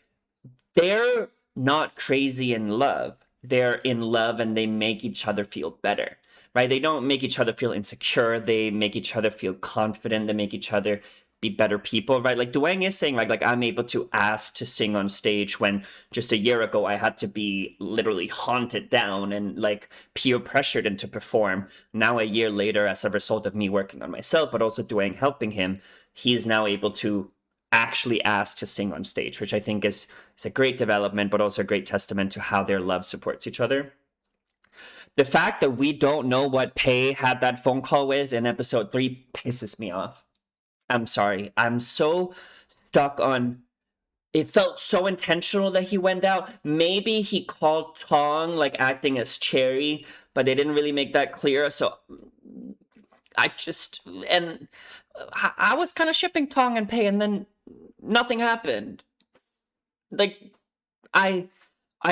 [SPEAKER 1] They're not crazy in love. They're in love and they make each other feel better, right? They don't make each other feel insecure. They make each other feel confident. They make each other be better people, right? Like Duang is saying, like I'm able to ask to sing on stage when just a year ago I had to be literally haunted down and like peer pressured into perform. Now a year later, as a result of me working on myself, but also Duang helping him, he's now able to actually asked to sing on stage, which I think is a great development, but also a great testament to how their love supports each other. The fact that we don't know what Pei had that phone call with in episode 3 pisses me off. I'm sorry. I'm so stuck on... It felt so intentional that he went out. Maybe he called Tong, like acting as Cherry, but they didn't really make that clear, so... I was kind of shipping Tong and Pei, and then nothing happened. Like, I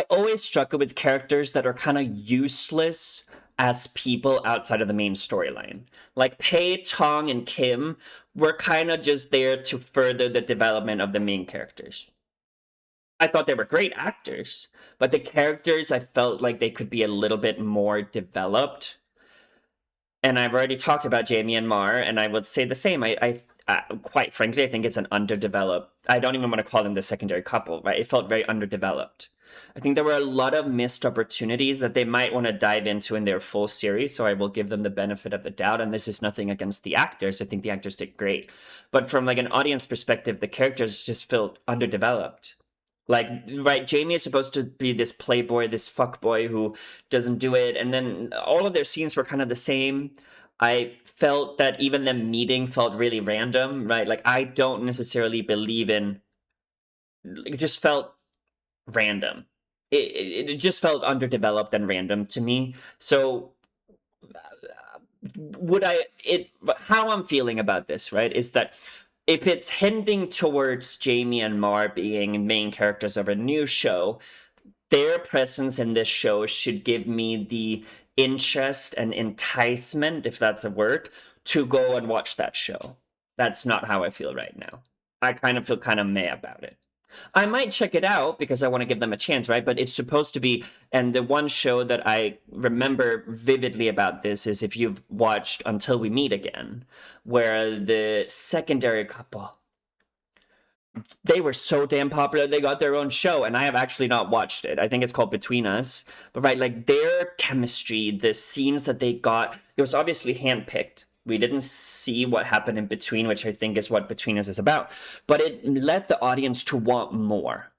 [SPEAKER 1] always struggle with characters that are kind of useless as people outside of the main storyline. Like Pei, Tong, and Kim were kind of just there to further the development of the main characters. I thought they were great actors, but the characters I felt like they could be a little bit more developed. And I've already talked about Jamie and Mar, and I would say the same. I quite frankly, I think it's an underdeveloped... I don't even want to call them the secondary couple, right? It felt very underdeveloped. I think there were a lot of missed opportunities that they might want to dive into in their full series, so I will give them the benefit of the doubt, and this is nothing against the actors. I think the actors did great. But from like an audience perspective, the characters just felt underdeveloped. Like, right, Jamie is supposed to be this playboy, this fuckboy who doesn't do it, and then all of their scenes were kind of the same. I felt that even them meeting felt really random, right? Like, I don't necessarily believe in... It just felt random. It just felt underdeveloped and random to me. So, how I'm feeling about this, right, is that if it's hinting towards Jamie and Mar being main characters of a new show, their presence in this show should give me the interest and enticement, if that's a word, to go and watch that show. That's not how I feel right now. I kind of feel kind of meh about it. I might check it out because I want to give them a chance, right? But it's supposed to be, and the one show that I remember vividly about this is if you've watched Until We Meet Again, where the secondary couple, they were so damn popular, they got their own show, and I have actually not watched it. I think it's called Between Us. But right, like their chemistry, the scenes that they got, it was obviously handpicked. We didn't see what happened in between, which I think is what Between Us is about. But it led the audience to want more.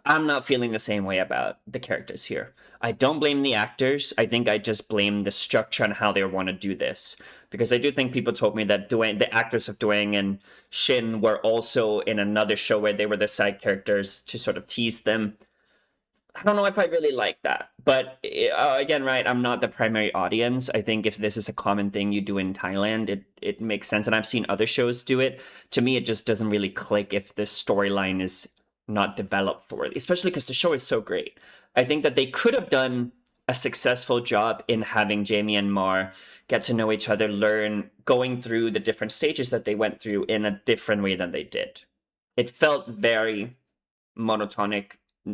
[SPEAKER 1] I'm not feeling the same way about the characters here. I don't blame the actors. I think I just blame the structure and how they want to do this. Because I do think people told me that the actors of Duang and Shin were also in another show where they were the side characters to sort of tease them. I don't know if I really like that. But again, right, I'm not the primary audience. I think if this is a common thing you do in Thailand, it makes sense. And I've seen other shows do it. To me, it just doesn't really click if the storyline is not developed for it, especially because the show is so great. I think that they could have done a successful job in having Jamie and Mar get to know each other, learn, going through the different stages that they went through in a different way than they did. It felt very monotonic,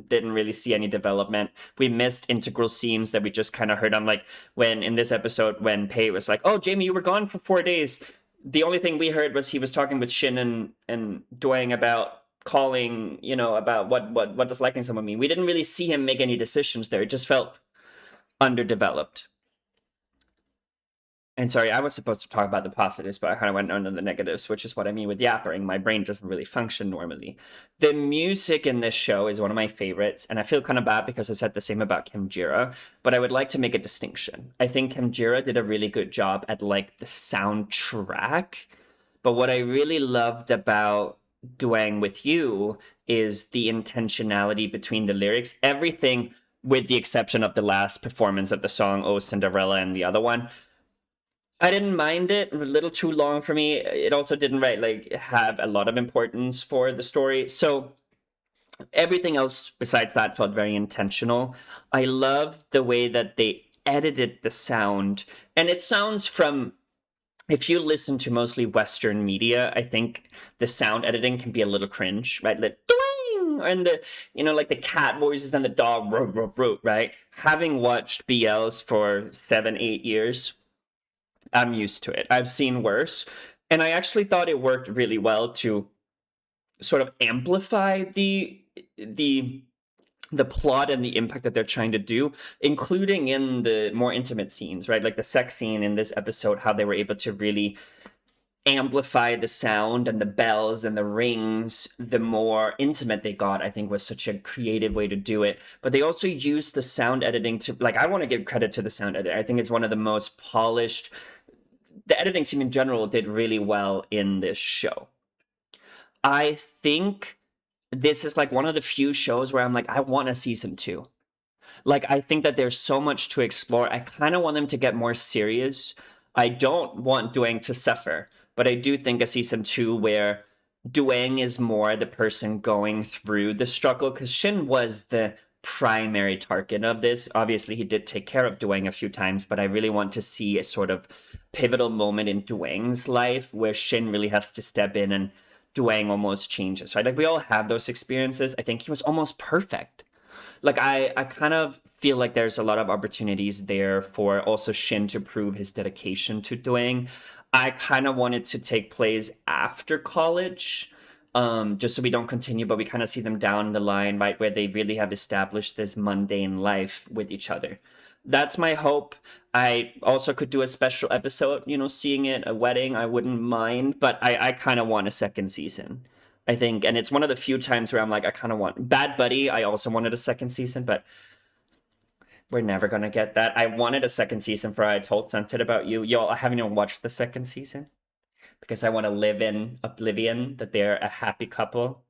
[SPEAKER 1] didn't really see any development. We missed integral scenes that we just kind of heard. I'm like, when in this episode, when Pei was like, oh, Jamie, you were gone for 4 days. The only thing we heard was he was talking with Shin and Duang about calling, you know, about what does liking someone mean. We didn't really see him make any decisions there. It just felt underdeveloped. And sorry, I was supposed to talk about the positives, but I kind of went on to the negatives, which is what I mean with yappering. My brain doesn't really function normally. The music in this show is one of my favorites, and I feel kind of bad because I said the same about Kim Jira, but I would like to make a distinction. I think Kim Jira did a really good job at like the soundtrack, but what I really loved about Duang With You is the intentionality between the lyrics. Everything, with the exception of the last performance of the song Oh Cinderella and the other one, I didn't mind it. A little too long for me. It also didn't have a lot of importance for the story. So everything else besides that felt very intentional. I love the way that they edited the sound, and it sounds from, if you listen to mostly Western media, I think the sound editing can be a little cringe, right? Like, and the, you know, like the cat voices and the dog, right? Having watched BLs for 7-8 years, I'm used to it. I've seen worse. And I actually thought it worked really well to sort of amplify the plot and the impact that they're trying to do, including in the more intimate scenes, right? Like the sex scene in this episode, how they were able to really amplify the sound and the bells and the rings, the more intimate they got, I think was such a creative way to do it. But they also used the sound editing to, like, I want to give credit to the sound editor. I think it's one of the most polished. The editing team in general did really well in this show. I think this is like one of the few shows where I'm like, I want a season 2. Like, I think that there's so much to explore. I kind of want them to get more serious. I don't want Duang to suffer, but I do think a season 2 where Duang is more the person going through the struggle, because Shin was the primary target of this. Obviously, he did take care of Duang a few times, but I really want to see a sort of pivotal moment in Duang's life where Shin really has to step in and Duang almost changes, right? Like, we all have those experiences. I think he was almost perfect. Like, I kind of feel like there's a lot of opportunities there for also Shin to prove his dedication to Duang. I kind of want it to take place after college, just so we don't continue, but we kind of see them down the line, right, where they really have established this mundane life with each other. That's my hope. I also could do a special episode, you know, seeing it, a wedding, I wouldn't mind, but I kind of want a second season. I think, and it's one of the few times where I'm like, I kind of want Bad Buddy. I also wanted a second season, but we're never gonna get that. I wanted a second season for I Told Sunset About You. Y'all, I haven't even watched the second season because I want to live in oblivion that they're a happy couple.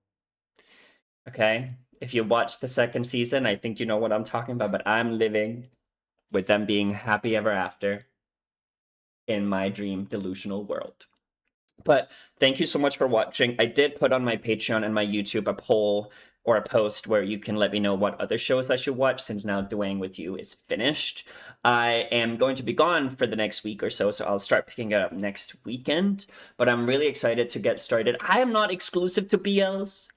[SPEAKER 1] Okay, if you watch the second season, I think you know what I'm talking about. But I'm living with them being happy ever after in my dream delusional world. But thank you so much for watching. I did put on my Patreon and my YouTube a poll or a post where you can let me know what other shows I should watch since now Duang With You is finished. I am going to be gone for the next week or so I'll start picking it up next weekend. But I'm really excited to get started. I am not exclusive to BLs,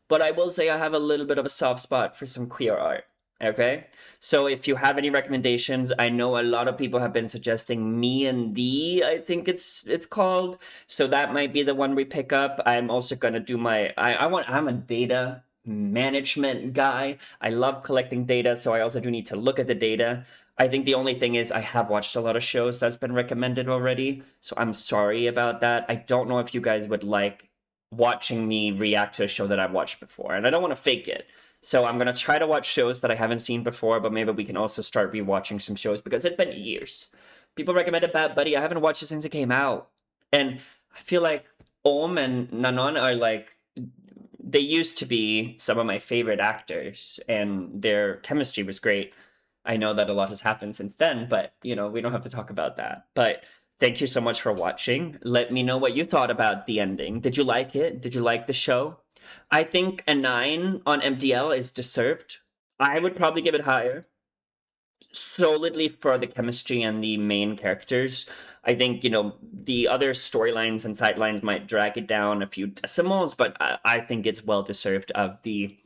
[SPEAKER 1] but I will say I have a little bit of a soft spot for some queer art. Okay, so if you have any recommendations, I know a lot of people have been suggesting Me and Thee, I think it's called. So that might be the one we pick up. I'm also gonna do my I'm a data management guy. I love collecting data, so I also do need to look at the data. I think the only thing is I have watched a lot of shows that's been recommended already, so I'm sorry about that. I don't know if you guys would like watching me react to a show that I've watched before, and I don't want to fake it. So I'm gonna try to watch shows that I haven't seen before, but maybe we can also start rewatching some shows because it's been years. People recommended Bad Buddy. I haven't watched it since it came out, and I feel like Om and Nanon are like they used to be some of my favorite actors, and their chemistry was great. I know that a lot has happened since then, but we don't have to talk about that. But thank you so much for watching. Let me know what you thought about the ending. Did you like it? Did you like the show? I think a 9 on MDL is deserved. I would probably give it higher, solidly for the chemistry and the main characters. I think, the other storylines and sidelines might drag it down a few decimals, but I think it's well deserved of the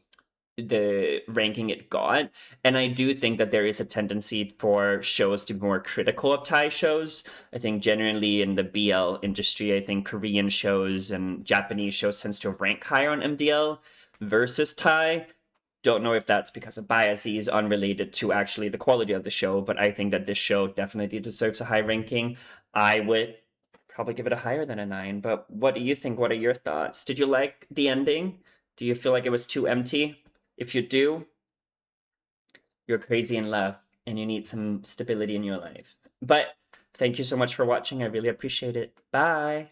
[SPEAKER 1] ranking it got. And I do think that there is a tendency for shows to be more critical of Thai shows. I think generally in the BL industry, I think Korean shows and Japanese shows tends to rank higher on MDL versus Thai. Don't know if that's because of biases unrelated to actually the quality of the show, but I think that this show definitely deserves a high ranking. I would probably give it a higher than a 9, but what do you think? What are your thoughts? Did you like the ending? Do you feel like it was too empty? If you do, you're crazy in love and you need some stability in your life. But thank you so much for watching. I really appreciate it. Bye.